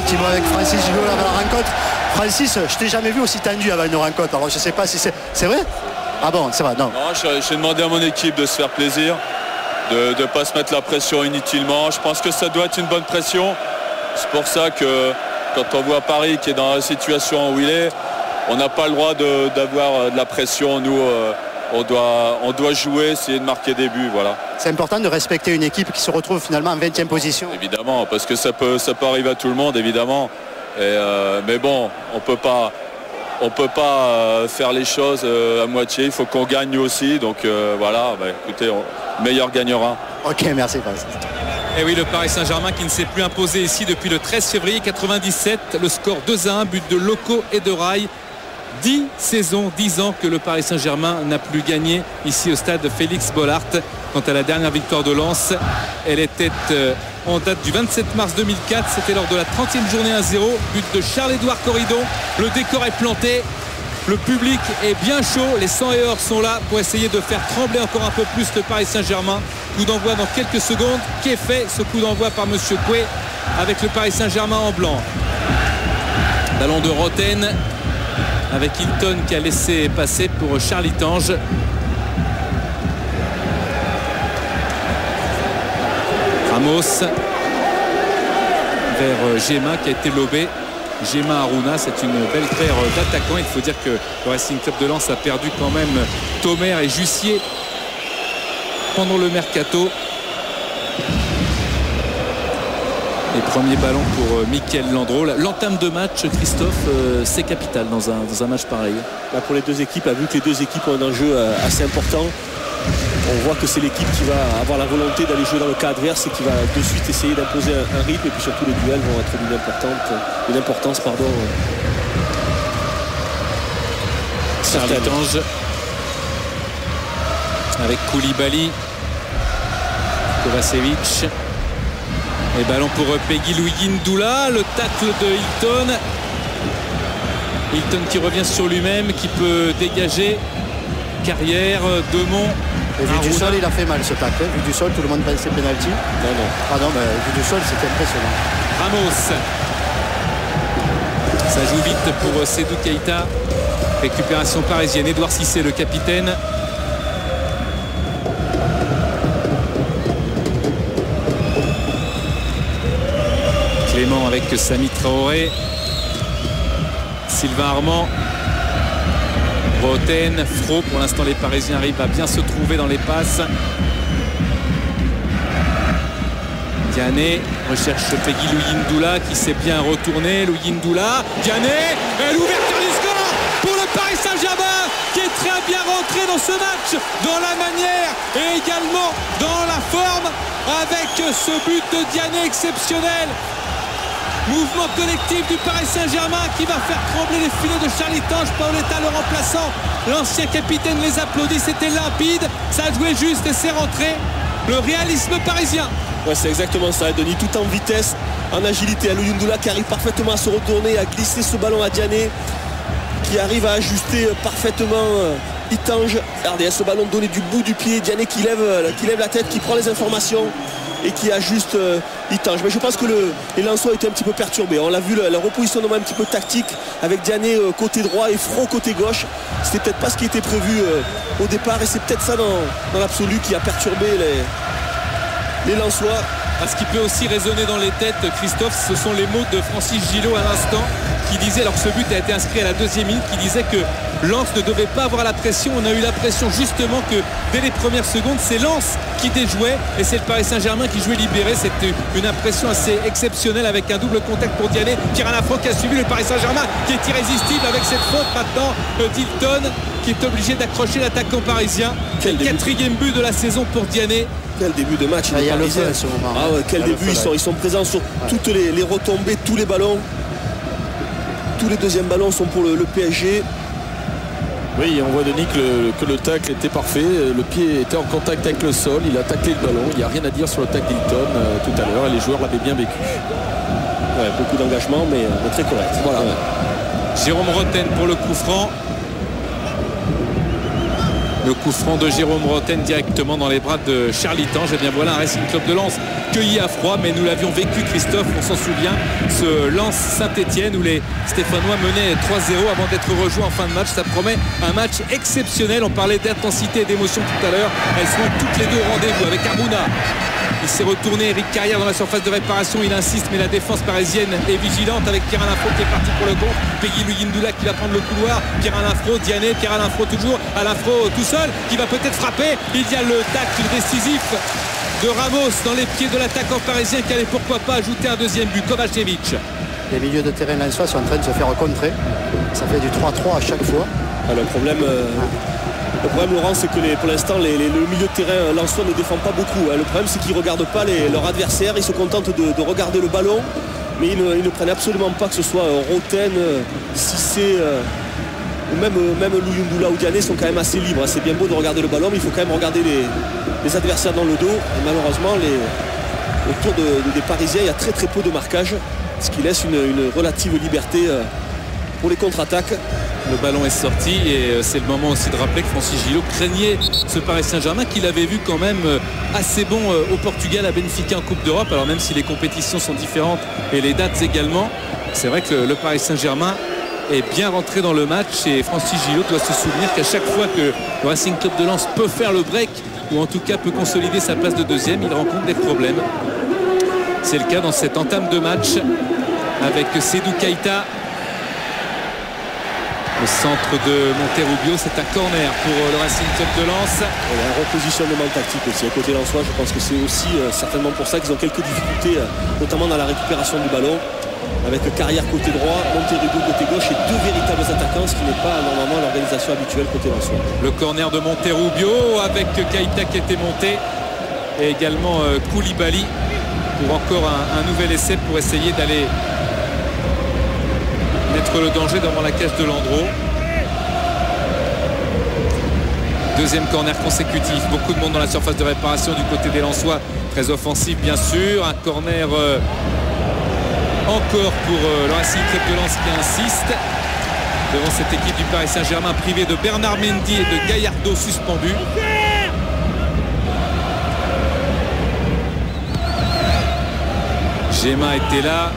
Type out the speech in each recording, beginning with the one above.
petit mot avec Francis Gillot avant la rencontre. Francis, je t'ai jamais vu aussi tendu avant une rencontre. Alors je sais pas si c'est vrai. Ah bon, c'est vrai, non. Non, j'ai demandé à mon équipe de se faire plaisir, de ne pas se mettre la pression inutilement. Je pense que ça doit être une bonne pression. C'est pour ça que quand on voit Paris qui est dans la situation où il est, on n'a pas le droit d'avoir de la pression. Nous, on doit jouer, essayer de marquer des buts. Voilà. C'est important de respecter une équipe qui se retrouve finalement en 20e position. Évidemment, parce que ça peut arriver à tout le monde, évidemment. Mais bon, on peut pas faire les choses à moitié. Il faut qu'on gagne nous aussi. Donc voilà, écoutez, meilleur gagnera. Ok, merci Francis. Et oui, le Paris Saint-Germain qui ne s'est plus imposé ici depuis le 13 février 97. Le score 2-1, but de Loco et de Rai. 10 saisons, 10 ans que le Paris Saint-Germain n'a plus gagné ici au stade Félix Bollaert. Quant à la dernière victoire de Lens, elle était en date du 27 mars 2004. C'était lors de la 30e journée 1-0. But de Charles-Édouard Corridon. Le décor est planté. Le public est bien chaud. Les 100 et or sont là pour essayer de faire trembler encore un peu plus le Paris Saint-Germain. Coup d'envoi dans quelques secondes. Qui est fait ce coup d'envoi par Monsieur Coué avec le Paris Saint-Germain en blanc. Ballon de Roten avec Hilton qui a laissé passer pour Charlie Tange. Ramos vers Gemma qui a été lobé. Gemma Aruna, c'est une belle paire d'attaquants. Il faut dire que le Racing Club de Lens a perdu quand même Thomer et Jussier pendant le mercato. Et premier ballon pour Mickaël Landreau. L'entame de match, Christophe, c'est capital dans un match pareil. Là, pour les deux équipes, vu que les deux équipes ont un enjeu assez important, on voit que c'est l'équipe qui va avoir la volonté d'aller jouer dans le cas adverse et qui va de suite essayer d'imposer un rythme, et puis surtout les duels vont être d'une importance Charlie Tange avec Koulibaly, Kovacevic. Et ballon pour Peggy Louis Ndoula. Le tacle de Hilton. Hilton qui revient sur lui-même, qui peut dégager. Carrière, Demont. Et vu du sol, il a fait mal ce tacle. Vu du sol, tout le monde pensait pénalty. Non. Ah non, vu du sol, c'était impressionnant. Ramos. Ça joue vite pour Sédou Keïta. Récupération parisienne. Édouard Cissé, le capitaine. Clément avec Samy Traoré. Sylvain Armand. Roten, Fro. Pour l'instant, les Parisiens arrivent à bien se trouver dans les passes. Diané recherche Peggy Louis Ndoula qui s'est bien retourné. Louis Ndoula. Diané. Et l'ouverture du score pour le Paris Saint-Germain qui est très bien rentré dans ce match, dans la manière et également dans la forme, avec ce but de Diané exceptionnel. Mouvement collectif du Paris Saint-Germain qui va faire trembler les filets de Charlie Tange. Paoletta, le remplaçant, l'ancien capitaine, les applaudit. C'était limpide, ça a joué juste et c'est rentré. Le réalisme parisien. Ouais, c'est exactement ça, Denis, tout en vitesse, en agilité. Louis Ndoula qui arrive parfaitement à se retourner, à glisser ce ballon à Diané, qui arrive à ajuster parfaitement Itange. Regardez, ce ballon donné du bout du pied, Diané qui lève la tête, qui prend les informations et qui ajuste Itange. Mais je pense que les Lensois étaient un petit peu perturbés. On l'a vu, le repositionnement un petit peu tactique avec Diané côté droit et Fro côté gauche. C'était peut-être pas ce qui était prévu au départ, et c'est peut-être ça dans l'absolu qui a perturbé les Lensois. Ce qui peut aussi résonner dans les têtes, Christophe, ce sont les mots de Francis Gillot à l'instant, qui disait, alors que ce but a été inscrit à la 2e minute, qui disait que Lens ne devait pas avoir la pression. On a eu l'impression justement que dès les premières secondes, c'est Lens qui déjouait et c'est le Paris Saint-Germain qui jouait libéré. C'était une impression assez exceptionnelle avec un double contact pour Diané. Pierre Lafont qui a suivi le Paris Saint-Germain, qui est irrésistible avec cette faute maintenant d'Hilton, qui est obligé d'accrocher l'attaquant parisien. Quel 4e but de la saison pour Diané. Quel début de match. Il y a le feu à ce moment. Ah ouais, quel début. Ils sont présents sur toutes les retombées, tous les ballons. Tous les deuxièmes ballons sont pour le PSG. Oui, on voit Denis que le tacle était parfait. Le pied était en contact avec le sol. Il a taclé le ballon. Il n'y a rien à dire sur le tacle d'Hilton tout à l'heure. Et les joueurs l'avaient bien vécu. Ouais, beaucoup d'engagement, mais très correct. Voilà. Ouais. Jérôme Roten pour le coup franc. Le coup franc de Jérôme Roten directement dans les bras de Charlie Tange. Et bien voilà un Racing Club de Lens cueilli à froid, mais nous l'avions vécu, Christophe, on s'en souvient, ce Lens Saint-Etienne où les Stéphanois menaient 3-0 avant d'être rejoints en fin de match. Ça promet un match exceptionnel. On parlait d'intensité et d'émotion tout à l'heure. Elles sont toutes les deux au rendez-vous avec Armouna. Il s'est retourné, Eric Carrière dans la surface de réparation, il insiste, mais la défense parisienne est vigilante avec Pierre-Alain Fro qui est parti pour le compte. Peggy Luyindula qui va prendre le couloir, Pierre-Alain Fro, Diané, Pierre-Alain Fro toujours, Alain Fro tout seul, qui va peut-être frapper. Il y a le tacle décisif de Ramos dans les pieds de l'attaquant parisien qui allait pourquoi pas ajouter un deuxième but. Kovacevic. Les milieux de terrain lensois sont en train de se faire contrer. Ça fait du 3-3 à chaque fois. Le problème, Laurent, c'est que pour l'instant, le milieu de terrain lensois ne défend pas beaucoup. Le problème, c'est qu'ils ne regardent pas leur adversaire. Ils se contentent de regarder le ballon. Mais ils ne prennent absolument pas, que ce soit Roten, Cissé ou même Luyindula ou Diané sont quand même assez libres. C'est bien beau de regarder le ballon, mais il faut quand même regarder les adversaires dans le dos. Et malheureusement, autour des Parisiens, il y a très peu de marquage, ce qui laisse une relative liberté pour les contre-attaques. Le ballon est sorti et c'est le moment aussi de rappeler que Francis Gillot craignait ce Paris Saint-Germain qu'il avait vu quand même assez bon au Portugal à Benfica en Coupe d'Europe. Alors même si les compétitions sont différentes et les dates également, c'est vrai que le Paris Saint-Germain est bien rentré dans le match et Francis Gillot doit se souvenir qu'à chaque fois que le Racing Club de Lens peut faire le break ou en tout cas peut consolider sa place de deuxième, il rencontre des problèmes. C'est le cas dans cette entame de match avec Sédou Keïta. Le centre de Monterrubio, c'est un corner pour le Racing Club de Lens. Il y a un repositionnement tactique aussi à côté lensois. Je pense que c'est aussi certainement pour ça qu'ils ont quelques difficultés, notamment dans la récupération du ballon. Avec Carrière côté droit, Monterrubio côté gauche et deux véritables attaquants, ce qui n'est pas normalement l'organisation habituelle côté lensois. Le corner de Monterrubio avec Keïta qui était monté et également Koulibaly pour encore un nouvel essai pour essayer d'aller mettre le danger devant la cage de Landreau. Deuxième corner consécutif, beaucoup de monde dans la surface de réparation du côté des Lensois, très offensif bien sûr. Un corner encore pour le Racing Club de Lens qui insiste devant cette équipe du Paris Saint-Germain privée de Bernard Mendy et de Gallardo suspendu. Gemma était là.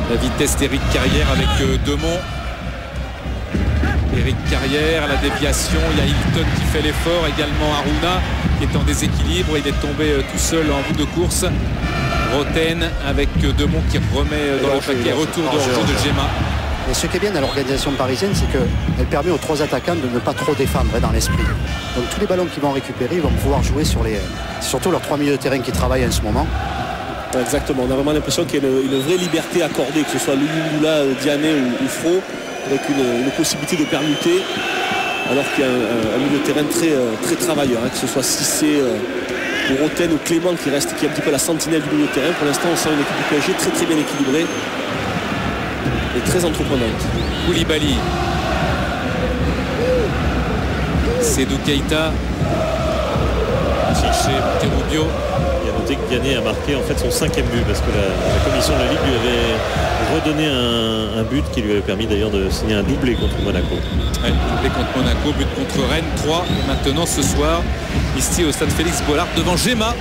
La vitesse d'Éric Carrière avec Demont. Éric Carrière, la déviation, il y a Hilton qui fait l'effort, également Aruna qui est en déséquilibre, il est tombé tout seul en bout de course. Roten avec Demont qui remet dans le paquet, retour de hors-jeu de Gemma. Et ce qui est bien dans l'organisation parisienne, c'est qu'elle permet aux trois attaquants de ne pas trop défendre dans l'esprit. Donc tous les ballons qu'ils vont récupérer, ils vont pouvoir jouer sur surtout leurs trois milieux de terrain qui travaillent en ce moment. Exactement, on a vraiment l'impression qu'il y a une vraie liberté accordée, que ce soit Luyindula, Diané ou Fro, avec une possibilité de permuter, alors qu'il y a un milieu de terrain très travailleur, que ce soit Cissé ou Roten ou Clément qui est un petit peu la sentinelle du milieu de terrain. Pour l'instant, on sent une équipe du PSG très bien équilibrée et très entreprenante. Koulibaly, Sédou Keïta, chercher Monterrubio. Que Diané a marqué en fait son 5e but parce que la commission de la Ligue lui avait redonné un but qui lui avait permis d'ailleurs de signer un doublé contre Monaco. Ouais, doublé contre Monaco, but contre Rennes 3 et maintenant ce soir ici au stade Félix Bollard devant Gemma.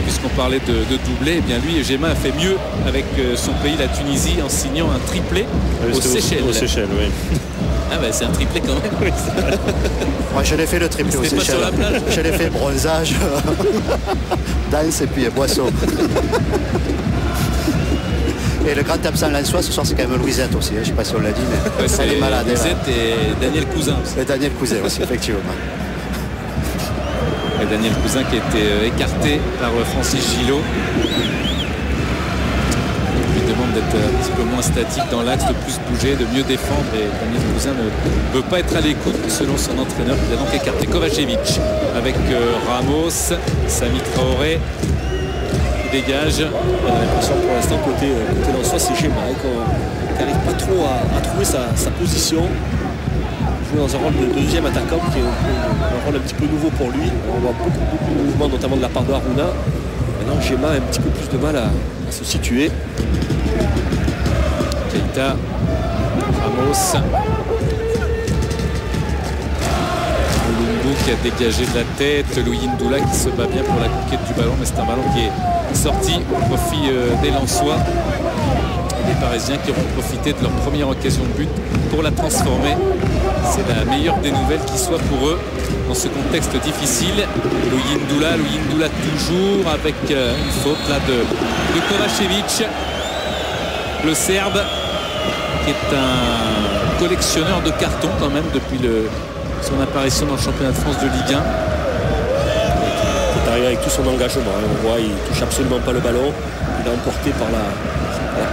Puisqu'on parlait de doublé, eh bien lui Gemma a fait mieux avec son pays, la Tunisie, en signant un triplé aux Seychelles. Aux Seychelles, oui. Ah bah c'est un triplé quand même. Oui, moi je l'ai fait le triplé aux Seychelles. Je l'ai fait bronzage, danse et puis boisson. Et le grand absent lensois ce soir c'est quand même Louisette aussi, je ne sais pas si on l'a dit, mais ouais, elle est malade. Louisette et Daniel Cousin aussi. Et Daniel Cousin aussi, effectivement. Et Daniel Cousin qui a été écarté par Francis Gillot. Il lui demande d'être un petit peu moins statique dans l'axe, de plus bouger, de mieux défendre. Et Daniel Cousin ne veut pas être à l'écoute selon son entraîneur qui a donc écarté Kovacevic avec Ramos, Sami Traoré qui dégage. On a l'impression pour l'instant côté lensois c'est Gemma qui n'arrive pas trop à trouver sa position. Dans un rôle de deuxième attaquant qui est un rôle un petit peu nouveau pour lui. On voit beaucoup de mouvements notamment de la part de Aruna. Maintenant Gemma a un petit peu plus de mal à se situer. Keïta, Ramos. qui a dégagé de la tête. Louis Ndoula qui se bat bien pour la conquête du ballon, mais c'est un ballon qui est sorti au profit des Lensois. Les Parisiens qui auront profité de leur première occasion de but pour la transformer. C'est la meilleure des nouvelles qui soit pour eux dans ce contexte difficile. Louis Ndoula toujours avec une faute là de Kovačević, le Serbe, qui est un collectionneur de cartons quand même depuis son apparition dans le championnat de France de Ligue 1. Il est arrivé avec tout son engagement, hein. On voit, il ne touche absolument pas le ballon. Il est emporté par la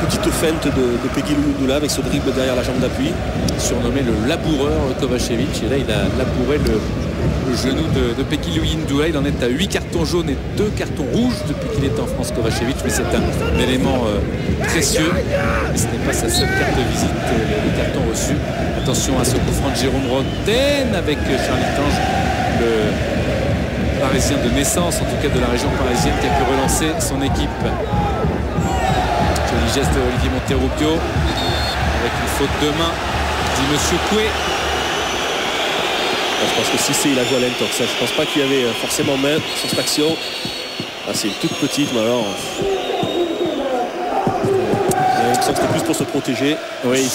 petite feinte de Peggy Ndoula avec ce dribble derrière la jambe d'appui. Surnommé le laboureur Kovačević, et là il a labouré le genou de Peggy Ndoula. Il en est à 8 cartons jaunes et 2 cartons rouges depuis qu'il est en France, Kovačević, mais c'est un élément précieux. Et ce n'est pas sa seule carte de visite, le carton reçu. Attention à ce coup franc de Jérôme Roten avec Charlie Tange, le Parisien de naissance, en tout cas de la région parisienne, qui a pu relancer son équipe. Joli geste de Olivier Monterrubio avec une faute de main, dit Monsieur Coué. Je pense que Cissé il a joué à l'intox. Je ne pense pas qu'il y avait forcément main sur cette action. Ah, c'est une toute petite, mais alors j'ai l'impression que c'était plus pour se protéger. Oui,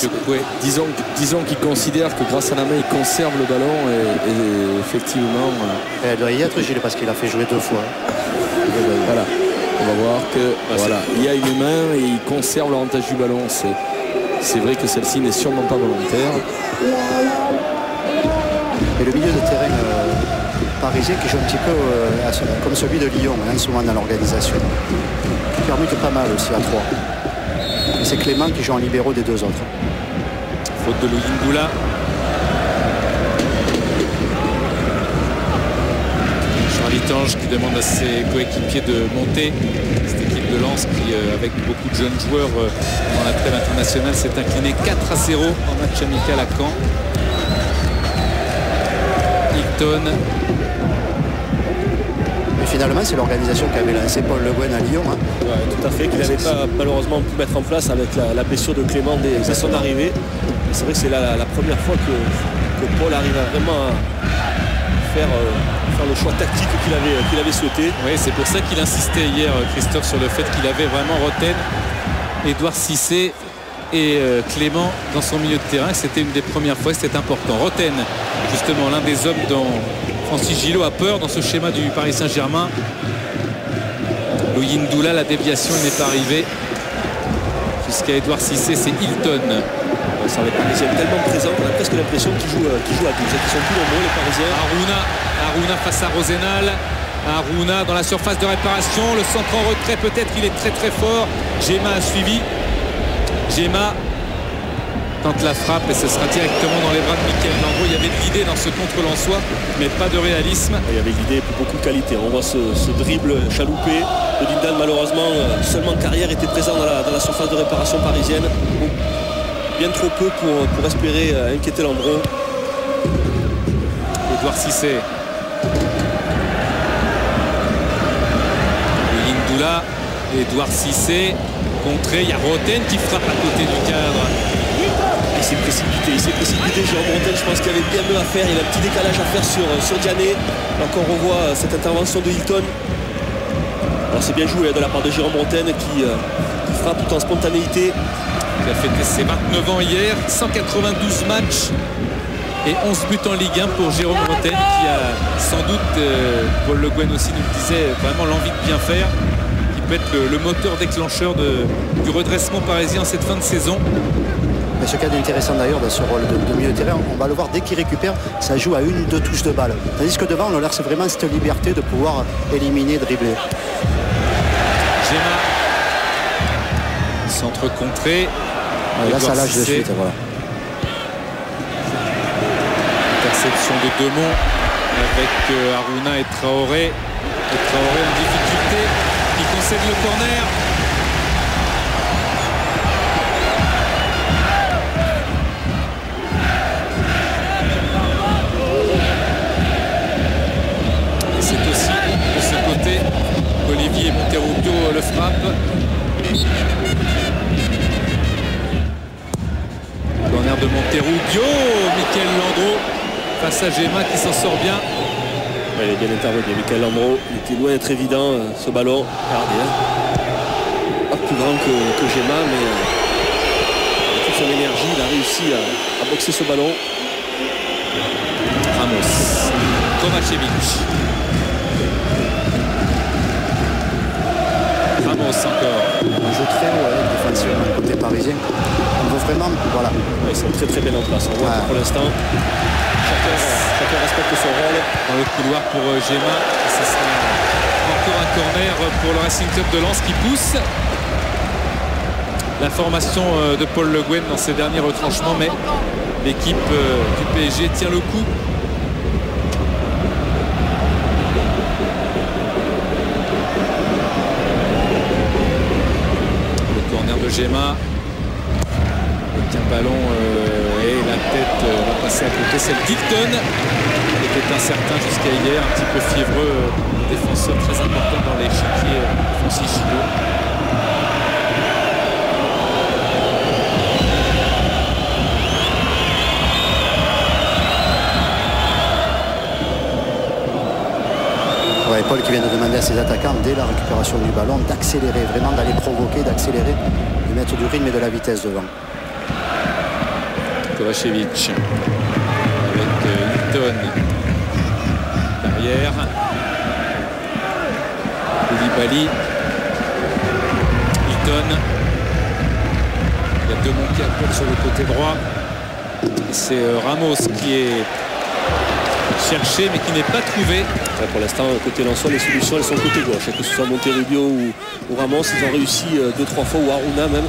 disons qu'il considère que grâce à la main il conserve le ballon et effectivement Elle doit y être, Gilles, parce qu'il a fait jouer 2 fois. Voilà. On va voir que voilà, il y a une main et il conserve l'avantage du ballon. C'est vrai que celle-ci n'est sûrement pas volontaire. Et le milieu de terrain parisien qui joue un petit peu comme celui de Lyon, hein, souvent dans l'organisation, qui permute pas mal aussi à 3. Et c'est Clément qui joue en libéraux des 2 autres. Faute de Louis Ndoula. Charlie Tange qui demande à ses coéquipiers de monter. Cette équipe de Lens qui, avec beaucoup de jeunes joueurs dans la trêve internationale, s'est inclinée 4-0 en match amical à Caen. Hilton. Mais finalement, c'est l'organisation qui avait lancé Paul Le Guen à Lyon. Hein. Ouais, tout à fait, qu'il n'avait pas malheureusement pu mettre en place avec la blessure de Clément dès son arrivée. C'est vrai que c'est la première fois que Paul arrive à vraiment faire le choix tactique qu'il avait souhaité. Oui, c'est pour ça qu'il insistait hier, Christophe, sur le fait qu'il avait vraiment Roten, Édouard Cissé et Clément dans son milieu de terrain. C'était une des premières fois, c'était important. Roten, justement, l'un des hommes dont Francis Gillot a peur dans ce schéma du Paris Saint-Germain. Louis Ndoula, la déviation, il n'est pas arrivé. Jusqu'à Édouard Cissé, c'est Hilton. Ça va être Parisien tellement présent qu'on a presque l'impression qu'ils jouent à 12. Ils sont plus nombreux, les Parisiens. Aruna face à Rosenal. Aruna dans la surface de réparation. Le centre en retrait, peut-être, il est très très fort. Gemma a suivi. Gemma tente la frappe et ce sera directement dans les bras de Mickaël Landreau. Il y avait de l'idée dans ce contre-Lensois, mais pas de réalisme. Il y avait de l'idée et beaucoup de qualité. On voit ce dribble chaloupé de Lindahl. Malheureusement, seulement Carrière était présent dans la surface de réparation parisienne. Bien trop peu pour espérer inquiéter Landreau. Édouard Cissé. Louis Ndoula. Édouard Cissé. Contré. Il y a Roten qui frappe à côté du cadre. Il s'est précipité. Jérôme Roten, je pense qu'il y avait bien mieux à faire. Il a un petit décalage à faire sur Diané. Donc on revoit cette intervention de Hilton. Alors c'est bien joué de la part de Jérôme Roten qui frappe tout en spontanéité. Il a fêté ses 29 ans hier, 192 matchs et 11 buts en Ligue 1 pour Jérôme Roten, qui a sans doute, Paul Le Guen aussi nous le disait, vraiment l'envie de bien faire, qui peut être le moteur déclencheur du redressement parisien en cette fin de saison. Mais ce qu'il y a d'intéressant d'ailleurs dans ce rôle de milieu de terrain, on va le voir dès qu'il récupère, ça joue à 1 ou 2 touches de balle. Tandis que devant, on leur laisse vraiment cette liberté de pouvoir éliminer, dribbler. Gemma, centre contré. Là, ça lâche de suite, voilà. Interception de Demont avec Aruna et Traoré. Et Traoré en difficulté, qui concède le corner. Et c'est aussi de ce côté qu'Olivier Monterrubio le frappe. Corner de Monterrubio, Mickaël Landreau face à Gemma qui s'en sort bien. Ouais, il est bien intervenu. Michael Landreau, il était loin d'être évident ce ballon. Regardez, pas plus grand que Gemma, mais avec toute son énergie, il a réussi à boxer ce ballon. Ramos, Kovacevic. Ramos encore. On joue très haut avec défensivement côté parisien. On veut vraiment, voilà. Ouais, ils sont très très bien en place. On voit que pour l'instant, chacun respecte son rôle. Dans le couloir pour Gemma. Ce sera encore un corner pour le Racing Club de Lens qui pousse la formation de Paul Le Guen dans ses derniers retranchements, mais l'équipe du PSG tient le coup. Le corner de Gemma. Avec un ballon et la tête va passer à côté. C'est le Dilton qui était incertain jusqu'à hier, un petit peu fiévreux, défenseur très important dans l'échiquier Francis Gillot. Ouais, Paul qui vient de demander à ses attaquants dès la récupération du ballon d'accélérer, vraiment d'aller provoquer, d'accélérer, de mettre du rythme et de la vitesse devant. Kovacevic avec Hilton derrière. Koulibaly. Hilton. Il y a deux monts qui appellent sur le côté droit. C'est Ramos qui est cherché mais qui n'est pas trouvé. Ouais, pour l'instant, côté Lensois, les solutions elles sont côté gauche. Que ce soit Monterrubio ou Ramos, ils ont réussi 2-3 fois, ou Aruna même,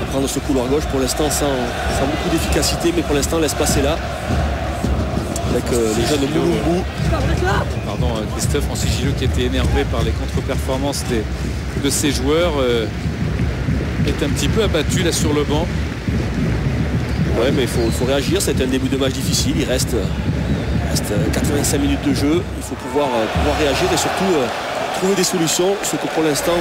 à prendre ce couloir gauche. Pour l'instant, sans beaucoup d'efficacité, mais pour l'instant, l'espace est là. Avec les jeunes de Moulumbu. Pardon, Christophe, Francis Gillot qui était énervé par les contre-performances de ses joueurs est un petit peu abattu là sur le banc. Ouais, mais il faut réagir. C'était un début de match difficile. Il reste 85 minutes de jeu. Il faut pouvoir réagir et surtout trouver des solutions. Ce que pour l'instant,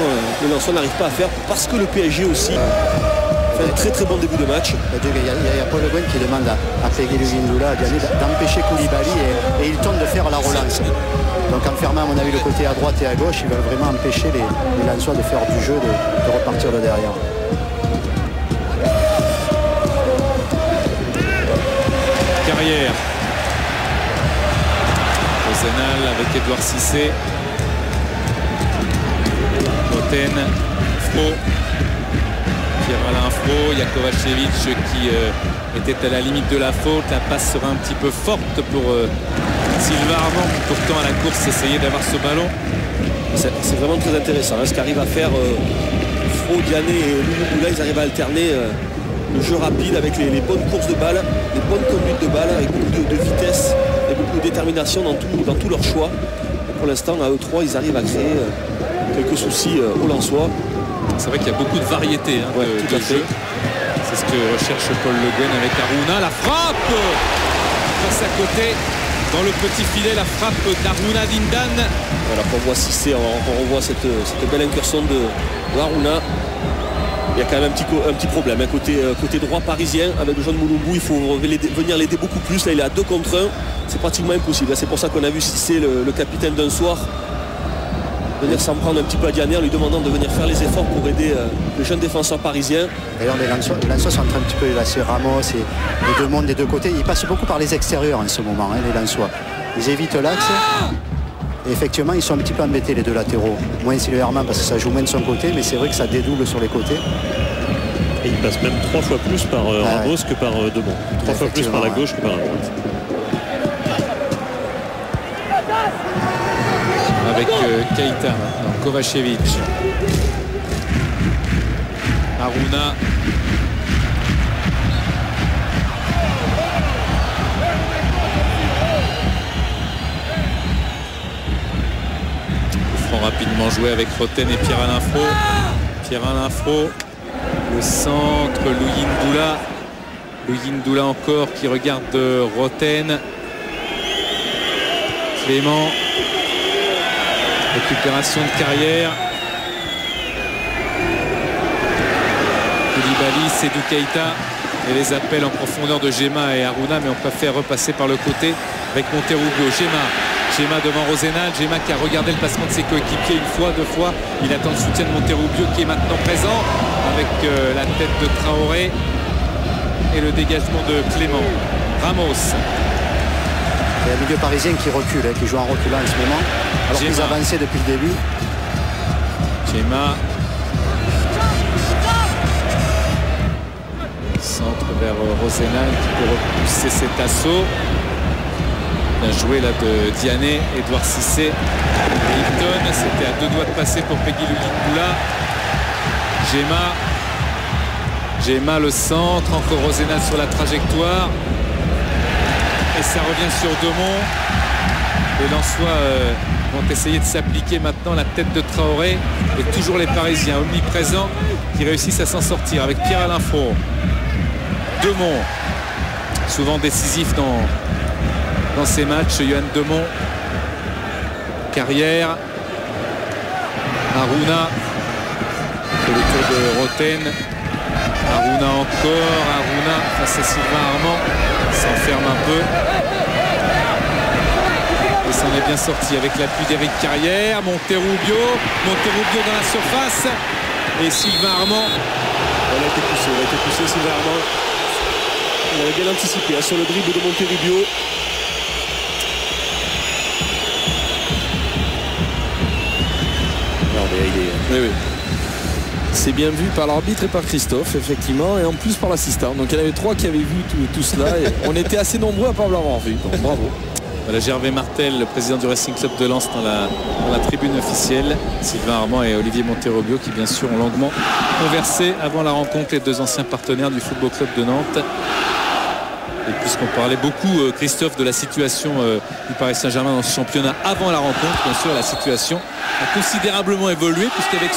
le Lensois n'arrive pas à faire parce que le PSG aussi fait un très très bon début de match. Il y a Paul Le Guen qui demande à Peggy Lugindula d'empêcher Koulibaly et Hilton de faire la relance. Donc en fermant à mon avis le côté à droite et à gauche, ils veulent vraiment empêcher les Lensois de faire du jeu, de repartir de derrière. Carrière. Rosenal avec Edouard Cissé. Roten, Fro. Pierre-Alain Fro. Il y a Kovacevic qui était à la limite de la faute. La passe sera un petit peu forte pour Sylvain Armand qui pourtant à la course essayait d'avoir ce ballon. C'est vraiment très intéressant. Ce qu'arrive à faire Fro, Diané et Lugindula, ils arrivent à alterner le jeu rapide avec les bonnes courses de balle, les bonnes conduites de balle avec beaucoup de vitesse et beaucoup de détermination dans tous leurs choix. Et pour l'instant, à eux trois, ils arrivent à créer quelques soucis aux Lensois. C'est vrai qu'il y a beaucoup de variété de jeu. C'est ce que recherche Paul Le Guen avec Aruna. La frappe passe à côté dans le petit filet, la frappe d'Aruna Dindan. Voilà, on voit Cissé, on revoit cette belle incursion de Aruna. Il y a quand même un petit problème. Côté droit parisien, avec le jeune Moulumbu, il faut venir l'aider beaucoup plus. Là, il est à 2 contre 1. C'est pratiquement impossible. C'est pour ça qu'on a vu Cissé, le capitaine d'un soir, venir s'en prendre un petit peu à Diané en lui demandant de venir faire les efforts pour aider le jeune défenseur parisien. D'ailleurs, les Lensois sont en train un petit peu de lasser Ramos et les deux mondes des deux côtés. Ils passent beaucoup par les extérieurs en ce moment, les Lensois. Ils évitent l'axe. Et effectivement, ils sont un petit peu embêtés, les deux latéraux. Moins Sylvain Armand parce que ça joue moins de son côté, mais c'est vrai que ça dédouble sur les côtés. Et il passe même 3 fois plus par Ramos que par Demont. 3 fois plus par la gauche que par la droite. Avec Keita maintenant, Kovacevic. Aruna. Rapidement joué avec Roten et Pierre-Alain Fro. Pierre-Alain Fro, le centre, Lugindula encore qui regarde Roten. Clément, récupération de Carrière. Koulibaly, Seydou Keita. Et les appels en profondeur de Gemma et Aruna, mais on préfère repasser par le côté avec Monterrubio. Gemma devant Rosenal. Gemma qui a regardé le placement de ses coéquipiers une fois, 2 fois. Il attend le soutien de Monterrubio qui est maintenant présent avec la tête de Traoré et le dégagement de Clément. Ramos. Il y a un milieu parisien qui recule, qui joue en reculant en ce moment, alors qu'ils avançaient depuis le début. Gemma. Centre vers Rosenal qui peut repousser cet assaut. Bien joué là de Diané, Edouard Cissé. Hilton, c'était à 2 doigts de passer pour Peggy Lugindula. Gemma le centre, encore Rosenal sur la trajectoire. Et ça revient sur Demont. Les Lensois vont essayer de s'appliquer maintenant la tête de Traoré. Et toujours les Parisiens omniprésents qui réussissent à s'en sortir avec Pierre-Alain Faure. Demont, souvent décisif dans ces matchs. Yohan Demont, carrière. Aruna, le tour de Roten. Aruna encore. Aruna face à Sylvain Armand. S'enferme un peu. Et s'en est bien sorti avec l'appui d'Éric Carrière. Monterrubio dans la surface. Et Sylvain Armand. Il a été poussé Sylvain Armand. Il avait bien anticipé sur le dribble de Monterrubio. Oui. C'est bien vu par l'arbitre et par Christophe, effectivement, et en plus par l'assistant. Donc il y en avait 3 qui avaient vu tout cela. Et on était assez nombreux à ne pas l'avoir vu. Donc, bravo. Voilà Gervais Martel, le président du Racing Club de Lens dans la tribune officielle. Sylvain Armand et Olivier Monterrubio qui bien sûr ont longuement conversé avant la rencontre, les 2 anciens partenaires du Football Club de Nantes. Et puisqu'on parlait beaucoup, Christophe, de la situation du Paris Saint-Germain dans ce championnat avant la rencontre, bien sûr, la situation a considérablement évolué puisqu'avec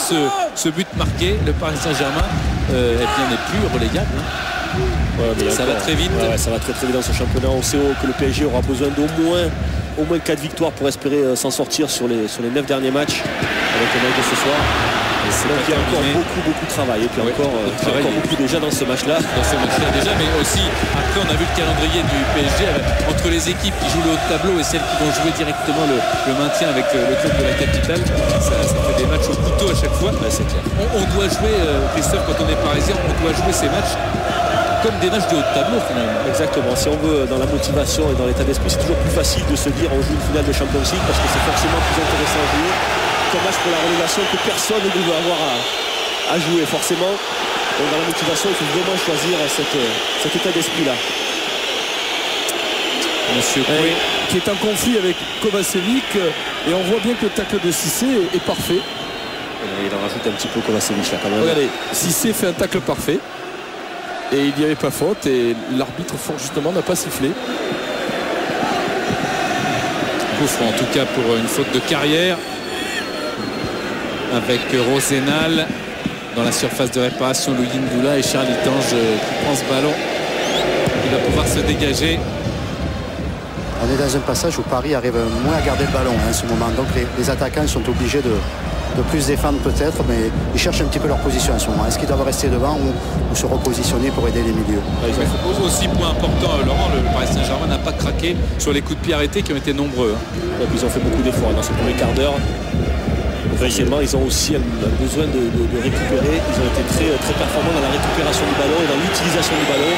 ce but marqué, le Paris Saint-Germain n'est plus relégable. Ouais, ça va très vite. Ouais, ça va très vite dans ce championnat. On sait que le PSG aura besoin d'au moins 4 victoires pour espérer s'en sortir sur les 9 derniers matchs avec le match de ce soir. Donc il y a encore beaucoup de travail. Et puis encore beaucoup déjà dans ce match-là. Déjà, mais aussi après on a vu le calendrier du PSG entre les équipes qui jouent le haut de tableau et celles qui vont jouer directement le maintien avec le club de la capitale. Ça fait des matchs au couteau à chaque fois. C'est clair. On doit jouer, Christophe, quand on est parisien, on doit jouer ces matchs comme des matchs de haut de tableau finalement. Exactement. Si on veut, dans la motivation et dans l'état d'esprit, c'est toujours plus facile de se dire on joue une finale de Champions League parce que c'est forcément plus intéressant à jouer qu'un match pour la relégation que personne ne veut avoir à jouer forcément. Donc dans la motivation, il faut vraiment choisir cet état d'esprit là. Monsieur Coué qui est en conflit avec Kovacevic, et on voit bien que le tacle de Cissé est parfait. Il en rajoute un petit peu Kovacevic là quand même. Regardez, Cissé fait un tacle parfait et il n'y avait pas faute, et l'arbitre fort justement n'a pas sifflé. Coup franc en tout cas pour une faute de Carrière avec Rosenal dans la surface de réparation. Lugindula et Charles Tange qui prend ce ballon, il va pouvoir se dégager. On est dans un passage où Paris arrive moins à garder le ballon en ce moment, donc les attaquants sont obligés de plus défendre peut-être, mais ils cherchent un petit peu leur position en ce moment. Est-ce qu'ils doivent rester devant ou se repositionner pour aider les milieux? Aussi point important, Laurent, le Paris Saint-Germain n'a pas craqué sur les coups de pied arrêtés qui ont été nombreux. Ils ont fait beaucoup d'efforts dans ce premier quart d'heure. Forcément, ils ont aussi un besoin de récupérer. Ils ont été très performants dans la récupération du ballon et dans l'utilisation du ballon.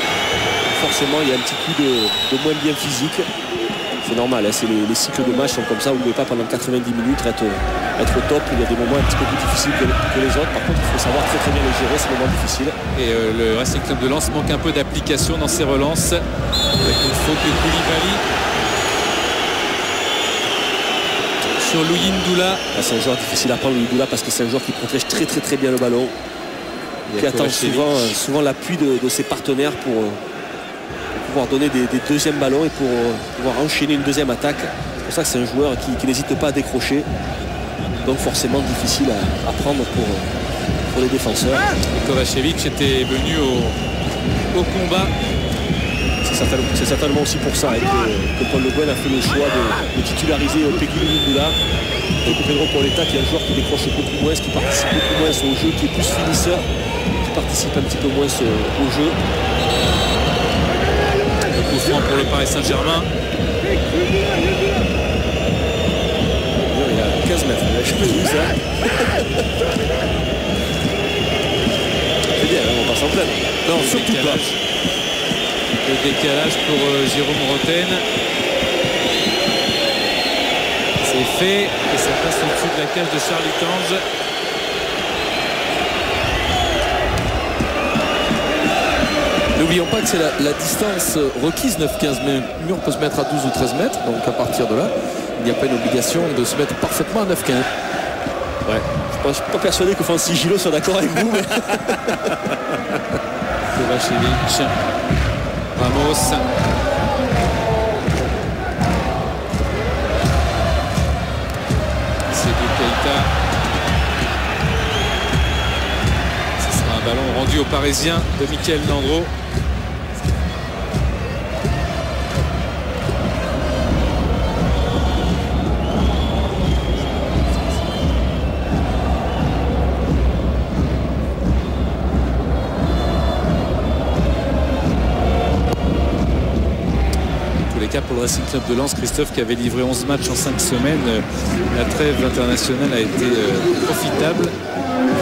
Forcément, il y a un petit coup de moins bien physique. C'est normal, hein, les cycles de match sont comme ça. Vous ne pouvez pas pendant 90 minutes être au top. Il y a des moments un petit peu plus difficiles que les autres. Par contre, il faut savoir très bien les gérer, ces moments difficiles. Et le Racing Club de Lens manque un peu d'application dans ses relances avec une faute de Koulibaly sur Lugindula. C'est un joueur difficile à prendre, Lugindula, parce que c'est un joueur qui protège très bien le ballon, qui attend souvent l'appui de ses partenaires pour pouvoir donner des deuxièmes ballons et pour pouvoir enchaîner une deuxième attaque. C'est pour ça que c'est un joueur qui n'hésite pas à décrocher, donc forcément difficile à prendre pour les défenseurs. Et Kovacevic était venu au combat. C'est certainement aussi pour ça que Paul Le Guen a fait le choix de titulariser Peggy Lugindula et Pedro Pauletta, qui est un joueur qui décroche beaucoup moins, qui participe beaucoup moins au jeu, qui est plus finisseur, qui participe un petit peu moins au jeu. franc pour le Paris Saint-Germain. Il a 15 mètres, il a jamais vu ça. C'est bien, on passe en pleine. Non, Le surtout pas. décalage pour Jérôme Roten. C'est fait et ça passe au-dessus de la cage de Charlie Tange. N'oublions pas que c'est la distance requise 9-15, mais le mur peut se mettre à 12 ou 13 mètres, donc à partir de là, il n'y a pas une obligation de se mettre parfaitement à 9-15. Ouais. Je ne suis pas persuadé que Francis Gillot soit d'accord avec vous, mais Kovacevic, Ramos. C'est du Keita. Ce sera un ballon rendu aux Parisiens de Michael Landreau. Pour le Racing Club de Lens, Christophe, qui avait livré 11 matchs en 5 semaines, la trêve internationale a été profitable.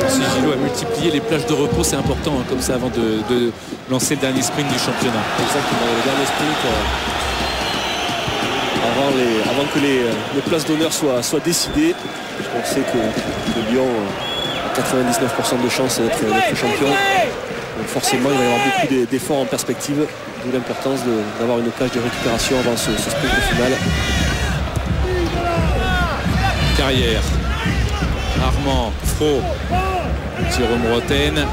Si Gillot a multiplié les plages de repos, c'est important hein, comme ça avant de lancer le dernier sprint du championnat. exactement, le dernier sprint avant que les places d'honneur soient décidées. On sait que Lyon a 99% de chances d'être champion. Donc forcément, il va y avoir beaucoup d'efforts en perspective, d'où l'importance d'avoir une plage de récupération avant ce sprint final. Carrière, Armand, Fro, Jérôme Roten.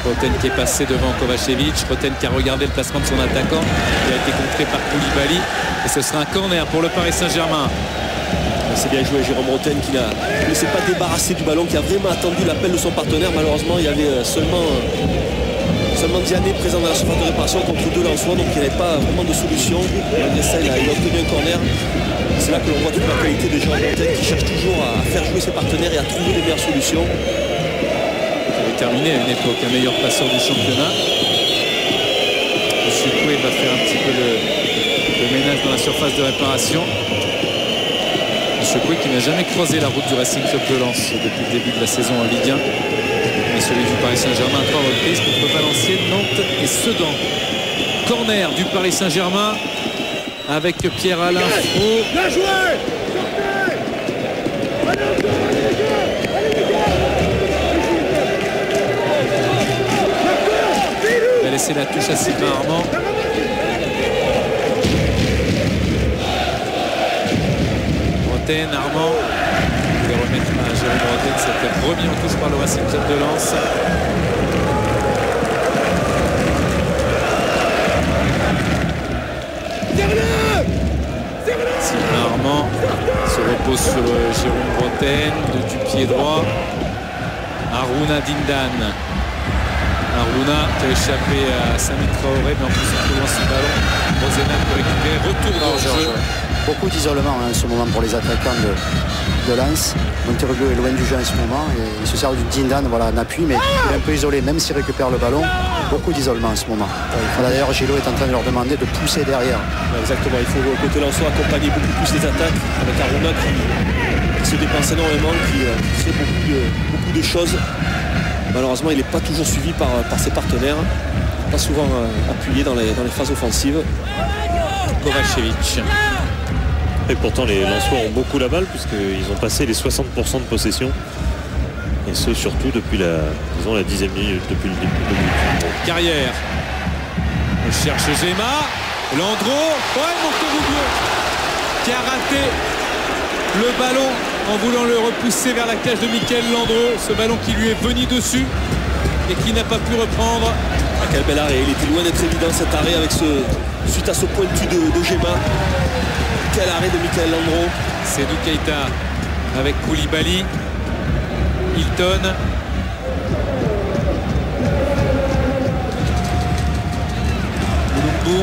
Roten qui est passé devant Kovacevic. Roten qui a regardé le placement de son attaquant. Il a été contré par Koulibaly. Et ce sera un corner pour le Paris Saint-Germain. C'est bien joué Jérôme Roten qui ne s'est pas débarrassé du ballon, qui a vraiment attendu l'appel de son partenaire. Malheureusement, il y avait seulement Diané présent dans la surface de réparation contre deux Lensois, donc il n'y avait pas vraiment de solution. Malgré ça, il a obtenu un corner. C'est là que l'on voit toute la qualité de Jérôme Roten qui cherche toujours à faire jouer ses partenaires et à trouver les meilleures solutions. Il avait terminé à une époque un meilleur passeur du championnat. Monsieur Coué va faire un petit peu le ménage dans la surface de réparation. Monsieur Coué qui n'a jamais croisé la route du Racing Club de Lens depuis le début de la saison en Ligue 1. Et celui du Paris Saint-Germain à 3 reprises contre Valenciennes, Nantes et Sedan. Corner du Paris Saint-Germain avec Pierre-Alain Fro. Bien joué. Il va laisser la touche à Sylvain Armand. Roten, Armand. Il va remettre à Jérôme Roten. C'était remis en touche par le Racing Club de Lens. Sylvain Armand se repose sur Jérôme Roten du pied droit. Harouna Dindan. Harouna qui a échappé à Sami Traoré, mais en plus un peu loin ce ballon. Rosenal peut récupérer. Retour dans le jeu. Beaucoup d'isolement en ce moment pour les attaquants de Lens. Monteroglou est loin du jeu en ce moment et il se sert du Dindan en appui, mais il est un peu isolé, même s'il récupère le ballon. Beaucoup d'isolement en ce moment. D'ailleurs, Gillot est en train de leur demander de pousser derrière. Exactement, il faut côté Lensois accompagner beaucoup plus les attaques avec Harouna qui se dépense énormément, qui fait beaucoup de choses. Malheureusement, il n'est pas toujours suivi par ses partenaires, pas souvent appuyé dans les phases offensives. Kovacevic. Et pourtant les Lensois ont beaucoup la balle puisqu'ils ont passé les 60% de possession. Et ce surtout depuis la 10e minute, depuis le début. Carrière. On cherche Gemma. Landreau. Ouais, Monteroglou qui a raté le ballon en voulant le repousser vers la cage de Michael Landreau. Ce ballon qui lui est venu dessus et qui n'a pas pu reprendre. Ah, quel bel arrêt. Il était loin d'être évident cet arrêt avec suite à ce pointu de Gemma. Quel arrêt de Michael Landreau. C'est du Keita avec Koulibaly. Hilton. Mulumbu.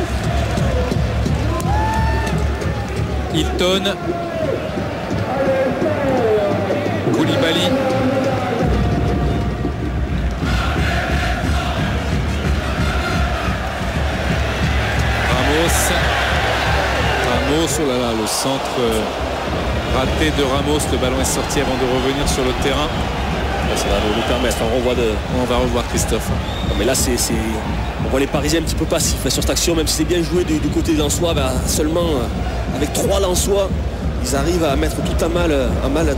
Hilton. Koulibaly. Ramos. Oh là là, le centre raté de Ramos. Le ballon est sorti avant de revenir sur le terrain. Ça va nous permettre un renvoi de... On va revoir Christophe. Non, mais là, on voit les Parisiens un petit peu passifs sur cette action, même si c'est bien joué du côté des Lensois. Seulement avec 3 Lensois, ils arrivent à mettre tout à mal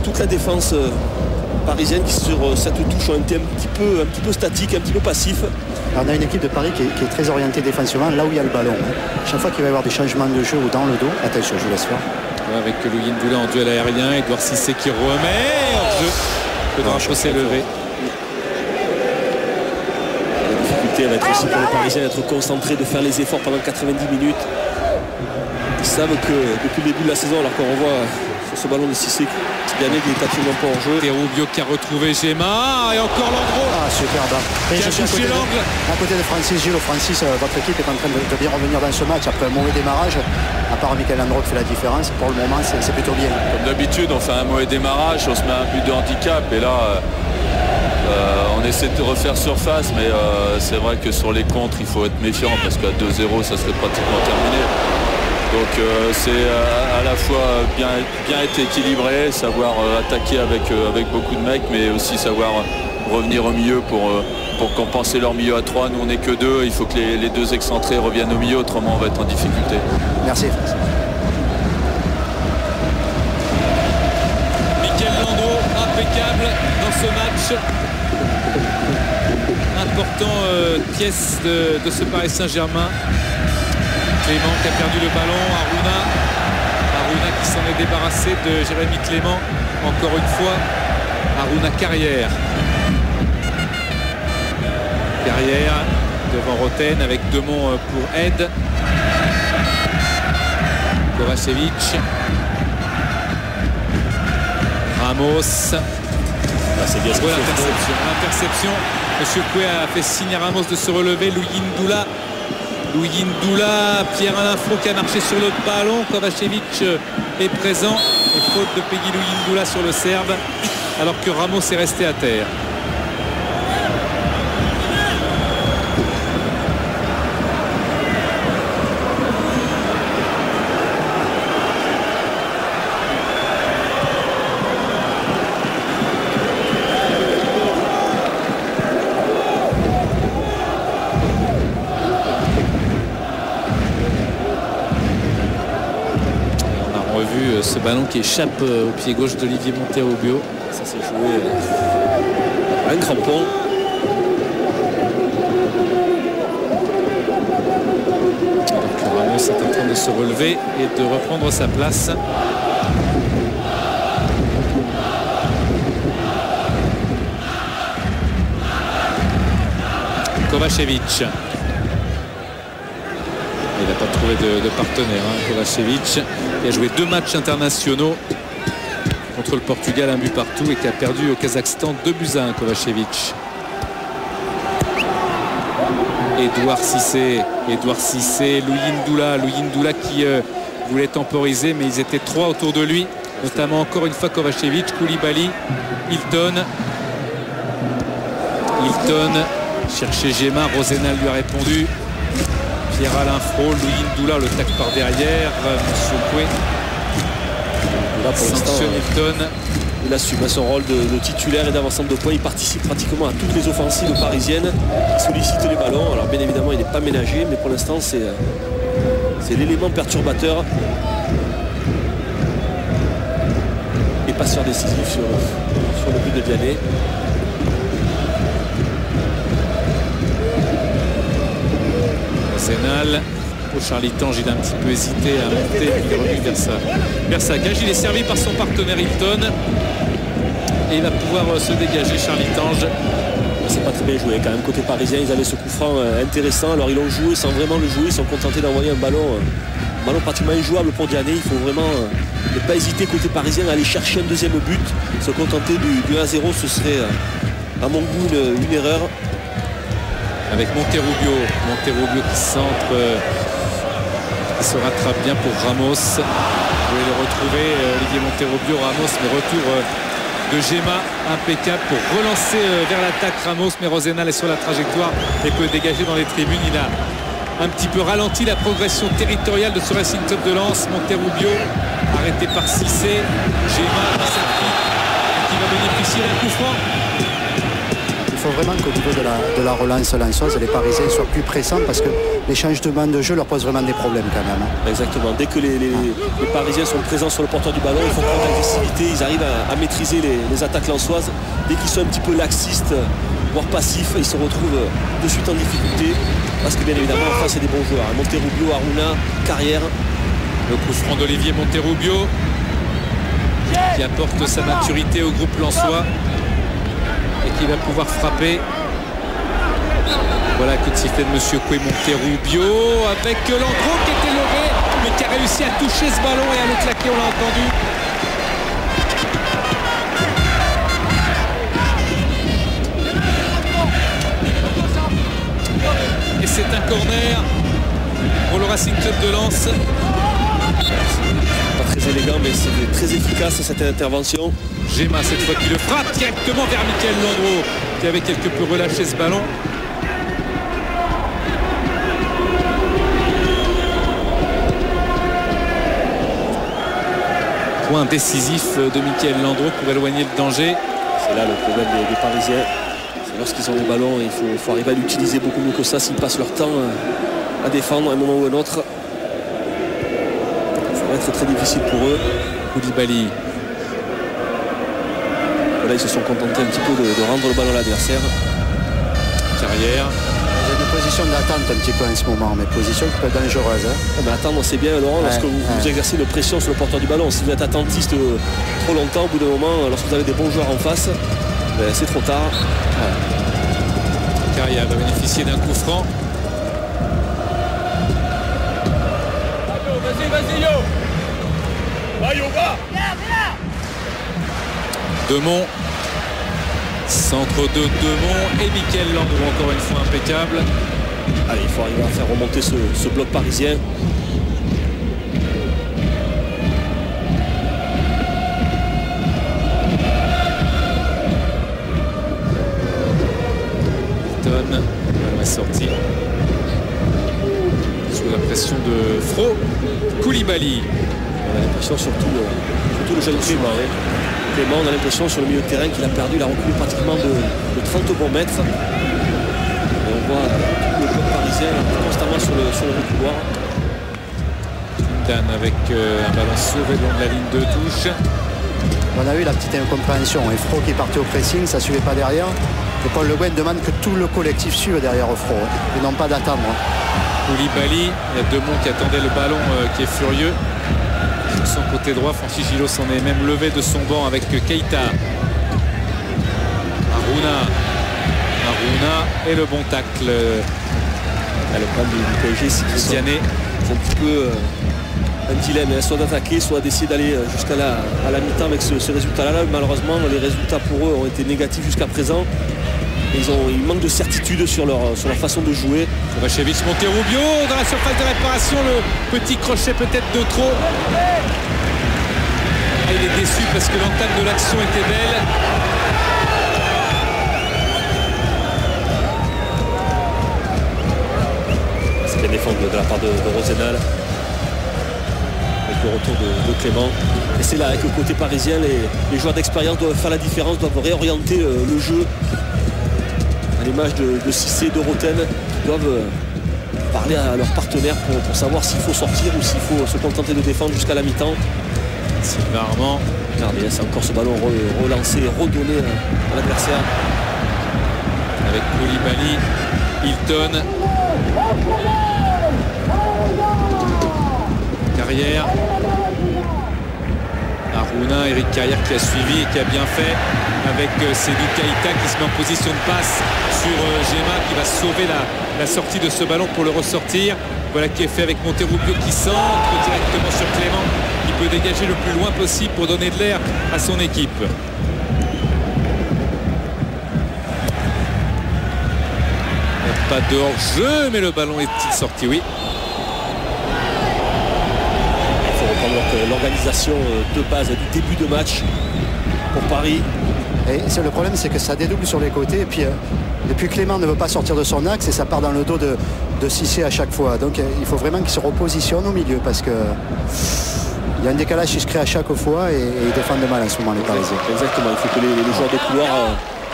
toute la défense parisienne qui sur cette touche ont été un petit peu statique, un petit peu passif. Alors, on a une équipe de Paris qui est très orientée défensivement là où il y a le ballon. Chaque fois qu'il va y avoir des changements de jeu ou dans le dos, attention, je vous laisse faire. Avec Louis Ndoula en duel aérien, Edouard Cissé qui remet hors jeu. Le drapeau s'est levé. La difficulté va être aussi pour les Parisiens d'être concentrés, de faire les efforts pendant 90 minutes. Ils savent que depuis le début de la saison, alors qu'on revoit sur ce ballon de Cissé Diané qui est absolument pas en jeu. Terrubio qui a retrouvé Gemma et encore Landreau. Ah, superbe. Qui a touché l'angle. À côté de Francis Gilles. Francis, votre équipe est en train de bien revenir dans ce match après un mauvais démarrage. À part Michael Landreau qui fait la différence, pour le moment c'est plutôt bien. Comme d'habitude, on fait un mauvais démarrage, on se met un but de handicap et là on essaie de refaire surface, mais c'est vrai que sur les contres il faut être méfiant parce qu'à 2-0 ça serait pratiquement terminé. Donc c'est à la fois bien être équilibré, savoir attaquer avec beaucoup de mecs, mais aussi savoir revenir au milieu pour compenser leur milieu à 3. Nous on n'est que 2, il faut que les 2 excentrés reviennent au milieu, autrement on va être en difficulté. Merci. Michael Landreau, impeccable dans ce match. Important pièce de ce Paris Saint-Germain. Clément qui a perdu le ballon, Aruna qui s'en est débarrassé de Jérémy Clément. Encore une fois, Aruna Carrière devant Roten avec Demont pour aide. Kovacevic, Ramos. C'est bien L'interception. Monsieur Coué a fait signe à Ramos de se relever. Louis Ndoula, Pierre-Alain Flo qui a marché sur le ballon. Kovacevic est présent. Et faute de Peggy Louis Ndoula sur le Serbe, alors que Ramos est resté à terre. Ce ballon qui échappe au pied gauche d'Olivier Monterrubio. Ça s'est joué à un crampon. Alors que Ramos est en train de se relever et de reprendre sa place. Kovacevic. Il n'a pas trouvé de partenaire, Kovacevic. Il a joué 2 matchs internationaux contre le Portugal, 1 but partout, et qui a perdu au Kazakhstan 2-1, Kovacevic. Edouard Cissé, Louis Ndoula qui voulait temporiser, mais ils étaient 3 autour de lui, notamment encore une fois Kovacevic, Koulibaly, Hilton cherchait Gemma, Rosenal lui a répondu. Pierre-Alain Fro, Louis Ndoula, le tac par derrière, Monsieur Coué. Là pour l'instant, Hilton. il assume son rôle de titulaire et d'avancement de points. Il participe pratiquement à toutes les offensives parisiennes. Il sollicite les ballons. Alors bien évidemment, il n'est pas ménagé, mais pour l'instant, c'est l'élément perturbateur. Et passeur décisif sur le but de Diané. Rosenal. Charlie Tange, il a un petit peu hésité à monter, puis il est revenu vers sa cage. Il est servi par son partenaire Hilton et il va pouvoir se dégager, Charlie Tange. C'est pas très bien joué quand même côté parisien. Ils avaient ce coup franc intéressant. Alors ils l'ont joué sans vraiment le jouer. Ils sont contentés d'envoyer un ballon pratiquement injouable pour Diané. Il faut vraiment ne pas hésiter côté parisien à aller chercher un deuxième but. Se contenter du 1-0, ce serait à mon goût une erreur. Avec Monterrubio qui centre, qui se rattrape bien pour Ramos. Vous pouvez le retrouver, Olivier Monterrubio, Ramos, mais retour de Gemma, impeccable pour relancer vers l'attaque Ramos, mais Rosenal est sur la trajectoire et peut dégager dans les tribunes. un petit peu ralenti la progression territoriale de ce Racing Club de Lens. Monterrubio arrêté par Cissé. Géma qui va bénéficier d'un coup franc. Il faut vraiment qu'au niveau de la relance lensoise, les Parisiens soient plus pressants parce que les changements de jeu leur posent vraiment des problèmes quand même. Exactement. Dès que les Parisiens sont présents sur le porteur du ballon, ils font prendre l'agressivité, ils arrivent à maîtriser les attaques lensoises. Dès qu'ils sont un petit peu laxistes, voire passifs, ils se retrouvent de suite en difficulté parce que bien évidemment en face c'est des bons joueurs. Monterrubio, Aruna, Carrière. Le coup franc d'Olivier Monterrubio qui apporte sa maturité au groupe lensois et qui va pouvoir frapper. Voilà, coup de sifflet de monsieur Coué Monterrubio avec Landreau qui était levé mais qui a réussi à toucher ce ballon et à le claquer, on l'a entendu. Et c'est un corner pour le Racing Club de Lens. Pas très élégant mais c'est très efficace cette intervention. Géma cette fois qui le frappe directement vers Mickaël Landreau qui avait quelque peu relâché ce ballon. Point décisif de Mickaël Landreau pour éloigner le danger. C'est là le problème des Parisiens. C'est lorsqu'ils ont le ballon, il faut arriver à l'utiliser beaucoup mieux que ça s'ils passent leur temps à défendre à un moment ou à un autre. Ça va être très difficile pour eux. Koulibaly. Là, ils se sont contentés un petit peu de rendre le ballon à l'adversaire. Carrière. Il y a une position d'attente un petit peu en ce moment, mais position qui peut être dangereuse. Hein. Mais attendre, c'est bien, Laurent, lorsque vous exercez une pression sur le porteur du ballon. Si vous êtes attentiste trop longtemps, au bout d'un moment, lorsque vous avez des bons joueurs en face, c'est trop tard. Carrière va bénéficier d'un coup franc. Vas-y, yo. Va, yo, va. Demont. Centre de Demont et Mickaël Landreau encore une fois impeccable. Allez, il faut arriver à faire remonter ce bloc parisien. Hilton, la sortie. Sous la pression de Fro. Koulibaly. On a l'impression surtout le jeune Clément, on a l'impression sur le milieu de terrain qu'il a perdu, il a reculé pratiquement de 30 bons mètres. Et on voit tout le club parisien constamment sur le couloir. Dan avec un ballon sauvé le long de la ligne de touche. On a eu la petite incompréhension. Et Fro qui est parti au pressing, ça ne suivait pas derrière. Et Paul Le Guen demande que tout le collectif suive derrière Fro et non pas d'attendre. Koulibaly, il y a Demont qui attendait le ballon qui est furieux. Sur son côté droit, Francis Gillot s'en est même levé de son banc avec Keita. Aruna et le bon tacle. Le problème du PSG, c'est qu'ils sont un petit peu un dilemme, soit d'attaquer, soit d'essayer d'aller jusqu'à la mi-temps avec ce résultat-là. Malheureusement, les résultats pour eux ont été négatifs jusqu'à présent. Ils manquent de certitude sur leur façon de jouer. Kovacevic, Monterrubio dans la surface de réparation, le petit crochet peut-être de trop. Et il est déçu parce que l'entame de l'action était belle. C'est bien défendu de la part de Rosenal. Avec le retour de Clément. Et c'est là que côté parisien, les joueurs d'expérience doivent faire la différence, doivent réorienter le jeu. À l'image de Cissé, de Roten, qui doivent parler à leurs partenaires pour savoir s'il faut sortir ou s'il faut se contenter de défendre jusqu'à la mi-temps. Sylvain Armand. Regardez, c'est encore ce ballon relancé, redonné à l'adversaire. Avec Koulibaly, Hilton. Carrière. Aruna, Eric Carrière qui a suivi et qui a bien fait avec Seydou Keita qui se met en position de passe sur Géma qui va sauver la sortie de ce ballon pour le ressortir. Voilà qui est fait avec Monterrubio qui centre directement sur Clément qui peut dégager le plus loin possible pour donner de l'air à son équipe. Il n'y a pas de hors-jeu mais le ballon est-il sorti? Oui. L'organisation de base du début de match pour Paris. Et le problème c'est que ça dédouble sur les côtés et puis puis Clément ne veut pas sortir de son axe et ça part dans le dos de Cissé à chaque fois. Donc il faut vraiment qu'il se repositionne au milieu parce que il y a un décalage qui se crée à chaque fois et ils défendent mal en ce moment les Parisiens. Exactement, il faut que les joueurs de couloir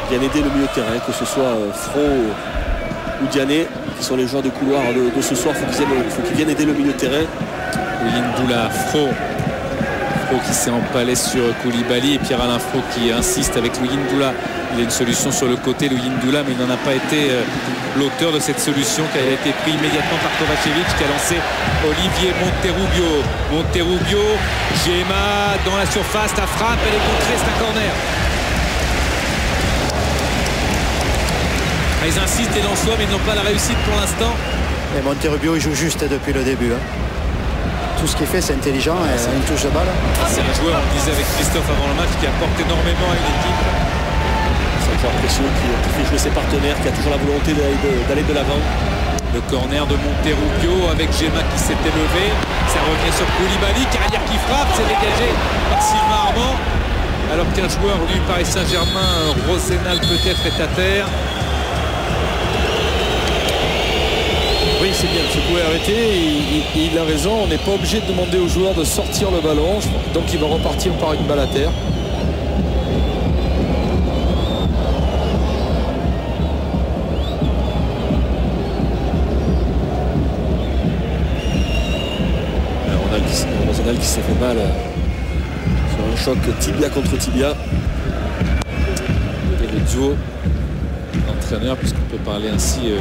viennent aider le milieu de terrain, que ce soit Fro ou Diané, qui sont les joueurs de couloir de ce soir. Il faut qu'ils viennent aider le milieu de terrain. Yindoula, Fro qui s'est empalé sur Koulibaly et Pierre-Alain Fro qui insiste avec Yindoula. Il y a une solution sur le côté, Yindoula, mais il n'en a pas été l'auteur de cette solution qui a été prise immédiatement par Kovacevic qui a lancé Olivier Monterrubio. Gemma dans la surface, la frappe, elle est contrée, c'est un corner. Ils insistent les Lensois, mais ils n'ont pas la réussite pour l'instant. Et Monterrubio il joue juste depuis le début. Tout ce qu'il fait c'est intelligent, c'est une touche de balle. C'est un joueur, on disait avec Christophe avant le match, qui apporte énormément à une équipe. C'est un joueur précieux qui fait jouer ses partenaires, qui a toujours la volonté d'aller de l'avant. Le corner de Monterrubio avec Gemma qui s'était levé. Ça revient sur Koulibaly, Carrière qui frappe, c'est dégagé par Sylvain Armand. Alors qu'un joueur du Paris Saint-Germain, Rosenal peut-être, est à terre. Oui, c'est bien, je pouvais arrêter. Il a raison, on n'est pas obligé de demander aux joueurs de sortir le ballon. Donc il va repartir par une balle à terre. Rosenal qui s'est fait mal sur un choc tibia contre tibia. Et le duo d'entraîneurs, puisqu'on peut parler ainsi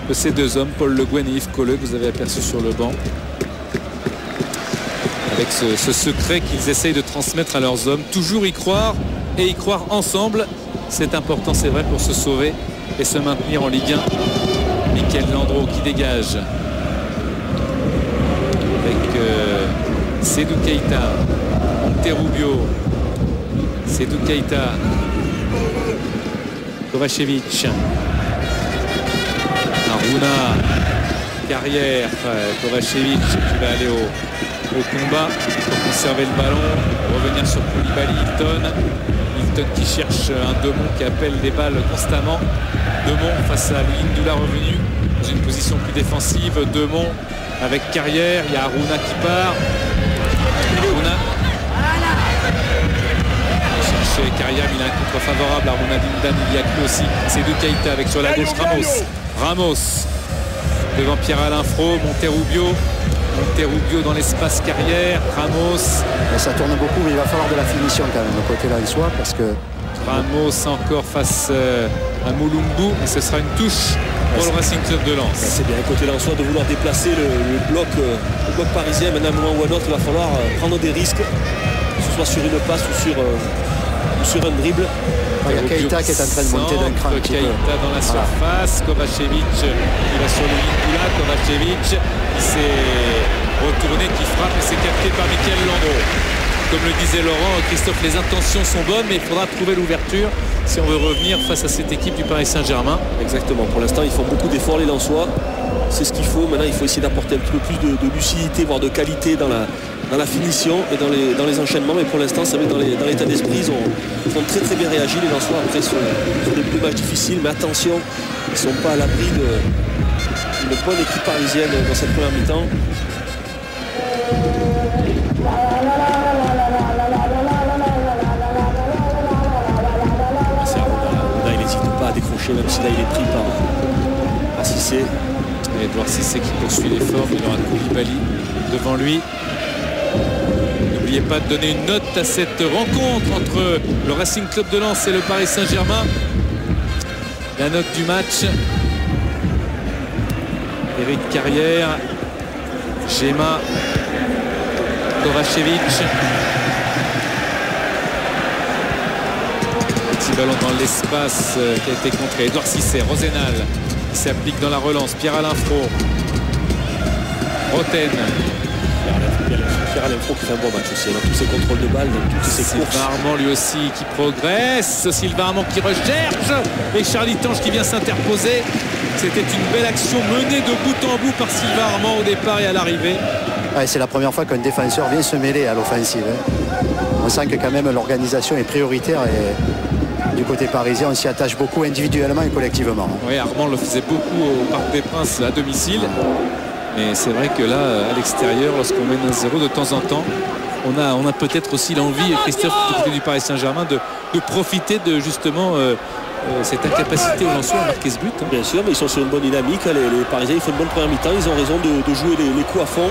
de ces deux hommes, Paul Le Guen et Yves Colleux, que vous avez aperçu sur le banc, avec ce secret qu'ils essayent de transmettre à leurs hommes, toujours y croire et y croire ensemble. C'est important, c'est vrai, pour se sauver et se maintenir en Ligue 1. Michael Landreau qui dégage avec Sédou Keita, Monterrubio, Sédou Keita, Kovacevic, Aruna, Carrière, Kovacevic qui va aller au combat pour conserver le ballon, revenir sur Koulibaly, Hilton qui cherche un Demont qui appelle des balles constamment. Demont face à Yindoula revenu dans une position plus défensive. Demont avec Carrière, il y a Aruna qui part. Aruna cherche Carrière, mais il a un contre favorable. Aruna Dindan, il y a que aussi. C'est de Keita avec sur la gauche Ramos devant Pierre-Alain Fro, Monterrubio dans l'espace Carrière, Ramos. Et ça tourne beaucoup, mais il va falloir de la finition quand même, le côté là en soi, parce que Ramos encore face à Moulumbu, et ce sera une touche pour le Racing Club de Lens. C'est bien côté lensois de vouloir déplacer le bloc parisien. Maintenant, à un moment ou à un autre, il va falloir prendre des risques, que ce soit sur une passe ou sur un dribble. Il y a Keita qui est en train de monter d'un cran. Keita dans la surface, Kovacevic qui va sur le Yindoula, Kovacevic qui s'est retourné, qui frappe et c'est capté par Michael Landreau. Comme le disait Laurent, Christophe, les intentions sont bonnes, mais il faudra trouver l'ouverture si on veut revenir face à cette équipe du Paris Saint-Germain. Exactement, pour l'instant ils font beaucoup d'efforts les Lensois, c'est ce qu'il faut. Maintenant il faut essayer d'apporter un petit peu plus de lucidité, voire de qualité dans la finition et dans les enchaînements, mais pour l'instant c'est vrai que dans l'état d'esprit ils ont très très bien réagi les Lensois après sur des matchs difficiles, mais attention, ils ne sont pas à l'abri d'une bonne équipe parisienne dans cette première mi-temps. Il n'hésite pas à décrocher, même si là il est pris par Cissé. Et Edouard Cissé qui poursuit l'effort, il aura Koulibaly devant lui. N'oubliez pas de donner une note à cette rencontre entre le Racing Club de Lens et le Paris Saint-Germain. La note du match. Eric Carrière, Gemma, Kovacevic. Petit ballon dans l'espace qui a été contré. Edouard Cissé, Rosenal qui s'applique dans la relance. Pierre-Alain Fro, Roten. Pierre-Alain Fro qui fait un bon match aussi dans tous ses contrôles de balles, dans toutes ses courses. Sylvain Armand lui aussi qui progresse. Sylvain Armand qui recherche. Et Charlie Tange qui vient s'interposer. C'était une belle action menée de bout en bout par Sylvain Armand au départ et à l'arrivée. Ouais, c'est la première fois qu'un défenseur vient se mêler à l'offensive. On sent que quand même l'organisation est prioritaire du côté parisien, on s'y attache beaucoup individuellement et collectivement. Oui, Armand le faisait beaucoup au Parc des Princes à domicile. Mais c'est vrai que là, à l'extérieur, lorsqu'on mène 1-0 de temps en temps, on a peut-être aussi l'envie, Christophe, du côté du Paris Saint-Germain, de profiter de justement cette incapacité aux Lensois à marquer ce but. Bien sûr, mais ils sont sur une bonne dynamique. Les Parisiens, ils font une bonne première mi-temps. Ils ont raison de jouer les coups à fond.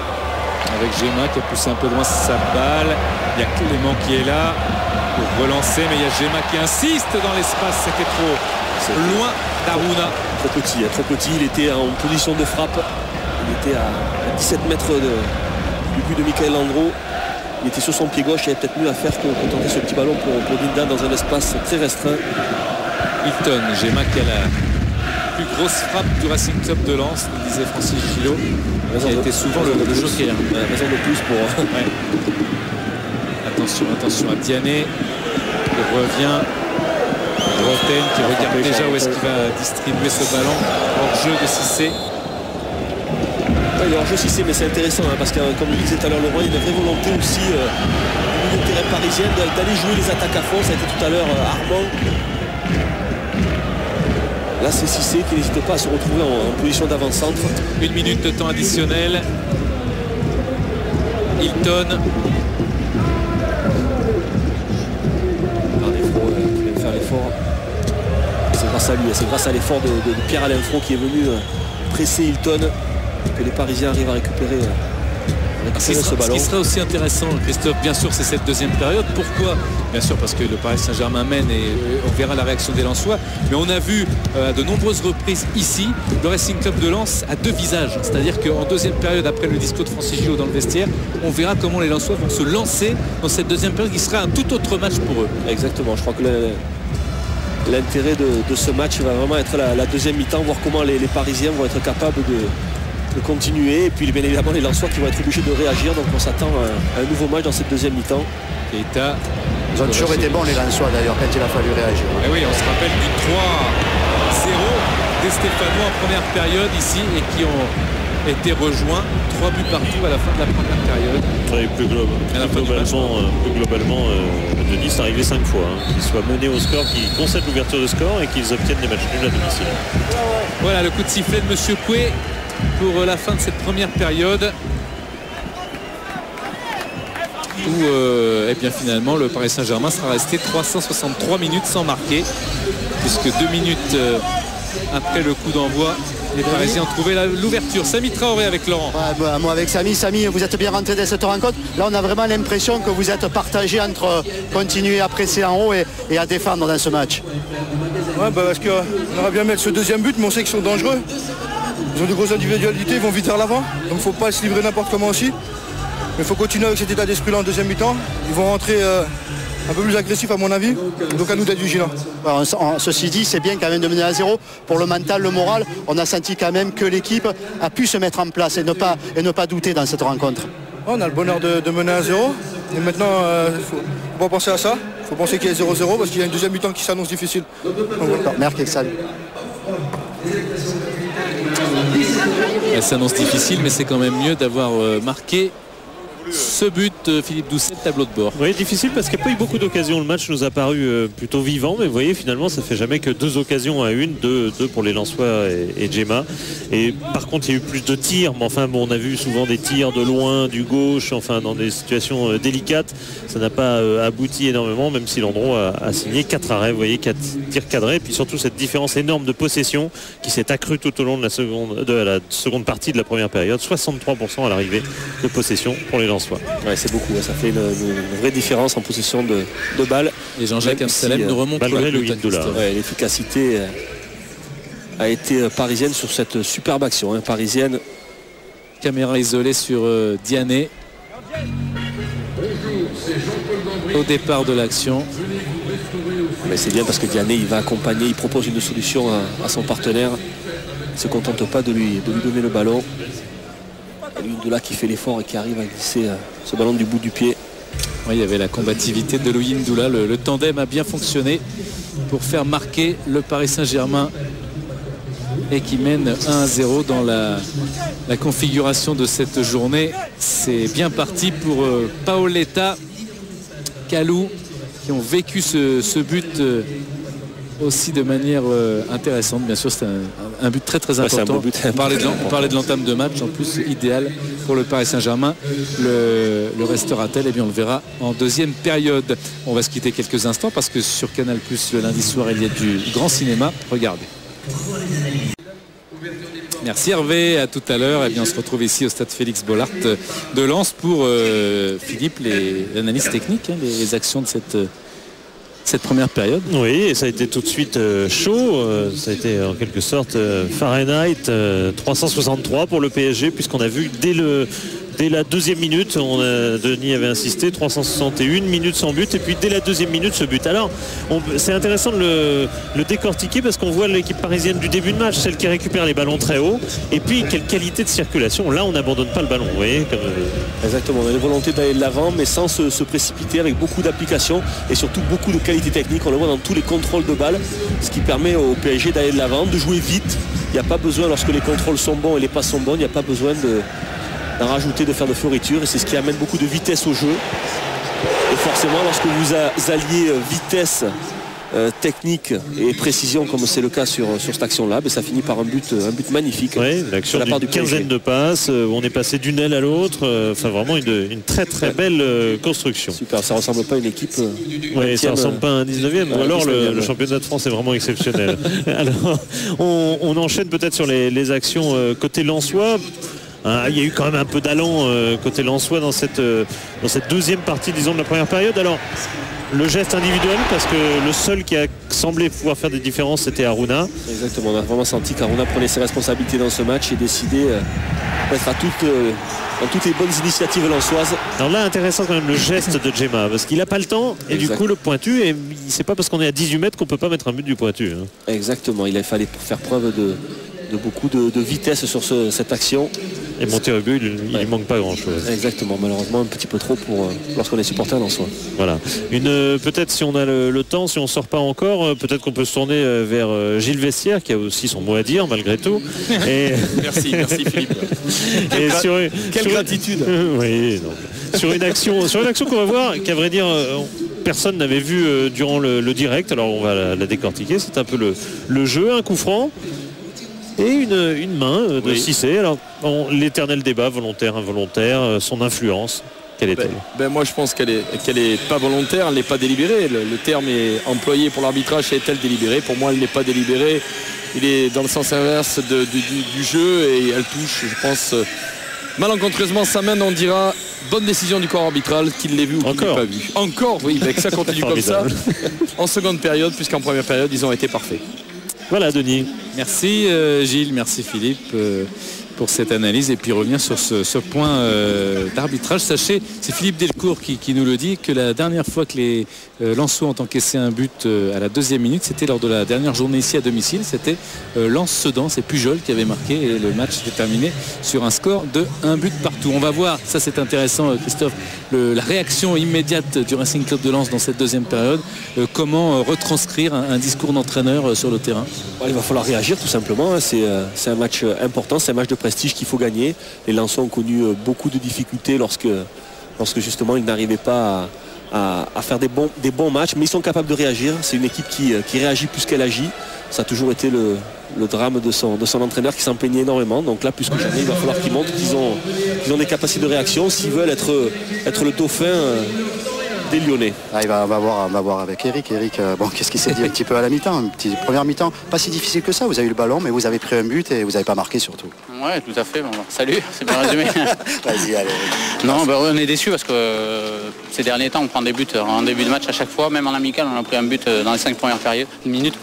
Avec Gemma qui a poussé un peu loin sa balle. Il y a Clément qui est là pour relancer, mais il y a Gemma qui insiste dans l'espace. C'était trop loin d'Aruna. Trop petit. Il était en position de frappe. Il était à 17 mètres du but de Michael Landreau. Il était sur son pied gauche. Il y avait peut-être mieux à faire que tenter ce petit ballon pour Dinda dans un espace très restreint. Hilton, Gemma qui a la plus grosse frappe du Racing Club de Lens, nous disait Francis Gillot, qui a été souvent le joker. Raison de plus pour... Ouais. Attention à Diané. Il revient. Roten qui regarde déjà où est-ce qu'il va distribuer ce ballon. Hors jeu de Cissé. Il est hors jeu Cissé, mais c'est intéressant parce que comme le disait tout à l'heure Laurent, il y a une vraie volonté aussi du milieu de terrain parisien d'aller jouer les attaques à fond. Ça a été tout à l'heure Armand. Là c'est Cissé qui n'hésite pas à se retrouver en position d'avant-centre. 1 minute de temps additionnel. Hilton. Faire l'effort. C'est grâce à lui, c'est grâce à l'effort de Pierre-Alain Fro qui est venu presser Hilton que les Parisiens arrivent à récupérer ce ballon. Ce qui sera aussi intéressant, Christophe, bien sûr, c'est cette deuxième période. Pourquoi? Bien sûr, parce que le Paris Saint-Germain mène et on verra la réaction des Lensois. Mais on a vu à de nombreuses reprises ici le Racing Club de Lens à deux visages. C'est-à-dire qu'en deuxième période, après le discours de Francis Gillot dans le vestiaire, on verra comment les Lensois vont se lancer dans cette deuxième période qui sera un tout autre match pour eux. Exactement, je crois que l'intérêt de ce match va vraiment être la deuxième mi-temps, voir comment les Parisiens vont être capables de continuer, et puis bien évidemment les Lensois qui vont être obligés de réagir. Donc on s'attend à un nouveau match dans cette deuxième mi-temps. Keita, ils ont toujours été bons les Lensois d'ailleurs quand il a fallu réagir. Et oui, on se rappelle du 3-0 des Stéphanois en première période ici et qui ont été rejoints 3 buts partout à la fin de la première période. Et plus globalement, Denis est arrivé 5 fois. Qu'ils soient menés au score, qu'ils concèdent l'ouverture de score et qu'ils obtiennent des matchs nuls à domicile. Voilà le coup de sifflet de Monsieur Coué pour la fin de cette première période où eh bien finalement le Paris Saint-Germain sera resté 363 minutes sans marquer, puisque 2 minutes après le coup d'envoi les Parisiens ont trouvé l'ouverture. Samy Traoré avec Laurent. Ouais, moi avec Samy, vous êtes bien rentré dans cette rencontre. Là on a vraiment l'impression que vous êtes partagé entre continuer à presser en haut et à défendre dans ce match. Ouais, parce qu'on aurait bien mettre ce deuxième but, mais on sait qu'ils sont dangereux. Ils ont de grosses individualités, ils vont vite vers l'avant. Donc il ne faut pas se livrer n'importe comment aussi. Mais il faut continuer avec cet état d'esprit là en deuxième mi-temps. Ils vont rentrer un peu plus agressifs à mon avis. Donc à nous d'être vigilants. Ceci dit, c'est bien quand même de mener à 0. Pour le mental, le moral, on a senti quand même que l'équipe a pu se mettre en place et ne pas douter dans cette rencontre. On a le bonheur de mener à 0. Et maintenant, il ne faut pas penser à ça. Il faut penser qu'il y a 0-0 parce qu'il y a une deuxième mi-temps qui s'annonce difficile. Merci, salut. Elle s'annonce difficile, mais c'est quand même mieux d'avoir marqué ce but, Philippe Doucet, tableau de bord. Oui, difficile parce qu'il n'y a pas eu beaucoup d'occasions. Le match nous a paru plutôt vivant, mais vous voyez, finalement, ça fait jamais que 2 occasions à une, 2 pour les Lensois et Gemma. Et par contre, il y a eu plus de tirs, mais enfin, bon, on a vu souvent des tirs de loin, du gauche, enfin, dans des situations délicates. Ça n'a pas abouti énormément, même si Landreau a signé 4 arrêts, vous voyez, 4 tirs cadrés. Et puis surtout, cette différence énorme de possession qui s'est accrue tout au long de la seconde partie de la première période. 63% à l'arrivée de possession pour les Lensois. Ouais, c'est beaucoup, ça fait une vraie différence en possession de balles. Et Jean-Jacques Amsalem ne remonte pas. L'efficacité a été parisienne sur cette superbe action, parisienne. Caméra isolée sur Diané au départ de l'action. Mais c'est bien parce que Diané il va accompagner, il propose une solution à son partenaire. Il ne se contente pas de lui donner le ballon. Ndoula qui fait l'effort et qui arrive à glisser ce ballon du bout du pied. Oui, il y avait la combativité de Louis Ndoula. Le tandem a bien fonctionné pour faire marquer le Paris Saint-Germain et qui mène 1-0 dans la configuration de cette journée. C'est bien parti pour Paoletta, Kalou qui ont vécu ce but aussi de manière intéressante. Bien sûr, c'est un but très très important. C'est un beau but. On parlait de l'entame de match, en plus idéal pour le Paris Saint-Germain. Le restera-t-elle? Eh bien, on le verra en deuxième période. On va se quitter quelques instants parce que sur Canal+, le lundi soir, il y a du grand cinéma. Regardez. Merci Hervé, à tout à l'heure. Et bien, on se retrouve ici au stade Félix Bollaert de Lens pour Philippe, l'analyse technique, les actions de cette première période. Oui, et ça a été tout de suite chaud. Ça a été en quelque sorte Fahrenheit 363 pour le PSG, puisqu'on a vu dès la deuxième minute, Denis avait insisté, 361 minutes sans but, et puis dès la deuxième minute ce but. Alors c'est intéressant de le décortiquer parce qu'on voit l'équipe parisienne du début de match, celle qui récupère les ballons très haut, et puis quelle qualité de circulation. Là on n'abandonne pas le ballon, vous voyez comme... Exactement, on a une volonté d'aller de l'avant mais sans se précipiter, avec beaucoup d'application et surtout beaucoup de qualité technique. On le voit dans tous les contrôles de balles, ce qui permet au PSG d'aller de l'avant, de jouer vite. Il n'y a pas besoin, lorsque les contrôles sont bons et les passes sont bonnes, il n'y a pas besoin d'en rajouter, de faire de fioritures, et c'est ce qui amène beaucoup de vitesse au jeu. Et forcément, lorsque vous alliez vitesse, technique et précision, comme c'est le cas sur cette action-là, ça finit par un but magnifique. Oui, l'action d'une quinzaine de passes, on est passé d'une aile à l'autre, enfin vraiment une très très belle construction. Super, ça ressemble pas à une équipe. Oui, ça ressemble pas à un 19e, ou alors le championnat de France est vraiment exceptionnel. Alors, on enchaîne peut-être sur les actions côté lensois. Il y a eu quand même un peu d'allant côté lensois dans cette deuxième partie, disons, de la première période. Alors, le geste individuel, parce que le seul qui a semblé pouvoir faire des différences, c'était Harouna. Exactement, on a vraiment senti qu'Harouna prenait ses responsabilités dans ce match et décidait d'être dans toutes les bonnes initiatives lensoises. Alors là, intéressant quand même le geste de Djema, parce qu'il n'a pas le temps, et du coup le pointu, et c'est pas parce qu'on est à 18 mètres qu'on peut pas mettre un but du pointu. Exactement, il a fallu faire preuve de beaucoup de vitesse sur cette action. Et monter au but, il manque pas grand chose. Exactement, malheureusement un petit peu trop pour lorsqu'on est supporter dans soi. Voilà. Peut-être si on a le temps, si on sort pas encore, peut-être qu'on peut se tourner vers Gilles Vestiaire qui a aussi son mot à dire malgré tout. Et... merci Philippe. Quelle gratitude. Oui, non. Sur une action qu'on va voir, qu'à vrai dire personne n'avait vu durant le direct. Alors on va la décortiquer. C'est un peu le jeu, un coup franc. Et une main de Cissé. Alors, l'éternel débat, volontaire, involontaire, son influence, quelle est-elle? Moi, je pense qu'elle est pas volontaire, elle n'est pas délibérée. Le terme est employé pour l'arbitrage, est-elle délibérée? Pour moi, elle n'est pas délibérée. Il est dans le sens inverse du jeu et elle touche, je pense, malencontreusement sa main. On dira bonne décision du corps arbitral, qu'il l'ait vu ou qu'il ne l'ait pas vu. Encore, oui, que ça continue comme ça en seconde période, puisqu'en première période, ils ont été parfaits. Voilà Denis. Merci Gilles, merci Philippe pour cette analyse et puis revenir sur ce point d'arbitrage. Sachez, c'est Philippe Delcourt qui nous le dit, que la dernière fois que les Lensois ont encaissé un but à la deuxième minute, c'était lors de la dernière journée ici à domicile. C'était Lens-Sedan, c'est Pujol qui avait marqué et le match s'est terminé sur un score de 1 but partout. On va voir, ça c'est intéressant Christophe, la réaction immédiate du Racing Club de Lens dans cette deuxième période. Comment retranscrire un discours d'entraîneur sur le terrain? Il va falloir réagir tout simplement. C'est un match important, c'est un match de prestige qu'il faut gagner. Les Lensois ont connu beaucoup de difficultés lorsque justement ils n'arrivaient pas à faire des bons matchs, mais ils sont capables de réagir. C'est une équipe qui réagit plus qu'elle agit. Ça a toujours été le drame de son entraîneur qui s'en plaignait énormément. Donc là, plus que jamais, il va falloir qu'ils montrent qu'ils ont des capacités de réaction s'ils veulent être le dauphin des Lyonnais. On va voir avec Eric. Eric, qu'est-ce qu'il s'est dit un petit peu à la mi-temps, une petite première mi-temps, pas si difficile que ça. Vous avez eu le ballon, mais vous avez pris un but et vous n'avez pas marqué surtout. Ouais, tout à fait. Salut, c'est bien résumé. Vas-y, allez. Non, on est déçus parce que ces derniers temps, on prend des buts en début de match à chaque fois. Même en amical, on a pris un but dans les 5 premières minutes.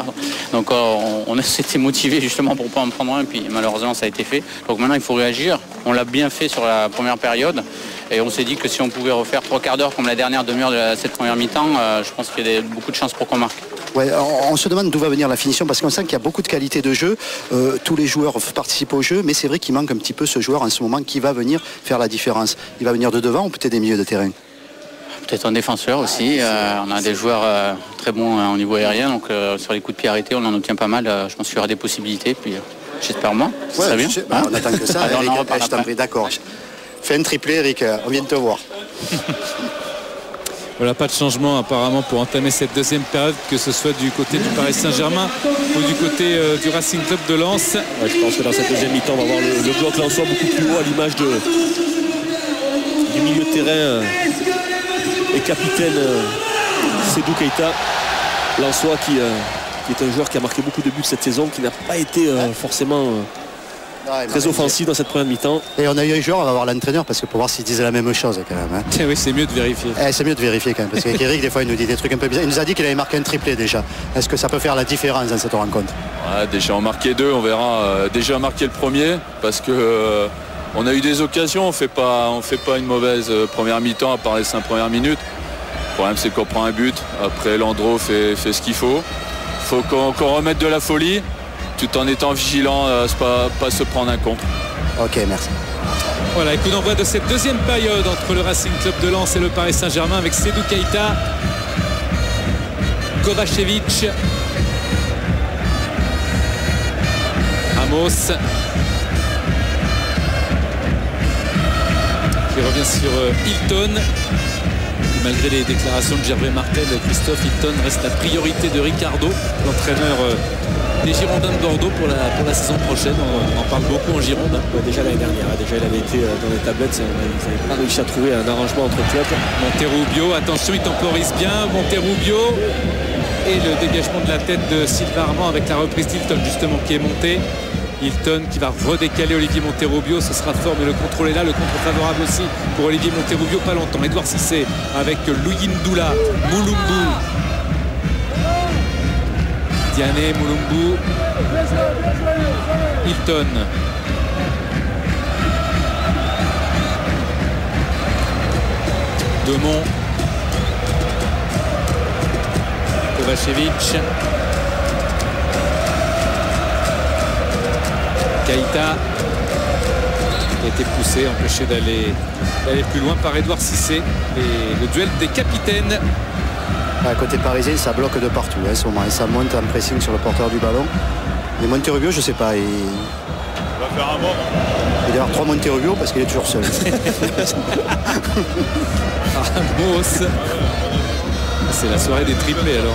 Donc on s'était motivé justement pour ne pas en prendre un, puis malheureusement ça a été fait. Donc maintenant il faut réagir. On l'a bien fait sur la première période. Et on s'est dit que si on pouvait refaire 3/4 d'heure comme la dernière demi-heure de cette première mi-temps, je pense qu'il y a beaucoup de chances pour qu'on marque. Ouais, on se demande d'où va venir la finition parce qu'on sent qu'il y a beaucoup de qualité de jeu. Tous les joueurs participent au jeu, mais c'est vrai qu'il manque un petit peu ce joueur en ce moment qui va venir faire la différence. Il va venir de devant ou peut-être des milieux de terrain? Peut-être un défenseur aussi. On a des joueurs très bons au niveau aérien, donc sur les coups de pied arrêtés, on en obtient pas mal. Je pense qu'il y aura des possibilités. Puis j'espère moi. Ouais, ça bien. On attend que ça. Allez, Eric, on en reparle je t'en prie, d'accord. Fais un triplé, Eric. On vient de te voir. Voilà, pas de changement apparemment pour entamer cette deuxième période, que ce soit du côté du Paris Saint-Germain ou du côté du Racing Club de Lens. Ouais, je pense que dans cette deuxième mi-temps, on va voir le bloc lensois beaucoup plus haut à l'image du milieu de terrain et capitaine Seydou Keita. Lensois qui est un joueur qui a marqué beaucoup de buts cette saison, qui n'a pas été forcément très offensif dans cette première mi-temps. Et on a eu un joueur, on va voir l'entraîneur, parce que pour voir s'il disait la même chose quand même. Hein. Oui, c'est mieux de vérifier. C'est mieux de vérifier quand même, parce qu'Eric, des fois, il nous dit des trucs un peu bizarres. Il nous a dit qu'il avait marqué un triplé déjà. Est-ce que ça peut faire la différence dans cette rencontre? Ouais, déjà en marqué 2, on verra. Déjà marqué le premier, parce que on a eu des occasions, on fait pas une mauvaise première mi-temps à part les 5 premières minutes. Le problème, c'est qu'on prend un but. Après, Landreau fait ce qu'il faut. Il faut qu'on remette de la folie, tout en étant vigilant à pas se prendre un contre. Ok, merci. Voilà, coup d'envoi de cette deuxième période entre le Racing Club de Lens et le Paris Saint-Germain avec Seydou Keita, Kovacevic, Ramos qui revient sur Hilton. Malgré les déclarations de Gervais Martel, Christophe, Hilton reste la priorité de Ricardo, l'entraîneur des Girondins de Bordeaux pour la saison prochaine. On en parle beaucoup en Gironde. Ouais, déjà l'année dernière, déjà il avait été dans les tablettes, ils n'avaient pas réussi à trouver un arrangement entre clubs. Monterrubio, attention, il temporise bien. Monterrubio et le dégagement de la tête de Sylvain Armand avec la reprise d'Hilton justement qui est montée. Hilton qui va redécaler Olivier Monterrubio, ce sera fort, mais le contrôle est là, le contre favorable aussi pour Olivier Monterrubio, pas longtemps. Edouard Cissé avec Louis Ndoula, Moulumbu, Diané, Moulumbu, Hilton. Demont, Kovacevic, Keita qui a été poussé, empêché d'aller plus loin par Edouard Cissé. Le duel des capitaines. À côté parisien, ça bloque de partout hein, ce moment, et ça monte en pressing sur le porteur du ballon. Mais Monterrubio, je sais pas, il va faire un mort. Il doit y avoir 3 Monterrubio parce qu'il est toujours seul. Ramos. C'est la soirée des triplés alors.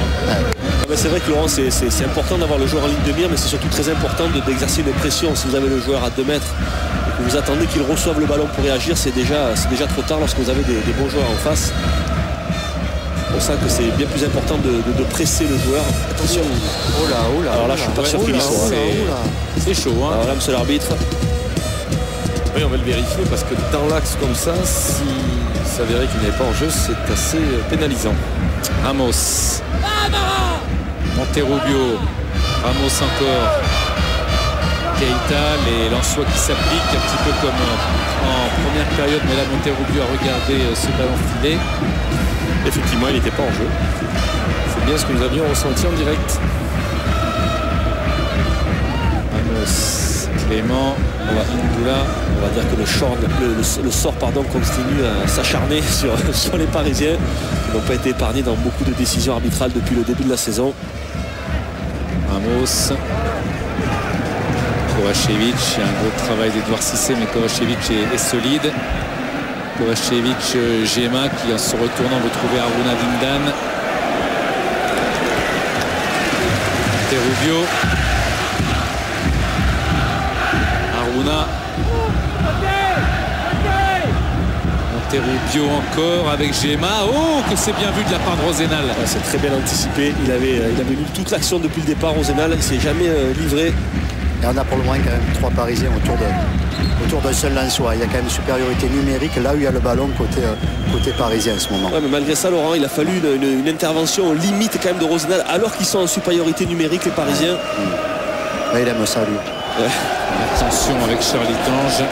C'est vrai que Laurent, c'est important d'avoir le joueur en ligne de mire, mais c'est surtout très important d'exercer une pression. Si vous avez le joueur à 2 mètres et que vous attendez qu'il reçoive le ballon pour réagir, c'est déjà trop tard lorsque vous avez des bons joueurs en face. C'est pour ça que c'est bien plus important de presser le joueur. Attention. Oh là. Alors là, je suis pas sûr qu'il y soit. C'est chaud. Hein. Alors là, monsieur l'arbitre. Oui, on va le vérifier parce que dans l'axe comme ça, si ça s'avérait qu'il n'est pas en jeu, c'est assez pénalisant. Ramos. Monterrubio. Ramos encore. Keita, les Lensois qui s'appliquent un petit peu comme en première période, mais là Monterrubio a regardé ce ballon filé. Effectivement, il n'était pas en jeu. C'est bien ce que nous avions ressenti en direct. Ramos, Clément, Ndoula. On va dire que le sort continue à s'acharner sur les Parisiens qui n'ont pas été épargnés dans beaucoup de décisions arbitrales depuis le début de la saison. Ramos, Kovacevic, il y a un gros travail d'Edouard Cissé, mais Kovacevic est solide. Kovacevic, Géma qui en se retournant veut trouver Aruna Vindan. Monterrubio. Aruna. Monterrubio encore avec Géma. Oh, que c'est bien vu de la part de Rosenal. Ouais, c'est très bien anticipé. Il avait lu toute l'action depuis le départ. Rosenal, il ne s'est jamais livré. Et on a pour le moins quand même 3 Parisiens autour d'un seul Lensois. Il y a quand même une supériorité numérique là où il y a le ballon côté parisien en ce moment. Ouais, mais malgré ça, Laurent, il a fallu une intervention limite quand même de Rosenal, alors qu'ils sont en supériorité numérique, les Parisiens. Ouais, il aime ça, lui. Ouais. Attention avec Charlie Tange.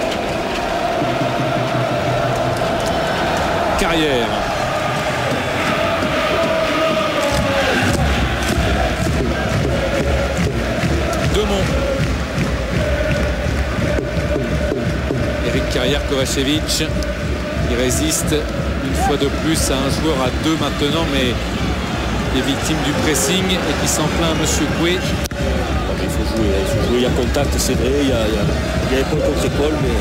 Carrière. Demont. Eric Carrière, Kovacevic. Il résiste une fois de plus à un joueur à 2 maintenant, mais il est victime du pressing et qui s'en plaint à Monsieur Coué. Il faut jouer, il y a contact, c'est vrai, il y a épaule contre épaule, mais...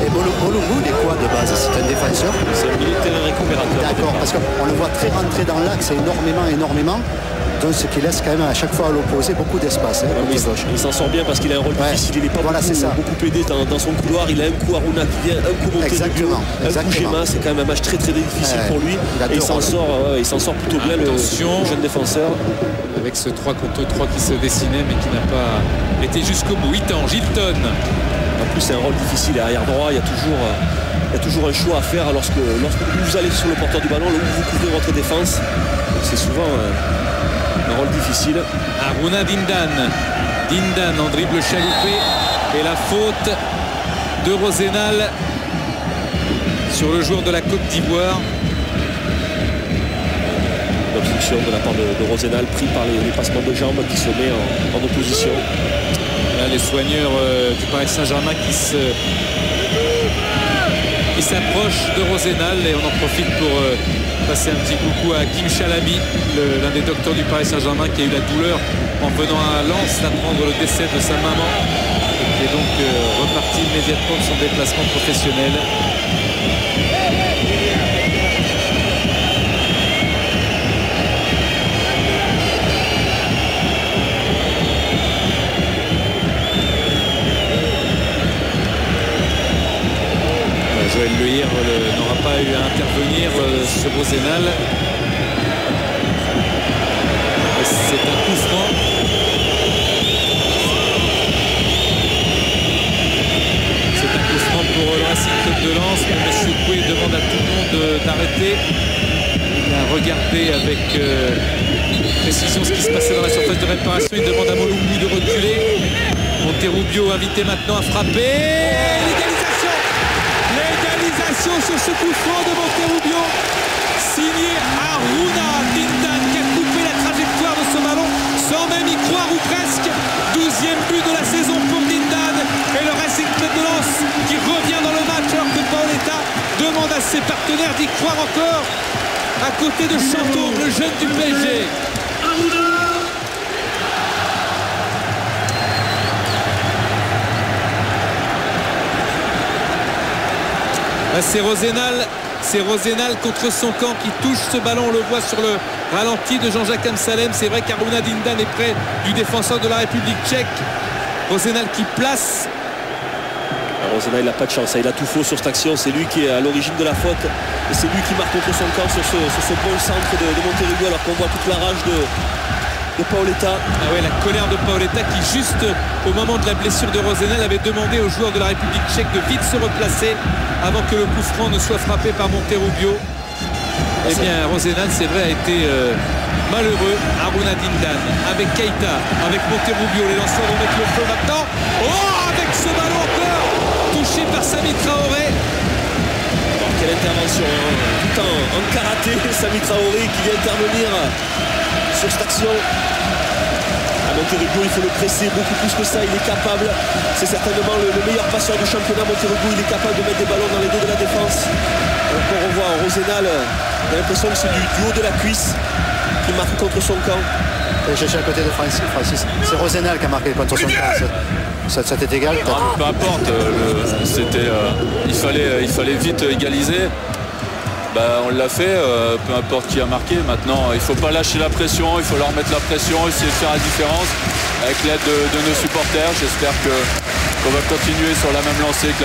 Et Moulumbu, il est quoi de base? C'est un défenseur? C'est un milieu de terrain récupérateur. D'accord, parce qu'on le voit très rentrer dans l'axe énormément. Donc ce qui laisse quand même à chaque fois à l'opposé beaucoup d'espace. Il s'en sort bien parce qu'il a un rôle difficile. Il n'est pas beaucoup aidé dans son couloir. Il a un coup Aruna qui vient, un coup Monterubbio, un coup Gemma. C'est quand même un match très difficile pour lui. Et il s'en sort plutôt bien, le jeune défenseur. Avec ce 3 contre 3 qui se dessinait mais qui n'a pas été jusqu'au bout. Gilton. En plus c'est un rôle difficile arrière droit. Il y a toujours un choix à faire lorsque vous allez sur le porteur du ballon, où vous couvrez votre défense. C'est souvent un rôle difficile. Aruna Dindan en dribble chaloupé et la faute de Rosenal sur le joueur de la Côte d'Ivoire. L'obstruction de la part de Rosenal pris par les passements de jambes qui se met en opposition. Là, les soigneurs du Paris Saint-Germain qui s'approchent de Rosenal et on en profite pour passer un petit coucou à Kim Chalami, l'un des docteurs du Paris Saint-Germain qui a eu la douleur en venant à Lens d'apprendre le décès de sa maman et qui est donc reparti immédiatement de son déplacement professionnel. Joël Le Hir n'aura pas eu à intervenir sur Rosenal. C'est un coup franc. C'est un coup franc pour le Racing Club de Lens. M. Coué demande à tout le monde d'arrêter. Il a regardé avec précision ce qui se passait dans la surface de réparation. Il demande à Molumbu de reculer. Monterubbio invité maintenant à frapper. Sur ce coup franc de Monterubbio, signé Aruna Dindan qui a coupé la trajectoire de ce ballon sans même y croire ou presque. 12e but de la saison pour Dindan et le Racing Club de Lens qui revient dans le match alors que Paoletta demande à ses partenaires d'y croire encore. À côté de Chantôme, le jeune du PSG. C'est Rosenal contre son camp qui touche ce ballon. On le voit sur le ralenti de Jean-Jacques Amsalem. C'est vrai qu'Aruna Dindan est près du défenseur de la République tchèque. Rosenal qui place. Rosenal, il n'a pas de chance. Il a tout faux sur cette action. C'est lui qui est à l'origine de la faute. Et c'est lui qui marque contre son camp sur ce bon centre de Monterubbio alors qu'on voit toute la rage de Paoletta. Ah ouais, la colère de Paoletta qui juste au moment de la blessure de Rosenal avait demandé aux joueurs de la République tchèque de vite se replacer avant que le coup franc ne soit frappé par Monterubbio. Eh bien Rosenal c'est vrai a été malheureux. Aruna Dindan avec Keita, avec Monterubbio, les lanceurs vont mettre le feu maintenant. Oh, avec ce ballon encore touché par Sami Traoré. Alors, quelle intervention tout en karaté, Sami Traoré qui vient intervenir sur cette action. À Monterubbio, il faut le presser beaucoup plus que ça. Il est capable, c'est certainement le meilleur passeur du championnat. Monterubbio, il est capable de mettre des ballons dans les dos de la défense. Alors qu'on revoit Rosenal, on a l'impression que c'est du haut de la cuisse qui marque contre son camp. Je suis à côté de Francis. C'est Rosenal qui a marqué contre son camp. Ça t'est égal? Peu importe, il fallait vite égaliser. On l'a fait, peu importe qui a marqué. Maintenant, il ne faut pas lâcher la pression, il faut leur mettre la pression, essayer de faire la différence avec l'aide de nos supporters. J'espère qu'on va continuer sur la même lancée que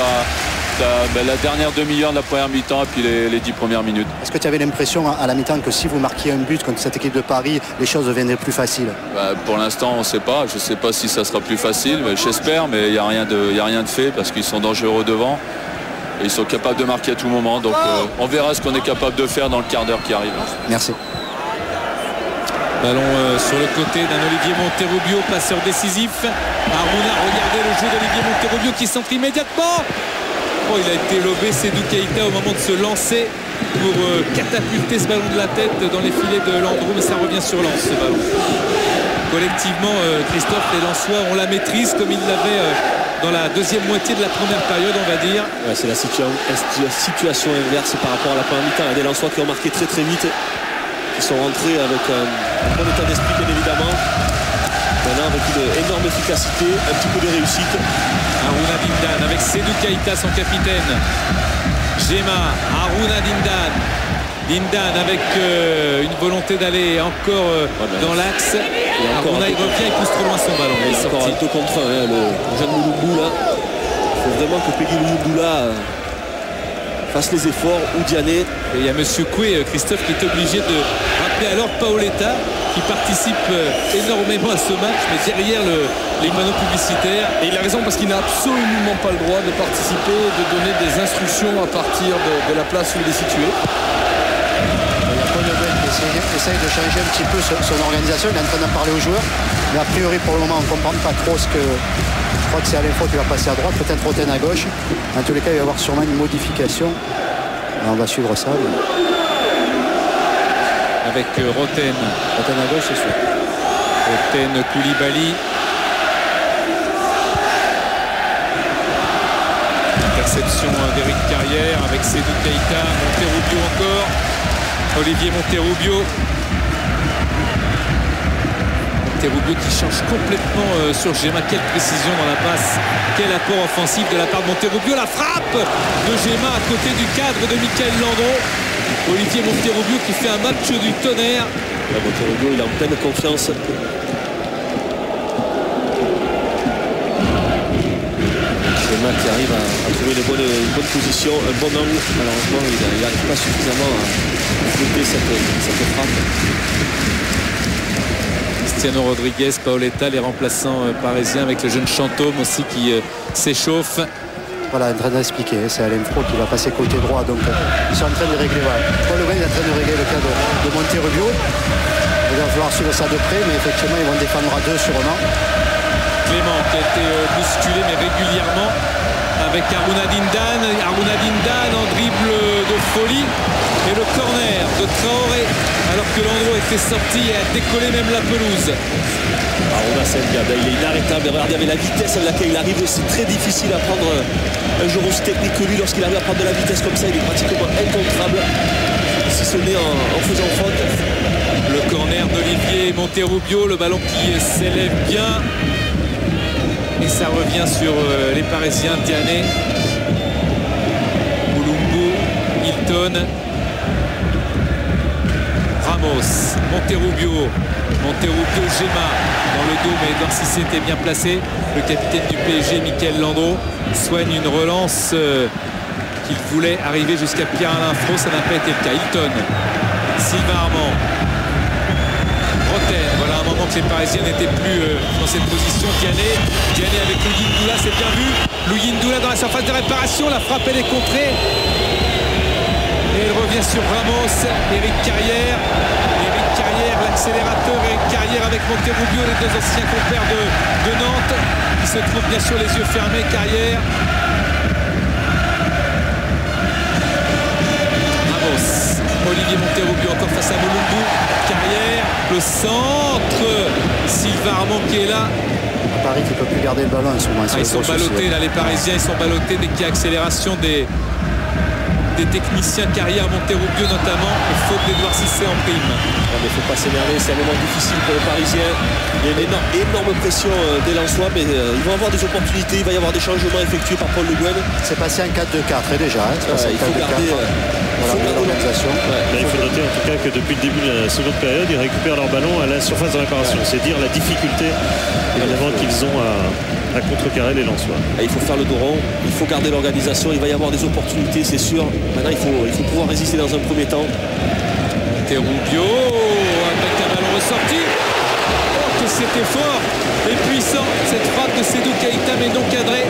la dernière demi-heure de la première mi-temps et puis les 10 premières minutes. Est-ce que tu avais l'impression à la mi-temps que si vous marquiez un but contre cette équipe de Paris, les choses deviendraient plus faciles? Pour l'instant, on ne sait pas. Je ne sais pas si ça sera plus facile, j'espère, mais il n'y a rien de fait parce qu'ils sont dangereux devant. Et ils sont capables de marquer à tout moment. Donc on verra ce qu'on est capable de faire dans le quart d'heure qui arrive. Merci. Ballon sur le côté d'un Olivier Monterubbio, passeur décisif. Aruna, regardez le jeu d'Olivier Monterubbio qui centre immédiatement. Oh, il a été lobé, Seydou Keita au moment de se lancer pour catapulter ce ballon de la tête dans les filets de Landreau, mais ça revient sur Lens ce ballon. Collectivement, Christophe, les Lensois ont la maîtrise comme ils l'avaient dans la deuxième moitié de la première période, on va dire. Ouais, c'est la situation inverse par rapport à la première mi-temps. Il y a des Lensois qui ont marqué très très vite, qui sont rentrés avec un bon état d'esprit bien évidemment. Maintenant avec une énorme efficacité, un petit peu de réussite. Aruna Dindan avec Seydou Keita, son capitaine. Gemma, Aruna Dindan. Lindan avec une volonté d'aller encore dans l'axe. Aruna il revient, il pousse trop loin son ballon. Il est encore un 2 contre 1, le jeune Mulumbu là. Il faut vraiment que Peggy Luyundula fasse les efforts, ou Diané. Et il y a Monsieur Coué, Christophe, qui est obligé de rappeler alors Paoletta, qui participe énormément à ce match, mais derrière les panneaux publicitaires. Et il a raison parce qu'il n'a absolument pas le droit de participer, de donner des instructions à partir de la place où il est situé. Il y a Paul Le Guen qui essaye de changer un petit peu son organisation. Il est en train d'en parler aux joueurs. Mais a priori, pour le moment, on ne comprend pas trop ce que... Je crois que c'est Alain Fro qui va passer à droite, peut-être Roten à gauche. En tous les cas, il va y avoir sûrement une modification. Et on va suivre ça. Avec Roten. Roten à gauche, c'est sûr. Roten, Koulibaly. Interception d'Éric Carrière avec Sédou Keïta. Monterrubio encore. Olivier Monterrubio. Monterrubio qui change complètement sur Gemma. Quelle précision dans la passe. Quel apport offensif de la part de Monterrubio. La frappe de Gemma à côté du cadre de Michael Landreau. Olivier Monterrubio qui fait un match du tonnerre. Monterrubio, il est en pleine confiance. Gemma qui arrive à trouver une bonne position, un bon angle. Malheureusement, il n'arrive pas suffisamment à flotter cette frappe. Cristiano Rodriguez, Paoletta, les remplaçants parisiens, avec le jeune Chantôme aussi qui s'échauffe. Voilà, en train d'expliquer, c'est Alain Fro qui va passer côté droit, donc ils sont en train de régler. Voilà. Paul Le Guen est en train de régler le cas de Monterrubio. Il va falloir suivre ça de près, mais effectivement ils vont défendre à deux sûrement. Clément qui a été bousculé mais régulièrement avec Aruna Dindan. Aruna Dindan en dribble de folie. Et le corner de Traoré, alors que Landreau était sorti et a décollé même la pelouse. Aruna, c'est un gars, il est inarrêtable. Regardez avec la vitesse avec laquelle il arrive, c'est très difficile à prendre un joueur aussi technique que lui. Lorsqu'il arrive à prendre de la vitesse comme ça, il est pratiquement incontrable, si ce n'est en faisant faute. Le corner d'Olivier Monterrubio, le ballon qui s'élève bien. Et ça revient sur les Parisiens. Diané, Mulumbu, Hilton, Ramos, Monterrubio, Gemma dans le dos, mais Edouard Cissé était bien placé. Le capitaine du PSG, Michael Landreau, soigne une relance qu'il voulait arriver jusqu'à Pierre-Alain Fro. Ça n'a pas été le cas. Hilton, Sylvain Armand, Roten. Voilà un moment que les Parisiens n'étaient plus dans cette position. Diané avec Luyindula, c'est bien vu. Luyindula dans la surface de réparation. La frappe, elle est contrée. Et il revient sur Ramos. Éric Carrière, l'accélérateur. Éric Carrière avec Monterrubio, les deux anciens compères de Nantes, qui se trouvent bien sûr les yeux fermés. Carrière, Ramos, Olivier Monterrubio encore face à Mulumbu. Carrière, le centre. Sylvain Armand qui est là. Paris qui ne peut plus garder le ballon en ce moment. Ils sont ballottés là, les Parisiens, ils sont ballottés dès qu'il y a accélération des techniciens. Carrière, Monterrubio notamment, et faute d'Edouard Cissé en prime. Il ne faut pas s'énerver, c'est un moment difficile pour les Parisiens. Il y a une énorme pression des Lensois, mais ils vont avoir des opportunités, il va y avoir des changements effectués par Paul Le Guen. C'est passé en 4-2-4 déjà. Il faut garder l'organisation. Il faut noter en tout cas que depuis le début de la seconde période, ils récupèrent leur ballon à la surface de réparation. C'est dire la difficulté évidemment qu'ils ont à contrecarrer les Lensois. Il faut faire le dos rond, il faut garder l'organisation, il va y avoir des opportunités, c'est sûr. Maintenant, il faut pouvoir résister dans un premier temps. Monterrubio avec un ballon ressorti. Oh, que c'était fort et puissant cette frappe de Sédou Keïta, mais non cadrée.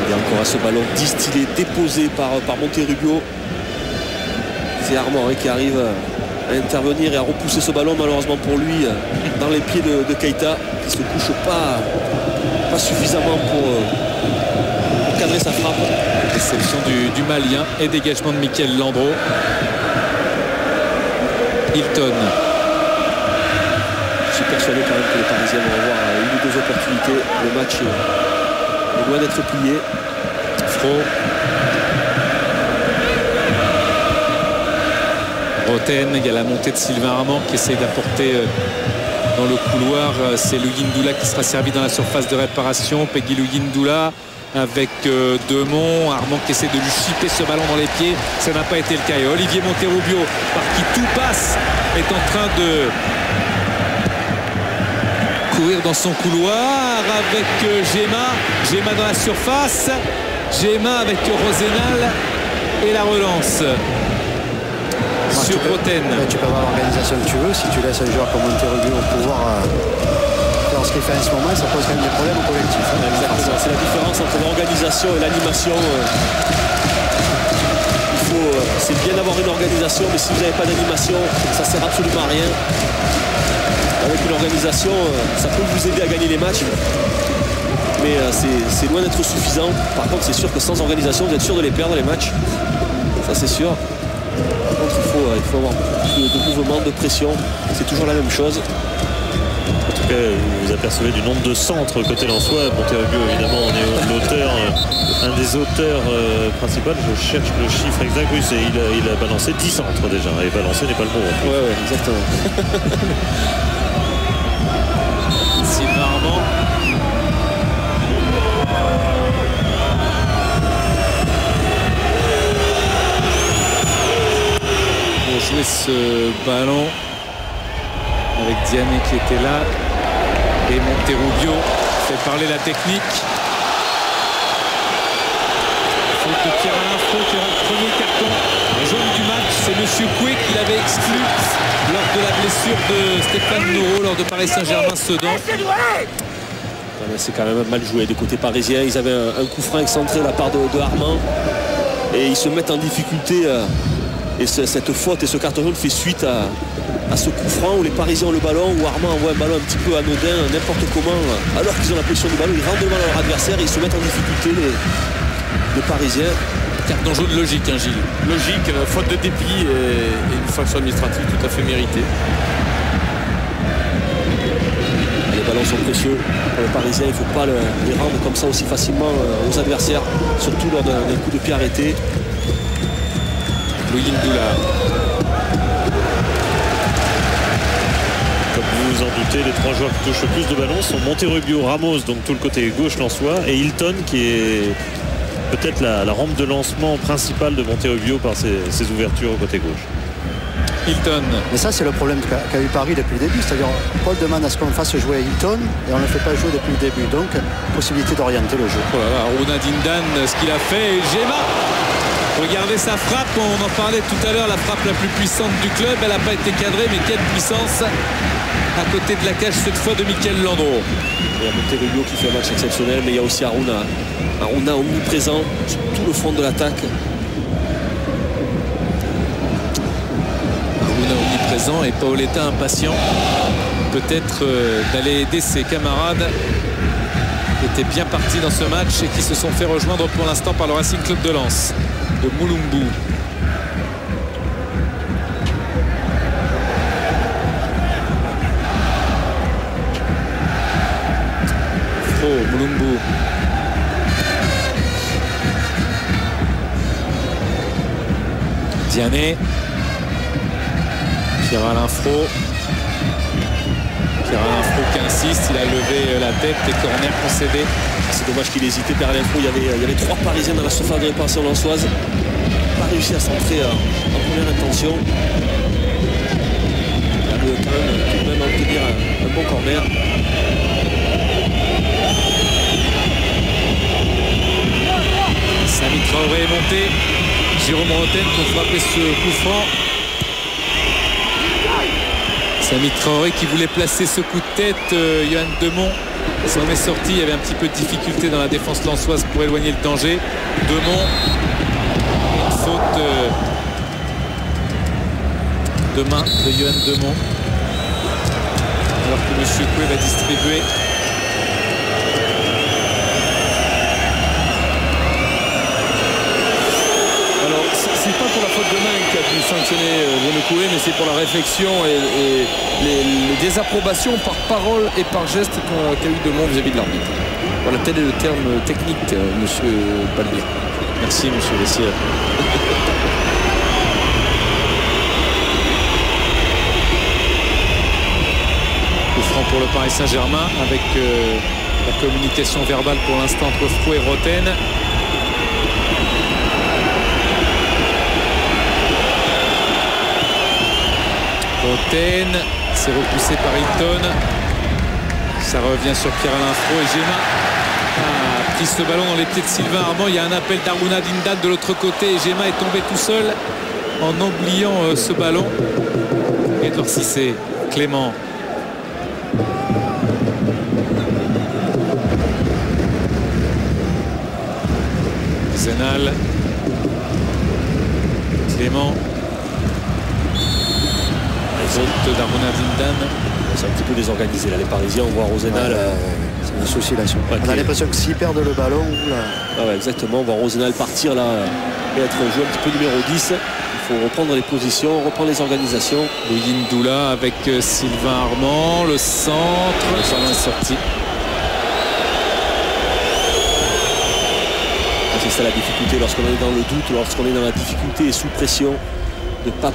Il y a encore à ce ballon distillé, déposé par Monterrubio. C'est Armand qui arrive à intervenir et à repousser ce ballon, malheureusement pour lui, dans les pieds de Keïta, qui se couche pas suffisamment pour cadrer sa frappe. Réception du Malien et dégagement de Michael Landreau. Hilton. Je suis persuadé quand même que les Parisiens vont avoir une ou deux opportunités. Le match est loin d'être plié. Fro. Roten, il y a la montée de Sylvain Armand qui essaye d'apporter dans le couloir. C'est Luyindula qui sera servi dans la surface de réparation. Peggy Luyindula avec Demont. Armand qui essaie de lui chipper ce ballon dans les pieds. Ça n'a pas été le cas. Et Olivier Monterrubio, par qui tout passe, est en train de courir dans son couloir avec Gemma dans la surface. Gemma avec Rosenal et la relance sur Roten. Tu peux avoir l'organisation que tu veux. Si tu laisses un joueur comme Monterrubio pouvoir faire ce qu'il fait en ce moment, ça pose quand même des problèmes au collectif. Exactement. C'est la différence entre l'organisation et l'animation. C'est bien d'avoir une organisation, mais si vous n'avez pas d'animation, ça ne sert absolument à rien. Avec une organisation, ça peut vous aider à gagner les matchs, mais c'est loin d'être suffisant. Par contre, c'est sûr que sans organisation, vous êtes sûr de les perdre les matchs. Ça, c'est sûr. Par contre, il faut avoir plus de mouvement, de pression. C'est toujours la même chose. En tout cas, vous apercevez du nombre de centres côté Lensois. Monterrubio, évidemment, on est l'auteur, un des auteurs principaux. Je cherche le chiffre exact. Oui, il a balancé 10 centres déjà. Et balancer n'est pas le mot. Ouais, exactement. Sylvain Armand. Pour jouer ce ballon avec Diané qui était là et Monterrubio fait parler la technique. Faute de Pierre-Alain Fro qui aura le premier carton jaune du match. C'est Monsieur Coué qui l'avait exclu lors de la blessure de Stéphane Nouro lors de Paris Saint-Germain-Sedan. C'est quand même mal joué du côté parisien. Ils avaient un coup franc excentré de la part de Armand et ils se mettent en difficulté. Et cette faute et ce carton jaune fait suite à ce coup franc où les Parisiens ont le ballon, où Armand envoie un ballon un petit peu anodin, n'importe comment, alors qu'ils ont la pression du ballon, ils rendent le ballon à leur adversaire et ils se mettent en difficulté, les Parisiens. Carton jaune logique, hein, Gilles. Logique, faute de dépit et une sanction administrative tout à fait méritée. Les ballons sont précieux pour les Parisiens, il ne faut pas les rendre comme ça aussi facilement aux adversaires, surtout lors d'un coup de pied arrêté. Louis Ndoula. Comme vous vous en doutez, les trois joueurs qui touchent le plus de ballons sont Monterrubio, Ramos, donc tout le côté gauche lensois, et Hilton qui est peut-être la rampe de lancement principale de Monterrubio par ses ouvertures au côté gauche. Hilton. Mais ça, c'est le problème qu'a eu Paris depuis le début. C'est-à-dire, Paul demande à ce qu'on fasse jouer Hilton et on ne le fait pas jouer depuis le début. Donc, possibilité d'orienter le jeu. Voilà, Aruna Dindan, ce qu'il a fait. Et Gemma, regardez sa frappe. On en parlait tout à l'heure, la frappe la plus puissante du club. Elle n'a pas été cadrée, mais quelle puissance à côté de la cage cette fois de Michael Landreau. Il y a Monterrubio qui fait un match exceptionnel, mais il y a aussi Aruna. Aruna omniprésent sur tout le front de l'attaque. Omniprésent et Paoletta impatient peut-être d'aller aider ses camarades qui étaient bien partis dans ce match et qui se sont fait rejoindre pour l'instant par le Racing Club de Lens de Moulumbu. Moulumbu. Diané. Pierre-Alain Fro. Pierre-Alain Fro qui insiste, il a levé la tête, les corners concédés. C'est dommage qu'il hésitait. Pierre-Alain Fro, il y avait trois Parisiens dans la surface de réparation lensoise. Pas réussi à centrer en première intention. Il a quand même obtenir un bon corner. Samy Traoré est monté. Jérôme Roten pour frapper ce coup franc. Samy Traoré qui voulait placer ce coup de tête. Johan Demont s'en est sorti. Il y avait un petit peu de difficulté dans la défense lensoise pour éloigner le danger. Demont. Une faute de main de Johan Demont. Alors que M. Coué va distribuer. C'est pas pour la faute de main qu'a dû sanctionner Bruno Coué, mais c'est pour la réflexion et les désapprobations par parole et par geste qu'a eu Demont vis-à-vis de l'arbitre. Voilà, tel est le terme technique, monsieur Balbier. Merci, monsieur Lessier. Coup franc pour le Paris Saint-Germain avec La communication verbale pour l'instant entre Fro et Roten. Roten, c'est repoussé par Hilton. Ça revient sur Pierre-Alain Fro et Gemma a pris ce ballon dans les pieds de Sylvain Armand. Il y a un appel d'Aruna Dindan de l'autre côté et Gemma est tombé tout seul en oubliant ce ballon. Edouard Cissé, Clément. Zenal, Clément. Faute d'Aruna Dindan. C'est un petit peu désorganisé là, les Parisiens. On voit Rosenal. C'est une oscillation. On a l'impression que s'ils perdent le ballon. Là... exactement. On voit Rosenal partir là et être joué un petit peu numéro 10. Il faut reprendre les positions, reprendre les organisations. Louis Ndoula avec Sylvain Armand. Le centre. Le ballon est sorti. C'est ça la difficulté lorsqu'on est dans le doute, lorsqu'on est dans la difficulté et sous pression, de ne pas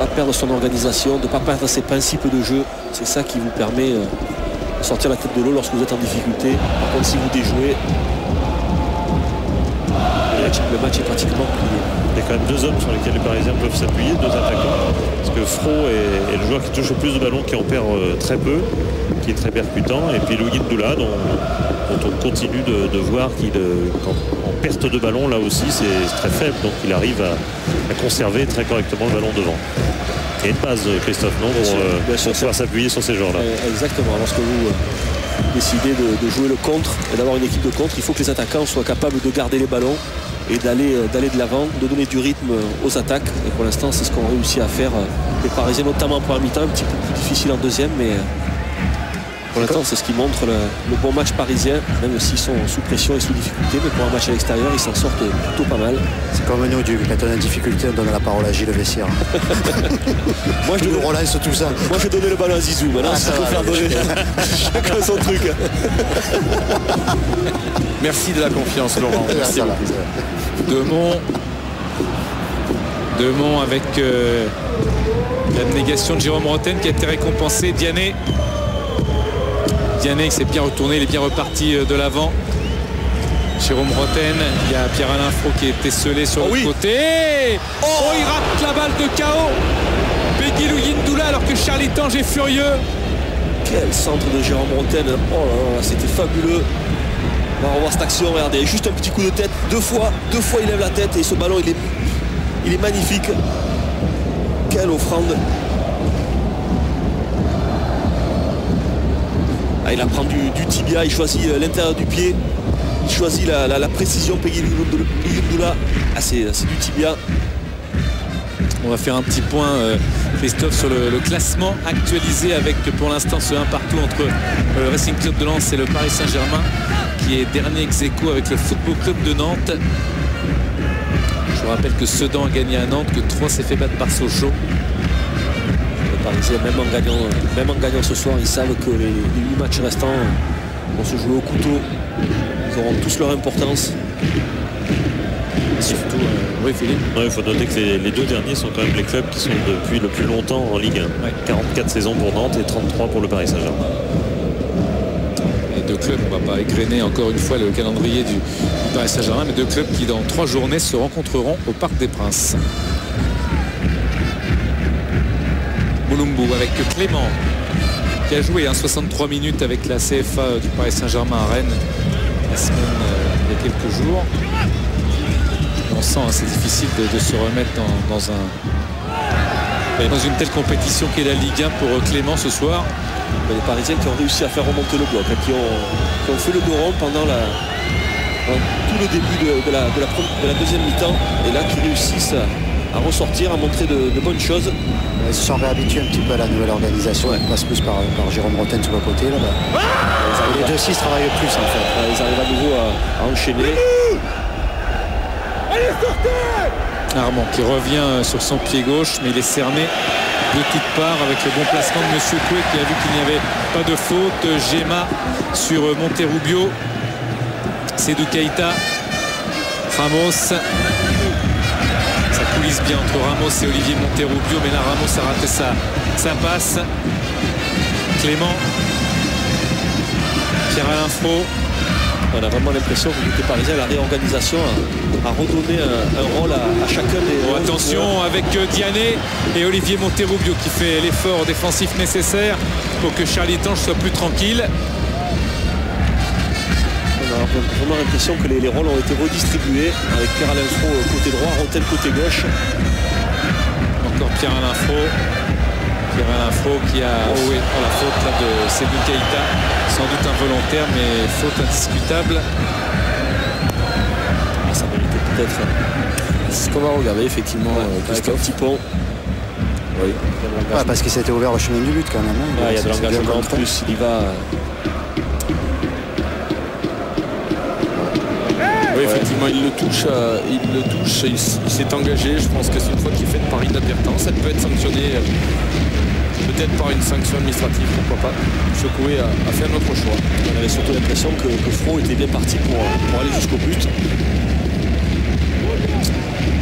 perdre son organisation, de ne pas perdre ses principes de jeu. C'est ça qui vous permet de sortir la tête de l'eau lorsque vous êtes en difficulté. Par contre, si vous déjouez, le match est pratiquement plié. Il y a quand même deux hommes sur lesquels les Parisiens peuvent s'appuyer, deux attaquants. Parce que Fro est le joueur qui touche le plus de ballons, qui en perd très peu, qui est très percutant. Et puis Louis Ndoula, dont on continue de voir qu'il en perte de ballon, là aussi, c'est très faible. Donc il arrive à conserver très correctement le ballon devant. Il y a une base, Christophe, non, pour pouvoir s'appuyer sur ces joueurs-là. Exactement. Lorsque vous décidez de jouer le contre et d'avoir une équipe de contre, il faut que les attaquants soient capables de garder les ballons et d'aller de l'avant, de donner du rythme aux attaques. Et pour l'instant, c'est ce qu'ont réussi à faire les Parisiens, notamment en première mi-temps, un petit peu plus difficile en deuxième, mais pour l'instant, c'est ce qui montre le bon match parisien, même s'ils sont sous pression et sous difficulté. Mais pour un match à l'extérieur, ils s'en sortent plutôt pas mal. C'est comme nous, quand on a une difficulté, on donne la parole à Gilles Vessière. Moi, je relance tout ça. Moi, je donnais le ballon à Zizou. Maintenant, ça faut faire donner chacun son truc. Merci de la confiance, Laurent. Merci beaucoup. Demont avec l'abnégation de Jérôme Roten qui a été récompensé. Diané qui s'est bien retourné, il est bien reparti de l'avant. Jérôme Roten, il y a Pierre-Alain Fro qui est esselé sur le côté. Il rate la balle de KO. Peggy Louis Ndoula alors que Charlie Tange est furieux. Quel centre de Jérôme Roten. Oh là là, c'était fabuleux. On va revoir cette action, regardez, juste un petit coup de tête, deux fois il lève la tête et ce ballon il est magnifique. Quelle offrande. Il apprend du tibia, il choisit l'intérieur du pied, il choisit la précision. Peggy Ndoula, c'est du tibia. On va faire un petit point, Christophe, sur le classement actualisé avec pour l'instant ce 1 partout entre le Racing Club de Lens et le Paris Saint-Germain, qui est dernier ex-aequo avec le Football Club de Nantes. Je vous rappelle que Sedan a gagné à Nantes, que 3 s'est fait battre par Sochaux. Les Parisiens, même en gagnant ce soir, ils savent que les 8 matchs restants vont se jouer au couteau. Ils auront tous leur importance. Surtout, oui, Philippe. Il faut noter que les deux derniers sont quand même les clubs qui sont depuis le plus longtemps en Ligue 1. Ouais. 44 saisons pour Nantes et 33 pour le Paris Saint-Germain. Et deux clubs, on ne va pas égrener encore une fois le calendrier du Paris Saint-Germain, mais deux clubs qui dans 3 journées se rencontreront au Parc des Princes. Moulumbu avec Clément qui a joué 63 minutes avec la CFA du Paris Saint-Germain à Rennes la semaine il y a quelques jours. On sent c'est difficile de se remettre dans une telle compétition qu'est la Ligue 1 pour Clément ce soir. Les Parisiens qui ont réussi à faire remonter le bloc, qui ont fait le dos rond pendant tout le début de la deuxième mi-temps, et là qui réussissent à ressortir, à montrer de bonnes choses. Ils se sont réhabitués un petit peu à la nouvelle organisation. On passe plus par Jérôme Roten sur le côté. Les 2-6 travaillent plus en fait. Ils arrivent à nouveau à enchaîner. Armand qui revient sur son pied gauche, mais il est cerné de toutes parts avec le bon placement de Monsieur Coué qui a vu qu'il n'y avait pas de faute. Gemma sur Monterrubio. Sédou Keïta. Ramos. Ça coulisse bien entre Ramos et Olivier Monterrubio, mais là Ramos a raté sa passe. Clément. Pierre-Alain Fro. On a vraiment l'impression que côté parisien, la réorganisation a redonné un rôle à chacun des... Bon, attention avec Diané et Olivier Monterrubio qui fait l'effort défensif nécessaire pour que Charlie Tange soit plus tranquille. On a vraiment l'impression que les rôles ont été redistribués avec Pierre-Alain Fro côté droit, Rotel côté gauche. Encore Pierre-Alain Fro. Pierre-Alain Fro qui a joué dans la faute là, de Seydou Keïta. Sans doute involontaire, mais faute indiscutable. Ça méritait peut-être. C'est ce qu'on va regarder effectivement. Avec un petit pont. Oui. Parce qu'il s'était ouvert le chemin du but quand même. Hein. Il y a de l'engagement en plus. Il y va. Oui, effectivement, il le touche, il s'est engagé. Je pense que c'est une fois qu'il fait par inadvertance, elle peut être sanctionnée peut-être par une sanction administrative, pourquoi pas. Secoué a fait un autre choix. On avait surtout l'impression que Fro était bien parti pour aller jusqu'au but.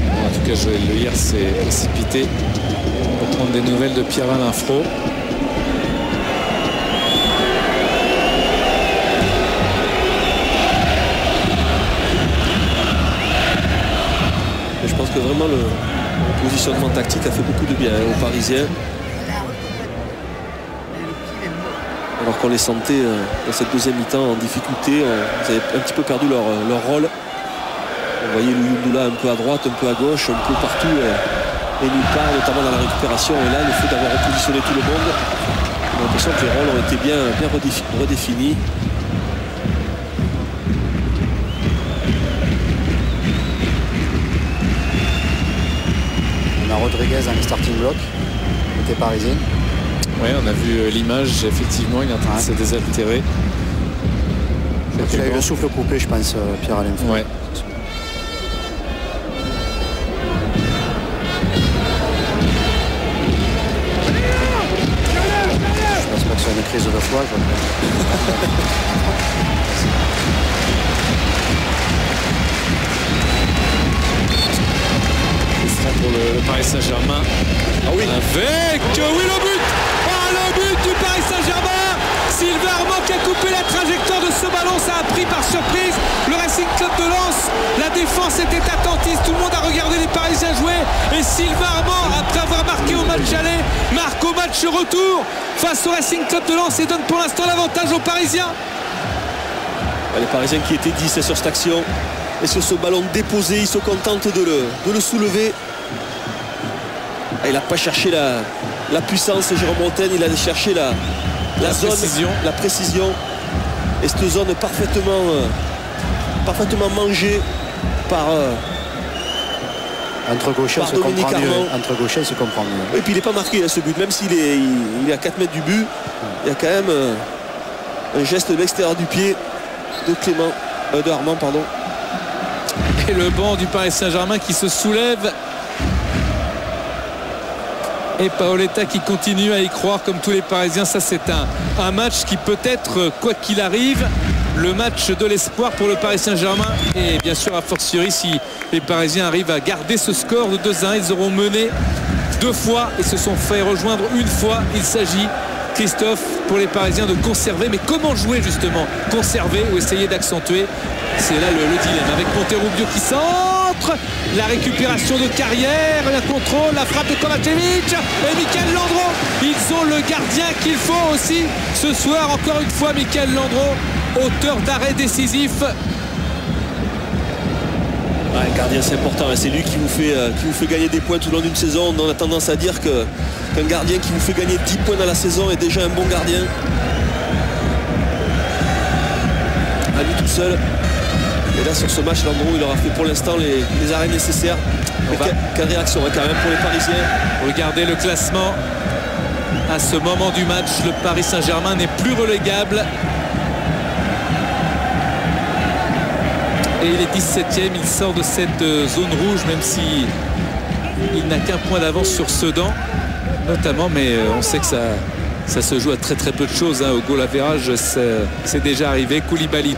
En tout cas, Joël Le Hier s'est précipité pour prendre des nouvelles de Pierre-Alain Fro. Je pense que vraiment le positionnement tactique a fait beaucoup de bien aux Parisiens. Alors qu'on les sentait dans cette deuxième mi-temps en difficulté, ils avaient un petit peu perdu leur rôle. On voyait Luyundula un peu à droite, un peu à gauche, un peu partout et nulle part, notamment dans la récupération. Et là, le fait d'avoir repositionné tout le monde, on a l'impression que les rôles ont été bien redéfinis. Rodriguez dans les starting blocks, côté parisien. Oui, on a vu l'image, effectivement, il est en train de se désaltérer. Il a eu le souffle coupé, je pense, Pierre-Alain Fro. Ouais. Je pense pas que ce soit une crise de foi. Pour le Paris Saint-Germain. Ah oui. Avec le but. Le but du Paris Saint-Germain. Sylvain Armand qui a coupé la trajectoire de ce ballon, ça a pris par surprise le Racing Club de Lens. La défense était attentiste, tout le monde a regardé les Parisiens jouer et Sylvain Armand, après avoir marqué au match aller, marque au match retour face au Racing Club de Lens et donne pour l'instant l'avantage aux Parisiens. Les Parisiens qui étaient 10 sur cette action et sur ce ballon déposé, ils se contentent de le soulever. Il n'a pas cherché la puissance, Jérôme Montaigne, il a cherché la zone, précision. Et cette zone parfaitement mangée par entre gauchers, se comprend mieux. Entre gauchers, il se comprend mieux. Et puis il n'est pas marqué ce but, même s'il est à 4 mètres du but, il y a quand même un geste de l'extérieur du pied de Armand, pardon. Et le banc du Paris Saint-Germain qui se soulève. Et Paoletta qui continue à y croire comme tous les Parisiens. Ça, c'est un match qui peut être, quoi qu'il arrive, le match de l'espoir pour le Paris Saint-Germain. Et bien sûr, a fortiori, si les Parisiens arrivent à garder ce score de 2-1, ils auront mené 2 fois et se sont fait rejoindre une fois. Il s'agit, Christophe, pour les Parisiens de conserver. Mais comment jouer justement? Conserver ou essayer d'accentuer? C'est là le dilemme. Avec Monterrubio qui centre, la récupération de Carrière, le contrôle, la frappe de Kovacevic et Michael Landreau. Ils ont le gardien qu'il faut aussi ce soir. Encore une fois, Michael Landreau, auteur d'arrêt décisif. Le gardien, c'est important. C'est lui qui vous fait gagner des points tout au long d'une saison. On a tendance à dire qu'un gardien qui vous fait gagner 10 points dans la saison est déjà un bon gardien. À lui tout seul. Et là, sur ce match, Landreau, il aura fait pour l'instant les arrêts nécessaires. Quelle réaction quand même pour les Parisiens. Regardez le classement. À ce moment du match, le Paris Saint-Germain n'est plus relégable. Et il est 17e, il sort de cette zone rouge, même si il n'a qu'un point d'avance sur Sedan, notamment, mais on sait que ça se joue à très peu de choses. Au goal average, c'est déjà arrivé. Koulibaly,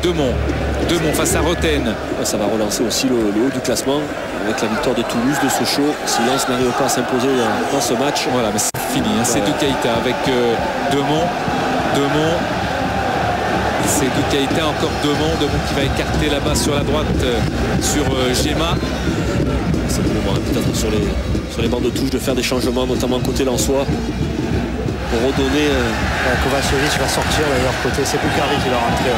Demont face à Roten. Ça va relancer aussi le haut du classement avec la victoire de Toulouse, de Sochaux. Si Lens n'arrive pas à s'imposer dans ce match. Voilà, mais c'est fini. C'est Seydou Keïta avec Demont C'est Keita, encore Demont qui va écarter là-bas sur la droite sur Gemma. C'est le moment peut-être sur les bandes de touche de faire des changements, notamment côté lensois, pour redonner. Kovacevic va sortir d'ailleurs côté, c'est Boukari qui va rentrer.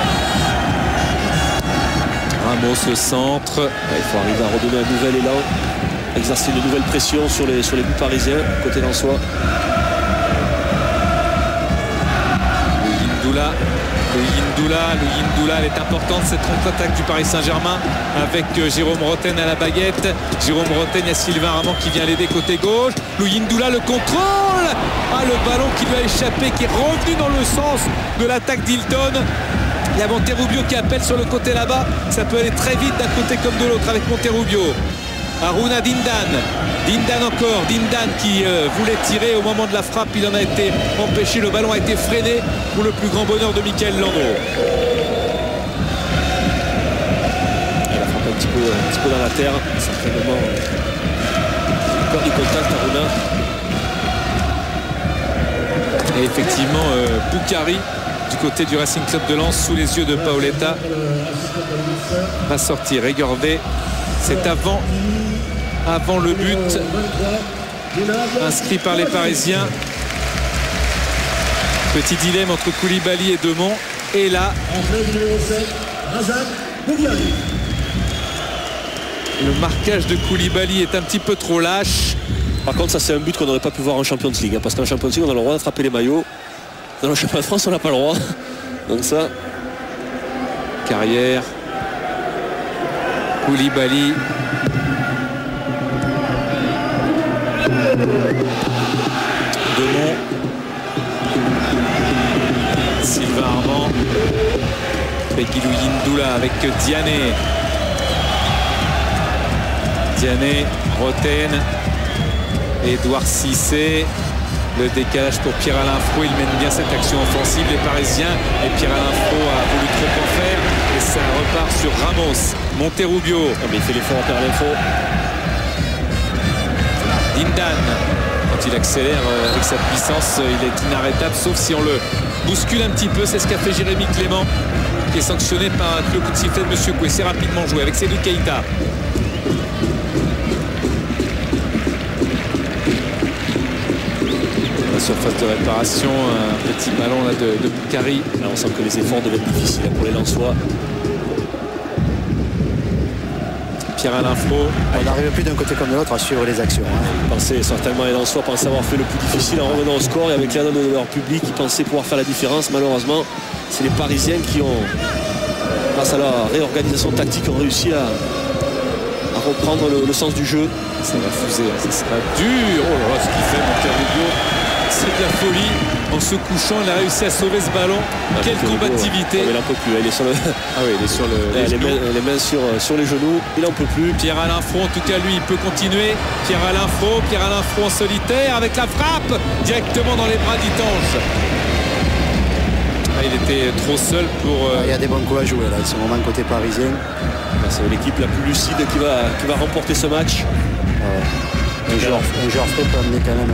Ramos le centre. Il faut arriver à redonner un nouvel élan, exercer une nouvelle pression sur les buts parisiens côté lensois. Louis Ndoula, elle est importante cette contre-attaque du Paris Saint-Germain avec Jérôme Rotten à la baguette. Jérôme Rotten, il y a Sylvain Armand qui vient l'aider côté gauche. Louis Ndoula, le contrôle. Le ballon qui lui a échappé, qui est revenu dans le sens de l'attaque d'Hilton. Il y a Monterrubio qui appelle sur le côté là-bas. Ça peut aller très vite d'un côté comme de l'autre avec Monterrubio. Aruna Dindan encore. Dindan qui voulait tirer au moment de la frappe. Il en a été empêché. Le ballon a été freiné pour le plus grand bonheur de Michael Landreau. Il a frappé un petit peu dans la terre. Certainement encore du contact Aruna. Et effectivement Boukari du côté du Racing Club de Lens sous les yeux de Paoletta va sortir. Regardez, c'est avant le but inscrit par les Parisiens. Petit dilemme entre Koulibaly et Demont. Et là, le marquage de Koulibaly est un petit peu trop lâche. Par contre, ça c'est un but qu'on n'aurait pas pu voir en Champions League, hein, parce qu'en Champions League on a le droit d'attraper les maillots. Dans le championnat de France on n'a pas le droit. Donc ça. Carrière. Koulibaly. Demont. Sylvain Armand. Louis Ndoula avec Diané. Roten. Edouard Cissé. Le décalage pour Pierre-Alain Fro, il mène bien cette action offensive, les Parisiens, et Pierre-Alain Fro a voulu trop en faire, et ça repart sur Ramos. Monterrubio. Mais il fait l'effort, Pierre-Alain Fro. Dindan, quand il accélère avec sa puissance, il est inarrêtable, sauf si on le bouscule un petit peu. C'est ce qu'a fait Jérémy Clément, qui est sanctionné par le coup de sifflet de Monsieur Coué. C'est rapidement joué avec Seydou Keita. Surface de réparation, un petit ballon là de Boukari. Là on sent que les efforts deviennent difficiles pour les Lensois. Pierre-Alain Fro. On n'arrive plus d'un côté comme de l'autre à suivre les actions. Certainement les Lensois pensaient avoir fait le plus difficile en revenant au score, et avec l'aide de leur public ils pensaient pouvoir faire la différence. Malheureusement c'est les Parisiens qui ont, grâce à la réorganisation tactique, ont réussi à reprendre le sens du jeu. Ça va fuser, ça sera dur. Oh là là, ce qu'il fait Monterrubio, c'est de la folie. En se couchant, il a réussi à sauver ce ballon. Quelle combativité. Il n'en peut plus, il est sur le. Ah oui, il est sur les mains sur les genoux, il n'en peut plus. Pierre-Alain Fro, en tout cas lui, il peut continuer. Pierre-Alain Fro en solitaire avec la frappe directement dans les bras d'Itange. Il était trop seul pour. Il y a des bons coups à jouer là, ce moment côté parisien. C'est l'équipe la plus lucide qui va remporter ce match. Un joueur frais peut amener quand même.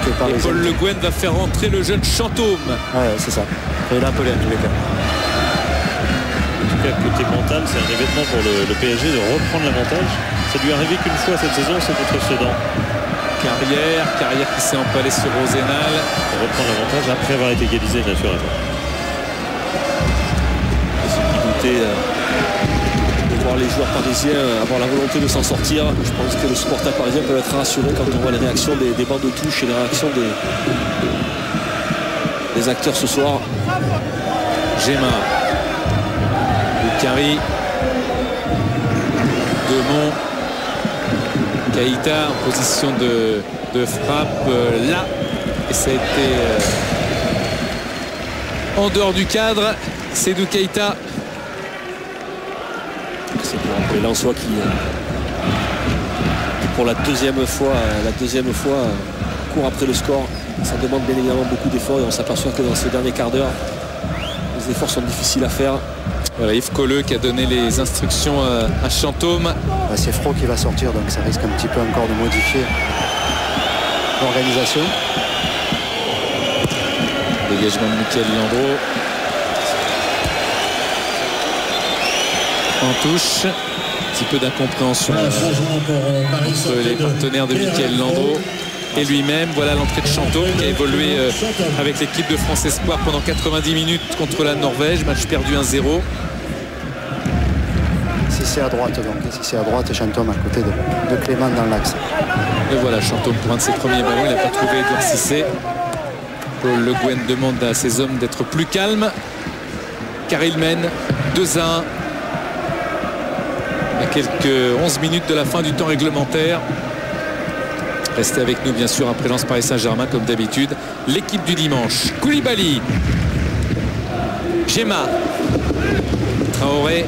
Et Paul Le Guen va faire rentrer le jeune Chantôme. Ouais, c'est ça. Il l'a appelé en tous les cas. En tout cas, côté mental, c'est un événement pour le PSG de reprendre l'avantage. Ça lui est arrivé qu'une fois cette saison, c'est contre Sedan. Carrière qui s'est empalé sur Rosenal. Pour reprendre l'avantage après avoir été égalisé naturellement. Ceux qui doutaient de voir les joueurs parisiens avoir la volonté de s'en sortir, je pense que le supporter parisien peut être rassuré quand on voit les réactions des bandes de touche et les réactions des acteurs ce soir. Gemma, Boukari, Demont, Keita en position de frappe là, et ça a été en dehors du cadre. Seydou Keita. C'est pour les Lensois qui pour la deuxième fois court après le score. Ça demande bien évidemment beaucoup d'efforts, et on s'aperçoit que dans ce dernier quart d'heure les efforts sont difficiles à faire. Voilà, Yves Colleux qui a donné les instructions à Chantôme. C'est Fro qui va sortir, donc ça risque un petit peu encore de modifier l'organisation. Dégagement de Michael Landreau. en touche. Un petit peu d'incompréhension entre les partenaires de Michael Landreau et lui-même. Voilà l'entrée de Chantôme qui a évolué avec l'équipe de France Espoir pendant 90 minutes contre la Norvège. Match perdu 1-0. Si c'est à droite donc, si c'est à droite, Chantôme à côté de Clément dans l'axe. Et voilà Chantôme pour un de ses premiers ballons. Il n'a pas trouvé Edouard Cissé. Paul Le Guen demande à ses hommes d'être plus calmes car il mène 2-1 à quelques 11 minutes de la fin du temps réglementaire. Restez avec nous bien sûr après Lens Paris Saint-Germain comme d'habitude. L'équipe du dimanche. Koulibaly, Gemma, Traoré.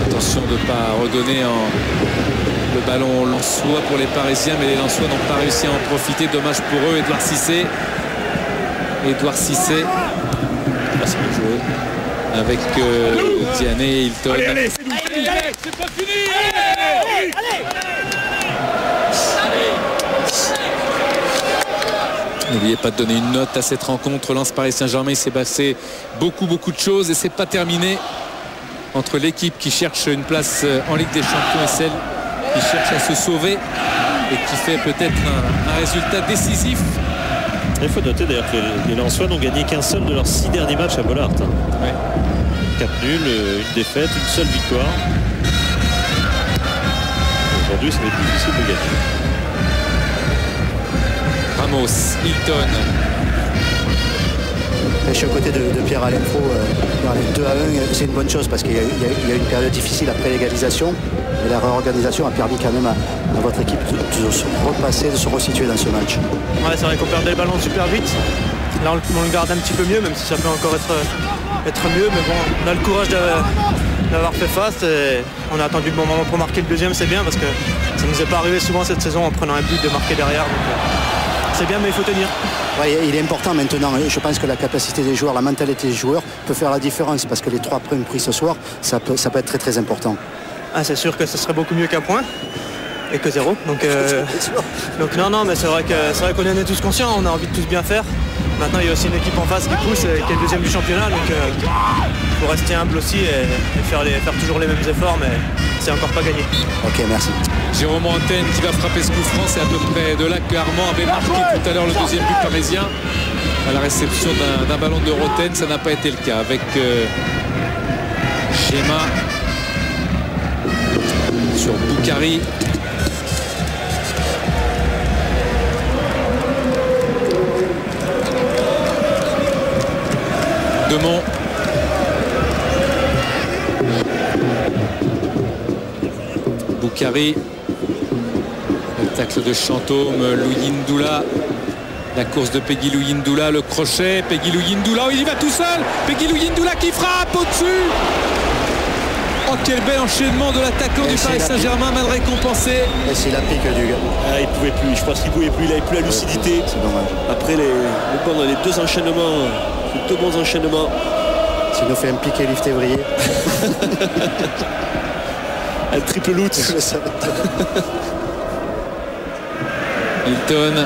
Attention de ne pas redonner le ballon aux Lensois pour les Parisiens, mais les Lensois n'ont pas réussi à en profiter. Dommage pour eux. Edouard Cissé. C'est bien joué. Avec Diané et Hilton. Allez, c'est pas fini. Allez. N'oubliez pas de donner une note à cette rencontre. Lens Paris Saint-Germain, il s'est passé beaucoup de choses et c'est pas terminé entre l'équipe qui cherche une place en Ligue des Champions et celle qui cherche à se sauver et qui fait peut-être un résultat décisif. Il faut noter d'ailleurs que les Lensois n'ont gagné qu'un seul de leurs 6 derniers matchs à Bollaert. Ouais. 4 nuls, une défaite, une seule victoire. Aujourd'hui, ça va être difficile de gagner. Ramos, Hilton. Je suis aux côtés de Pierre-Alain Faux. 2-1, c'est une bonne chose parce qu'il y a une période difficile après l'égalisation. Et la réorganisation a permis quand même à votre équipe de se repasser, de se resituer dans ce match. Ouais, c'est vrai qu'on perdait le ballon super vite. Là, on le garde un petit peu mieux, même si ça peut encore être mieux. Mais bon, on a le courage d'avoir fait face. Et on a attendu le bon moment pour marquer le deuxième, c'est bien parce que ça ne nous est pas arrivé souvent cette saison en prenant un but de marquer derrière. C'est bien, mais il faut tenir. Ouais, il est important maintenant. Je pense que la capacité des joueurs, la mentalité des joueurs peut faire la différence parce que les 3 points pris ce soir, ça peut être très très important. Ah, c'est sûr que ce serait beaucoup mieux qu'un point et que 0. Donc non, mais c'est vrai qu'on en est tous conscients. On a envie de tous bien faire. Maintenant, il y a aussi une équipe en face qui pousse, qui est le deuxième du championnat. Donc il faut rester humble aussi et faire toujours les mêmes efforts, mais c'est encore pas gagné. Ok, merci. Jérôme Antenne qui va frapper ce coup franc. C'est à peu près de là que Armand avait marqué tout à l'heure le deuxième but parisien. À la réception d'un ballon de Roten, ça n'a pas été le cas avec Gemma sur Boukari. Demont. Boukari. Le tacle de Chantôme, Louindoula. La course de Peggy Louindoula, le crochet, Peggy Louindoula, il y va tout seul. Peggy Louindoula qui frappe au-dessus. Oh, quel bel enchaînement de l'attaquant du Paris Saint-Germain, mal récompensé. Et c'est la pique du gars. Ah, il pouvait plus, je pense qu'il pouvait plus, il n'avait plus la lucidité. C'est dommage. Après les deux enchaînements, les 2 bons enchaînements. S'il nous fait un piqué lift février. Un triple loot. Hilton.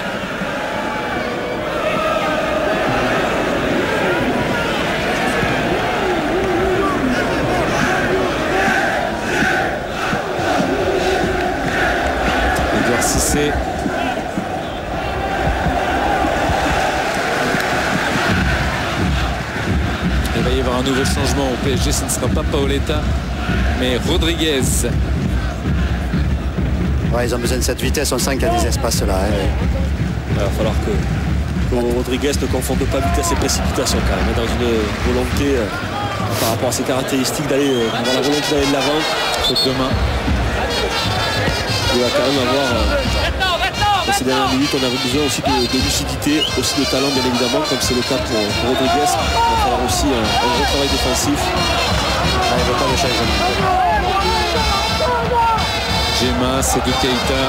Edouard Cissé. Il va y avoir un nouveau changement au PSG, ce ne sera pas Paoletta mais Rodriguez. Ouais, ils ont besoin de cette vitesse, on sent qu'il y a des espaces là. Il va falloir que Rodriguez ne confonde pas vitesse et précipitation quand même, dans une volonté par rapport à ses caractéristiques d'aller avoir la volonté d'aller de l'avant. Sauf demain. Il va quand même avoir dans ces dernières minutes, on a besoin aussi de lucidité, aussi de talent bien évidemment, comme c'est le cas pour Rodriguez. Il va falloir aussi un gros travail défensif. Il ne veut pas le changement. Gemma, Seydou Keïta.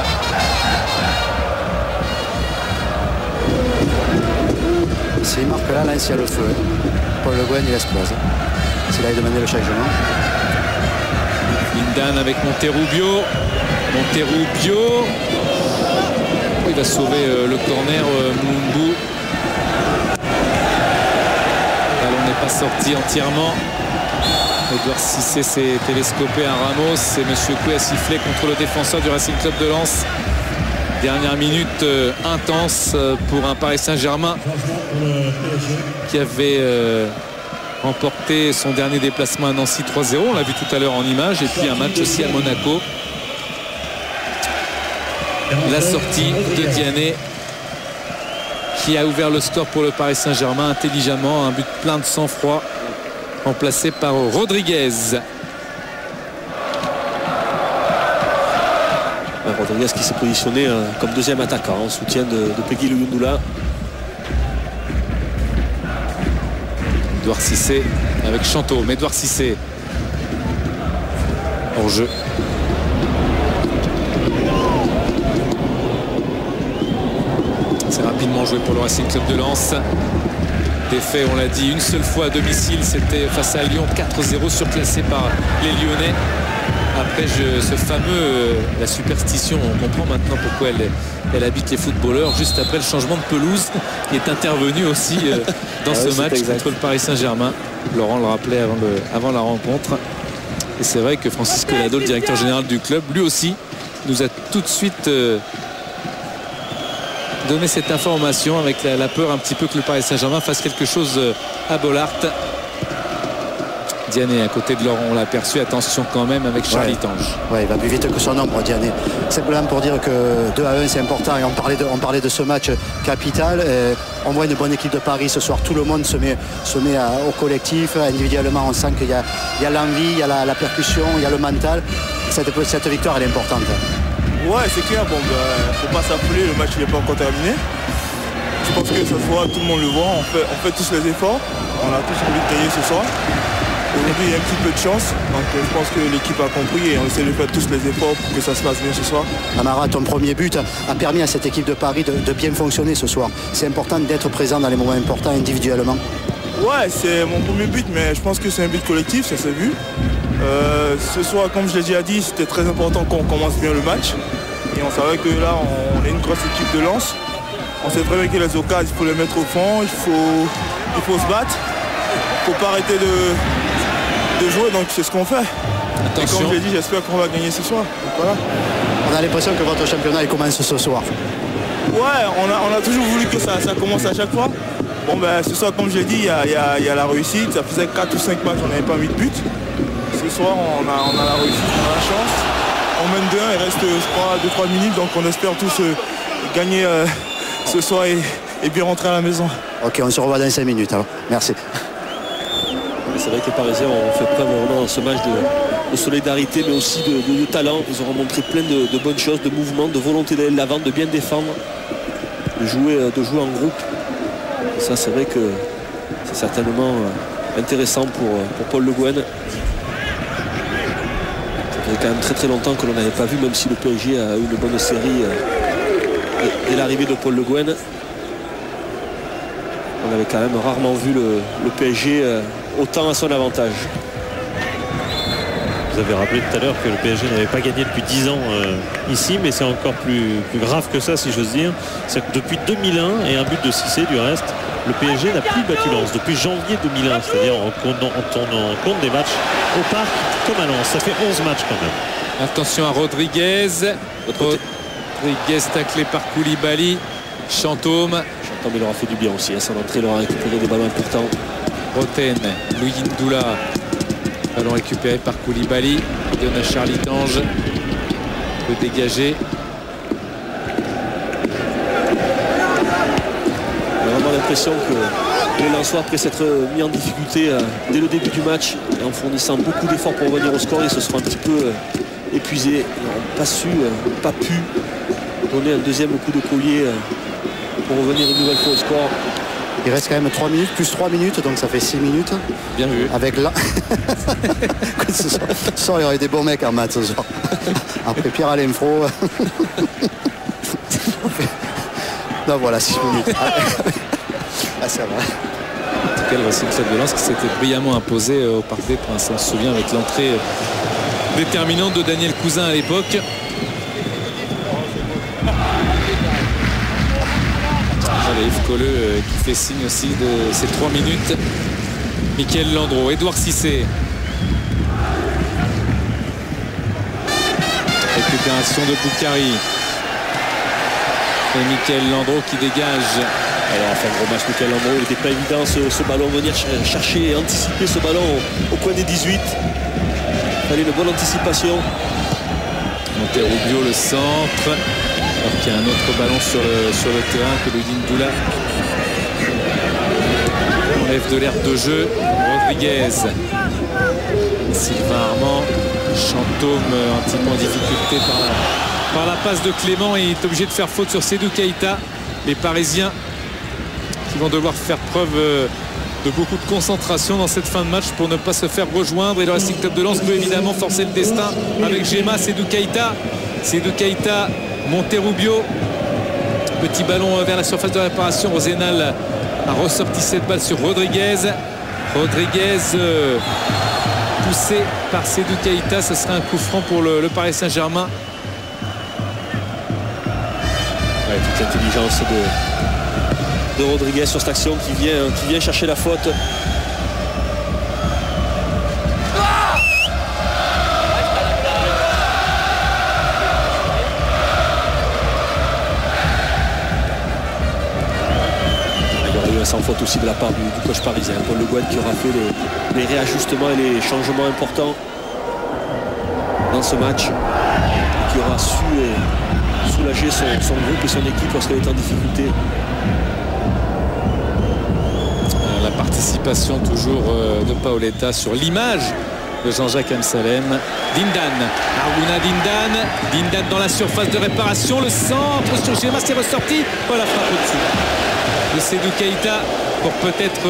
S'il marque là, il y a le feu. Paul Le Guen, il explose. C'est là il demandait le changement. Lindan avec Monterrubio. Monterrubio. Oh, il va sauver le corner Mumbu. Le ballon n'est pas sorti entièrement. Edouard Cissé s'est télescopé à Ramos et Monsieur Coué a sifflé contre le défenseur du Racing Club de Lens. Dernière minute intense pour un Paris Saint-Germain qui avait remporté son dernier déplacement à Nancy 3-0. On l'a vu tout à l'heure en image. Et puis un match aussi à Monaco. La sortie de Diané qui a ouvert le score pour le Paris Saint-Germain intelligemment. Un but plein de sang-froid remplacé par Rodriguez. Rodriguez qui s'est positionné comme deuxième attaquant en soutien de Peggy Luyundula. Edouard Cissé avec Chantôme. Edouard Cissé hors jeu. C'est rapidement joué pour le Racing Club de Lens. Défait, on l'a dit, une seule fois à domicile, c'était face à Lyon, 4-0 surclassé par les Lyonnais. Après ce fameux, la superstition, on comprend maintenant pourquoi elle habite les footballeurs, juste après le changement de pelouse qui est intervenu aussi dans ce match contre le Paris Saint-Germain. Laurent le rappelait avant la rencontre. Et c'est vrai que Francisco Lado, le directeur général du club, lui aussi nous a tout de suite donné cette information avec la peur un petit peu que le Paris Saint-Germain fasse quelque chose à Bollaert. Diané à côté de Laurent, on l'a aperçu. Attention quand même avec Charlie Tange. Ouais, il va plus vite que son ombre, Diané. Simplement pour dire que 2-1 c'est important et on parlait de ce match capital. Et on voit une bonne équipe de Paris ce soir. Tout le monde se met au collectif. Individuellement, on sent qu'il y a l'envie, il y a la percussion, il y a le mental. Cette victoire elle est importante. Ouais, c'est clair. Bon, faut pas s'appeler, le match n'est pas encore terminé. Je pense que ce soir, tout le monde le voit. On fait tous les efforts. On a tous envie de gagner ce soir. Aujourd'hui, il y a un petit peu de chance. Donc, je pense que l'équipe a compris et on essaie de faire tous les efforts pour que ça se passe bien ce soir. Amara, ton premier but a permis à cette équipe de Paris de bien fonctionner ce soir. C'est important d'être présent dans les moments importants individuellement. Ouais, c'est mon premier but, mais je pense que c'est un but collectif, ça s'est vu. Ce soir, comme je l'ai déjà dit, c'était très important qu'on commence bien le match. Et on savait que là, on est une grosse équipe de Lens. On sait très bien que les occasions, il faut les mettre au fond, il faut se battre. Il ne faut pas arrêter de jouer, donc c'est ce qu'on fait. Attention. Et comme je l'ai dit, j'espère qu'on va gagner ce soir. Donc, voilà. On a l'impression que votre championnat il commence ce soir. Ouais, on a toujours voulu que ça commence à chaque fois. Bon ben ce soir, comme je l'ai dit, il y a la réussite. Ça faisait 4 ou 5 matchs, on n'avait pas mis de but. Ce soir, on a la réussite, on a la chance. On mène 2-1, il reste je crois 2-3 minutes, donc on espère tous gagner ce soir et bien rentrer à la maison. Ok, on se revoit dans 5 minutes alors. Merci. C'est vrai que les Parisiens ont fait preuve vraiment dans ce match de solidarité, mais aussi de talent. Ils ont montré plein de bonnes choses, de mouvements, de volonté d'aller de l'avant, de bien défendre, de jouer en groupe. Et ça, c'est vrai que c'est certainement intéressant pour Paul Le Guen. Ça faisait quand même très très longtemps que l'on n'avait pas vu, même si le PSG a eu une bonne série dès l'arrivée de Paul Le Guen. On avait quand même rarement vu le PSG autant à son avantage. Vous avez rappelé tout à l'heure que le PSG n'avait pas gagné depuis 10 ans ici, mais c'est encore plus grave que ça, si j'ose dire. C'est que depuis 2001 et un but de Cissé du reste, le PSG n'a plus battu Lens depuis janvier 2001, c'est-à-dire en tenant compte des matchs au Parc comme à Lens. Ça fait 11 matchs quand même. Attention à Rodriguez. Rodriguez taclé par Koulibaly. Chantôme. Il aura fait du bien aussi. À son entrée, il aura récupéré des ballons importants. Roten, Luyindula. Ballon récupéré par Koulibaly. Il donne à Charlie Tange. Peut dégager. On a vraiment l'impression que les Lensois, après s'être mis en difficulté dès le début du match, et en fournissant beaucoup d'efforts pour revenir au score, ils se seront un petit peu épuisés. Ils n'ont pas pu donner un deuxième coup de collier pour revenir une nouvelle fois au score. Il reste quand même 3 minutes, plus 3 minutes, donc ça fait 6 minutes. Bien vu. Avec là. Ce soir, il y aurait des bons mecs en maths ce soir. Après Pierre-Alain Fro. Non, voilà, 6 minutes. Ah, ça va. En tout cas, le Racing Club de Lens qui s'était brillamment imposé au Parc des Princes. On se souvient avec l'entrée déterminante de Daniel Cousin à l'époque. Yves Colleux qui fait signe aussi de ces 3 minutes. Mickaël Landreau, Edouard Cissé. Récupération de Boukari. Et Michael Landreau qui dégage. Alors, enfin, gros match, Michael Landreau. Il n'était pas évident ce ballon, venir chercher et anticiper ce ballon au coin des 18. Il fallait une bonne anticipation. Monterrubio le centre. Alors qu'il y a un autre ballon sur le terrain que Luyindula enlève de l'aire de jeu. Rodriguez. Sylvain Armand. Chantôme un petit peu en difficulté par la passe de Clément et il est obligé de faire faute sur Seydou Keïta. Les Parisiens qui vont devoir faire preuve de beaucoup de concentration dans cette fin de match pour ne pas se faire rejoindre. Et le Racing Club de Lens peut évidemment forcer le destin avec Gemma, Seydou Keïta, Monterrubio. Petit ballon vers la surface de réparation. Rosenal a ressorti cette balle sur Rodriguez. Poussé par Seydou Keïta, ce serait un coup franc pour le Paris Saint-Germain. Ouais, toute l'intelligence de Rodriguez sur cette action qui vient chercher la faute. Sans faute aussi de la part du coach parisien, Paul Le Guen, qui aura fait les réajustements et les changements importants dans ce match, qui aura su soulager son groupe et son équipe lorsqu'elle est en difficulté. La participation toujours de Paoletta sur l'image de Jean-Jacques Amsalem. Dindan, Aruna Dindan dans la surface de réparation, le centre sur Gemma, c'est ressorti. Oh, la frappe au-dessus de Seydou Keïta pour peut-être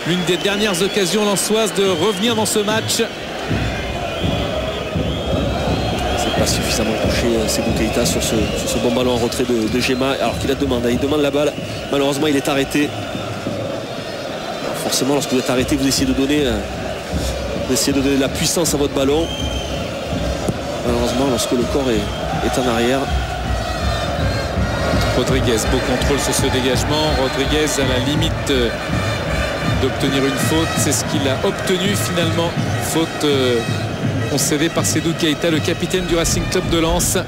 l'une des dernières occasions lensoises de revenir dans ce match. C'est pas suffisamment touché Seydou Keïta sur ce bon ballon en retrait de Gemma, alors qu'il il demande la balle. Malheureusement, il est arrêté. Alors forcément, lorsque vous êtes arrêté, vous essayez de donner de la puissance à votre ballon. Malheureusement, lorsque le corps est en arrière. Rodriguez, beau contrôle sur ce dégagement. Rodriguez à la limite d'obtenir une faute. C'est ce qu'il a obtenu finalement. Faute concédée par Seydou Keïta, le capitaine du Racing Club de Lens.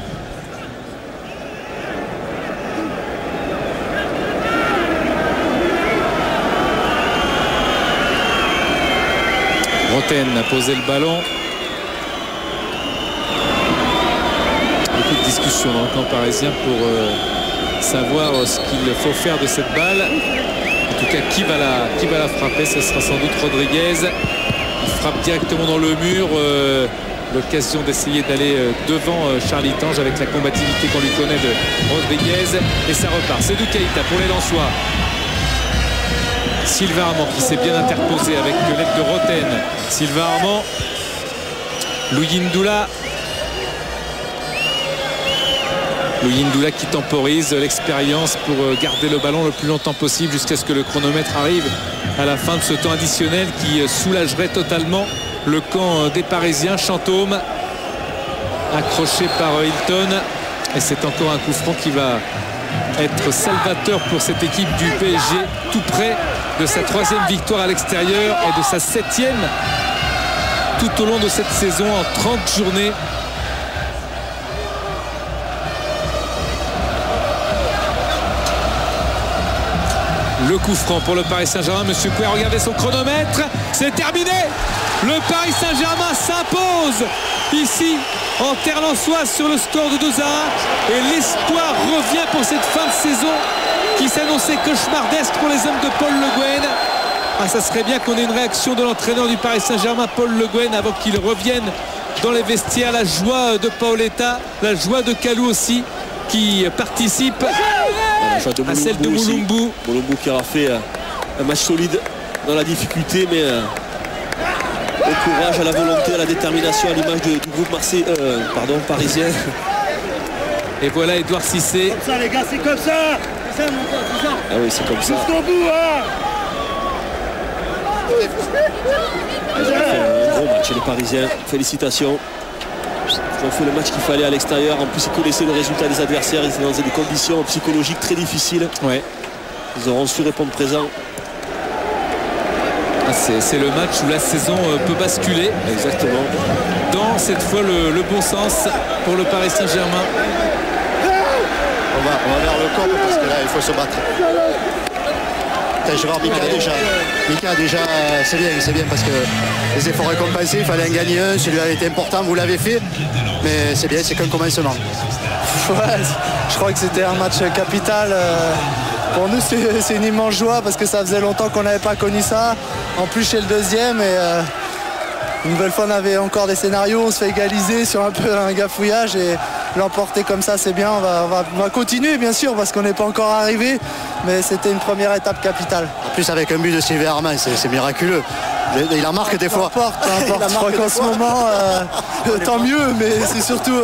Roten a posé le ballon. Beaucoup de discussions dans le camp parisien pour savoir ce qu'il faut faire de cette balle. En tout cas, qui va la frapper, ce sera sans doute Rodriguez. Il frappe directement dans le mur. L'occasion d'essayer d'aller devant Charlie Tange avec la combativité qu'on lui connaît de Rodriguez. Et ça repart. Seydou Keïta pour les Lensois. Sylvain Armand qui s'est bien interposé avec l'aide de Roten. Sylvain Armand. Luyindula qui temporise l'expérience pour garder le ballon le plus longtemps possible jusqu'à ce que le chronomètre arrive à la fin de ce temps additionnel qui soulagerait totalement le camp des Parisiens. Chantôme accroché par Hilton et c'est encore un coup franc qui va être salvateur pour cette équipe du PSG, tout près de sa 3e victoire à l'extérieur et de sa 7e tout au long de cette saison en 30 journées. Le coup franc pour le Paris Saint-Germain. Monsieur Coué, regardez son chronomètre. C'est terminé. Le Paris Saint-Germain s'impose ici en terre lensoise sur le score de 2-1. Et l'espoir revient pour cette fin de saison qui s'annonçait cauchemardesque pour les hommes de Paul Le Guen. Ah, ça serait bien qu'on ait une réaction de l'entraîneur du Paris Saint-Germain, Paul Le Guen, avant qu'il revienne dans les vestiaires. La joie de Paoletta, la joie de Kalou aussi, qui participe à celle de Mulumbu. Mulumbu qui aura fait un match solide dans la difficulté, mais au courage, à la volonté, à la détermination, à l'image du groupe parisien. Et voilà Edouard Cissé. Comme ça les gars, c'est comme ça. C'est ça mon pote, c'est ça. Ah oui, c'est comme ça. Jusqu'au bout, hein. Ils ont fait un gros match les Parisiens. Félicitations. Ils ont fait le match qu'il fallait à l'extérieur. En plus, ils connaissaient le résultat des adversaires. Ils étaient dans des conditions psychologiques très difficiles. Ouais. Ils auront su répondre présent. C'est le match où la saison peut basculer. Exactement. dans cette fois le bon sens pour le Paris Saint-Germain. On va vers le corps parce que là il faut se battre. Je vais voir Mika déjà, c'est bien parce que les efforts récompensés, il fallait en gagner un, celui-là était important, vous l'avez fait, mais c'est bien, c'est qu'un commencement. Ouais, je crois que c'était un match capital. Pour nous, c'est une immense joie parce que ça faisait longtemps qu'on n'avait pas connu ça. En plus, chez le deuxième, et une nouvelle fois, on avait encore des scénarios, on se fait égaliser sur un peu un gafouillage et l'emporter comme ça, c'est bien. On va continuer, bien sûr, parce qu'on n'est pas encore arrivé, mais c'était une première étape capitale. En plus, avec un but de Sylvain Armand, c'est miraculeux. Il en marque des fois. Peu importe. Je crois qu'en ce moment, tant mieux, mais c'est surtout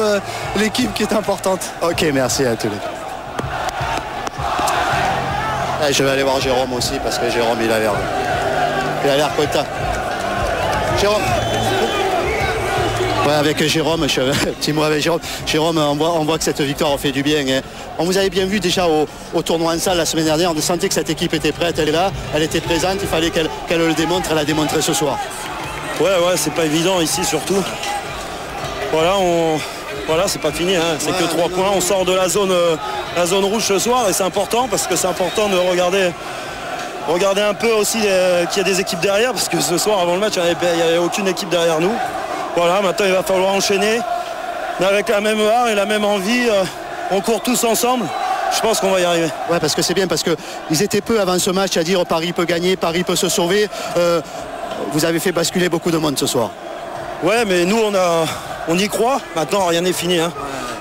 l'équipe qui est importante. Ok, merci à tous les deux. Je vais aller voir Jérôme aussi parce que Jérôme il a l'air content. Jérôme. Ouais, avec Jérôme, je fais un petit mot avec Jérôme. Jérôme, on voit que cette victoire fait du bien. Hein. On vous avait bien vu déjà au tournoi en salle la semaine dernière. On sentait que cette équipe était prête, elle est là, elle était présente. Il fallait qu'elle le démontre, elle a démontré ce soir. Ouais, c'est pas évident ici surtout. Voilà, c'est pas fini, hein. C'est que 3 points. On sort de la zone rouge ce soir et c'est important parce que c'est important de regarder un peu aussi qu'il y a des équipes derrière parce que ce soir avant le match il n'y avait aucune équipe derrière nous. Voilà, maintenant il va falloir enchaîner mais avec la même art et la même envie. On court tous ensemble. Je pense qu'on va y arriver. Ouais, parce que c'est bien parce qu'ils étaient peu avant ce match à dire Paris peut gagner, Paris peut se sauver. Vous avez fait basculer beaucoup de monde ce soir. Ouais, mais nous on y croit. Maintenant rien n'est fini. Hein.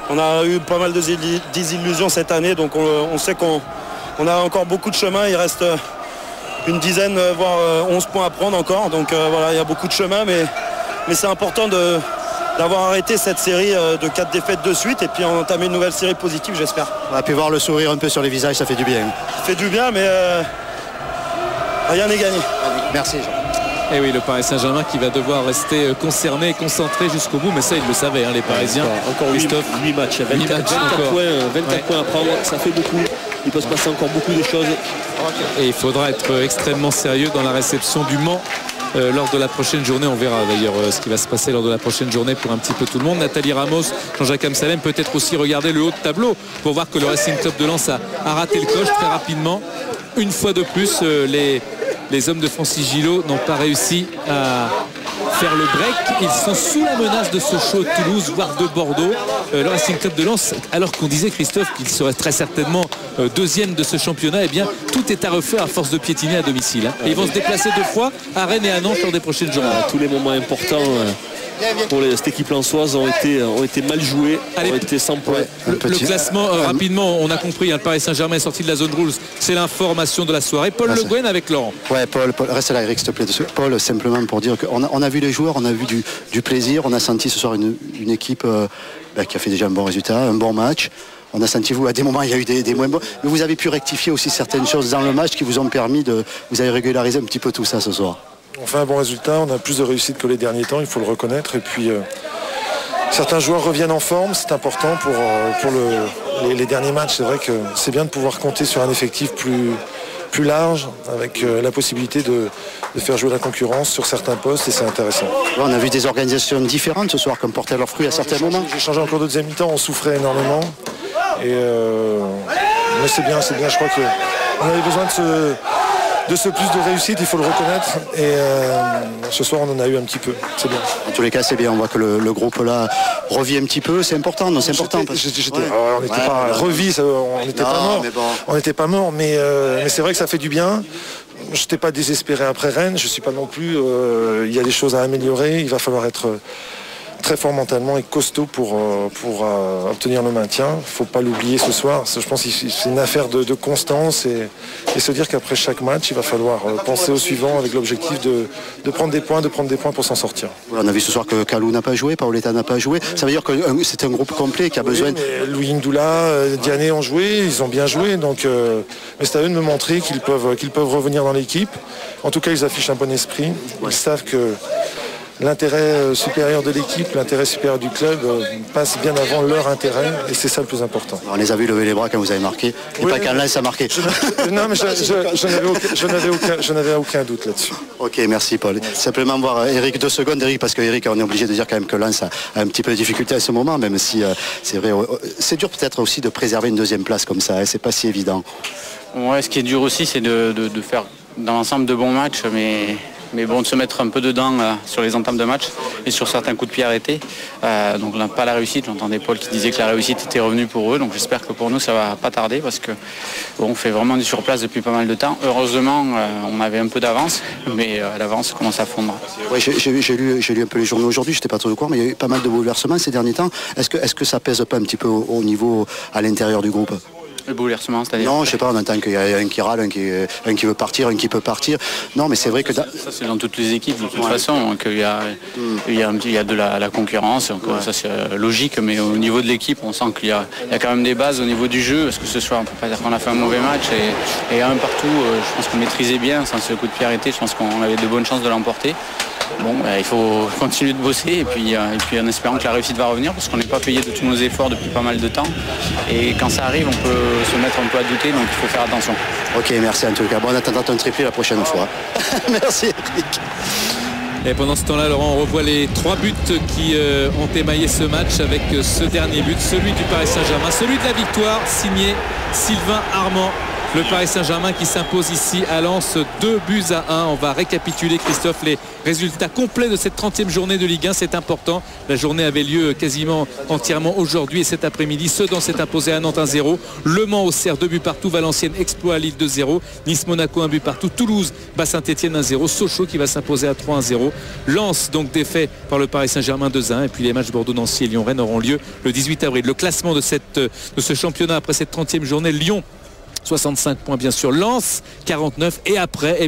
On a eu pas mal de désillusions cette année, donc on sait qu'on a encore beaucoup de chemin. Il reste une dizaine, voire 11 points à prendre encore. Donc voilà, il y a beaucoup de chemin, mais c'est important d'avoir arrêté cette série de 4 défaites de suite et puis entamer une nouvelle série positive, j'espère. On a pu voir le sourire un peu sur les visages, ça fait du bien. Ça fait du bien, mais rien n'est gagné. Merci Jean. Et oui, le Paris Saint-Germain qui va devoir rester concerné et concentré jusqu'au bout, mais ça ils le savaient, hein, les Parisiens. Encore 8 matchs, 24 points à prendre, ça fait beaucoup. Il peut se passer encore beaucoup de choses. Et il faudra être extrêmement sérieux dans la réception du Mans lors de la prochaine journée. On verra d'ailleurs ce qui va se passer lors de la prochaine journée pour un petit peu tout le monde. Nathalie Ramos, Jean-Jacques Amsalem, peut-être aussi regarder le haut de tableau pour voir que le Racing Club de Lens a raté le coche très rapidement. Une fois de plus, les hommes de Francis Gillot n'ont pas réussi à faire le break. Ils sont sous la menace de Sochaux, de Toulouse, voire de Bordeaux. Le Racing Club de Lens, alors qu'on disait, Christophe, qu'il serait très certainement deuxième de ce championnat, eh bien, tout est à refaire à force de piétiner à domicile. Hein. Et ils vont se déplacer 2 fois à Rennes et à Nantes lors des prochaines journées. Tous les moments importants pour cette équipe lensoise ont été mal joués, ont été sans points. Le classement, rapidement, on a compris, hein, le Paris Saint-Germain est sorti de la zone rouge. C'est l'information de la soirée. Paul Le Guen avec Laurent. Ouais, Paul, reste là, Eric, s'il te plaît. Paul, simplement pour dire qu'on a vu les joueurs, on a vu du plaisir. On a senti ce soir une équipe qui a fait déjà un bon résultat, un bon match. On a senti, vous, à des moments, il y a eu des moins bons. Mais vous avez pu rectifier aussi certaines choses dans le match qui vous ont permis vous avez régularisé un petit peu tout ça ce soir. On fait un bon résultat, on a plus de réussite que les derniers temps, il faut le reconnaître. Et puis certains joueurs reviennent en forme, c'est important pour les derniers matchs. C'est vrai que c'est bien de pouvoir compter sur un effectif plus large, avec la possibilité de faire jouer la concurrence sur certains postes, et c'est intéressant. On a vu des organisations différentes ce soir qui ont porté leurs fruits à certains moments. J'ai changé encore de deuxième mi-temps, on souffrait énormément. Mais c'est bien, je crois qu'on avait besoin de ce plus de réussite, il faut le reconnaître, et ce soir on en a eu un petit peu, c'est bien. En tous les cas c'est bien, on voit que le groupe là revient un petit peu, c'est important, non, c'est important. On n'était pas revis, on n'était pas mort, on n'était pas mort, mais c'est vrai que ça fait du bien. Je n'étais pas désespéré après Rennes, je ne suis pas non plus, il y a des choses à améliorer, il va falloir être très fort mentalement et costaud pour obtenir le maintien. Il ne faut pas l'oublier ce soir. Je pense que c'est une affaire de constance et se dire qu'après chaque match, il va falloir penser au suivant avec l'objectif de prendre des points, pour s'en sortir. On a vu ce soir que Kalou n'a pas joué, Paoletta n'a pas joué. Ça veut dire que c'est un groupe complet qui a besoin de... Louis Ndoula, Diané ont joué, ils ont bien joué. Donc, mais c'est à eux de me montrer qu'ils peuvent revenir dans l'équipe. En tout cas, ils affichent un bon esprit. Ils savent que l'intérêt supérieur de l'équipe, l'intérêt supérieur du club passe bien avant leur intérêt et c'est ça le plus important. On les a vus lever les bras quand vous avez marqué et pas quand Lens a marqué. Non mais je n'avais aucun doute là-dessus. Ok, merci Paul. Simplement voir Eric 2 secondes, Eric, parce que Eric, on est obligé de dire quand même que Lens a un petit peu de difficulté à ce moment, même si c'est vrai, c'est dur peut-être aussi de préserver une deuxième place comme ça, hein, c'est pas si évident. Ouais, ce qui est dur aussi, c'est de faire dans l'ensemble de bons matchs, mais bon, de se mettre un peu dedans sur les entames de match et sur certains coups de pied arrêtés. Donc là, pas la réussite. J'entendais Paul qui disait que la réussite était revenue pour eux. Donc j'espère que pour nous, ça va pas tarder parce que bon, on fait vraiment du surplace depuis pas mal de temps. Heureusement, on avait un peu d'avance, mais l'avance commence à fondre. Ouais, j'ai lu un peu les journaux aujourd'hui. J'étais pas trop au courant, mais il y a eu pas mal de bouleversements ces derniers temps. Est-ce que ça pèse pas un petit peu au niveau à l'intérieur du groupe? Le bouleversement, c'est-à-dire? Non, je sais pas, on entend qu'il y a un qui râle, un qui veut partir, un qui peut partir. Non, mais c'est vrai que... Ça c'est dans toutes les équipes, de toute façon, qu'il y a de la concurrence, donc, ça c'est logique, mais au niveau de l'équipe, on sent qu'il y a quand même des bases au niveau du jeu, parce que ce soir, on peut pas dire qu'on a fait un mauvais match, et un partout, je pense qu'on maîtrisait bien, sans ce coup de pied arrêté, je pense qu'on avait de bonnes chances de l'emporter. Bon, il faut continuer de bosser et puis en espérant que la réussite va revenir parce qu'on n'est pas payé de tous nos efforts depuis pas mal de temps et quand ça arrive on peut se mettre un peu à douter, donc il faut faire attention. Ok, merci en tout cas. Bon, on attendra ton triplé la prochaine fois. Merci Eric. Et pendant ce temps-là, Laurent, on revoit les 3 buts qui ont émaillé ce match avec ce dernier but, celui du Paris Saint-Germain, celui de la victoire, signé Sylvain Armand. Le Paris Saint-Germain qui s'impose ici à Lens 2-1. On va récapituler, Christophe, les résultats complets de cette 30e journée de Ligue 1. C'est important. La journée avait lieu quasiment entièrement aujourd'hui et cet après-midi. Sedan s'est imposé à Nantes 1-0. Le Mans Auxerre 2 buts partout. Valenciennes exploit Lille 2-0. Nice-Monaco 1 but partout. Toulouse bat Saint-Etienne 1-0. Sochaux qui va s'imposer à 3-1-0. Lens donc défait par le Paris Saint-Germain 2-1. Et puis les matchs Bordeaux-Nancy et Lyon-Rennes auront lieu le 18 avril. Le classement de ce championnat après cette 30e journée, Lyon 65 points bien sûr, Lens 49 et après,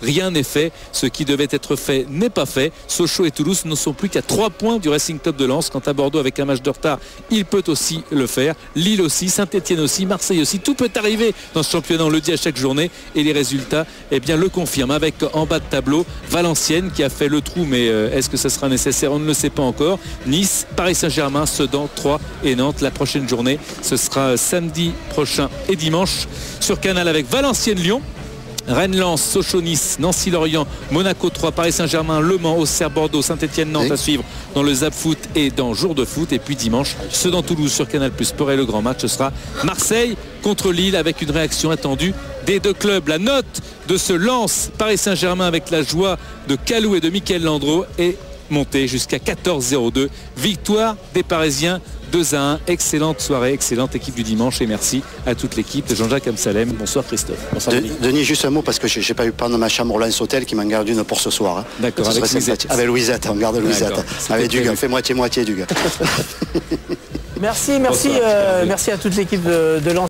rien n'est fait. Ce qui devait être fait n'est pas fait. Sochaux et Toulouse ne sont plus qu'à 3 points du Racing Club de Lens. Quant à Bordeaux avec un match de retard, il peut aussi le faire. Lille aussi, Saint-Etienne aussi, Marseille aussi. Tout peut arriver dans ce championnat, on le dit à chaque journée et les résultats le confirment avec en bas de tableau Valenciennes qui a fait le trou, mais est-ce que ça sera nécessaire? On ne le sait pas encore. Nice, Paris Saint-Germain, Sedan, Troyes et Nantes. La prochaine journée, ce sera samedi prochain et dimanche sur Canal avec Valenciennes-Lyon, Rennes-Lens, Sochaux-Nice, Nancy-Lorient, Monaco-3, Paris Saint-Germain, Le Mans, Auxerre, Bordeaux, Saint-Etienne-Nantes à suivre dans le Zap Foot et dans Jour de Foot. Et puis dimanche, Sedan-Toulouse sur Canal+, Sport et le grand match, ce sera Marseille contre Lille avec une réaction attendue des deux clubs. La note de ce Lens Paris Saint-Germain avec la joie de Kalou et de Michael Landreau est montée jusqu'à 14-02. Victoire des Parisiens 2-1. Excellente soirée, excellente équipe du dimanche et merci à toute l'équipe de Jean-Jacques Amsalem. Bonsoir Christophe. Bonsoir Denis, juste un mot parce que j'ai pas eu prendre ma chambre au Lens Hôtel qui m'en garde une pour ce soir. Hein. D'accord, avec Louisette. Avec Louisette, on garde Louisette. Avec du gars, fait moitié du gars. Merci à toute l'équipe de Lens.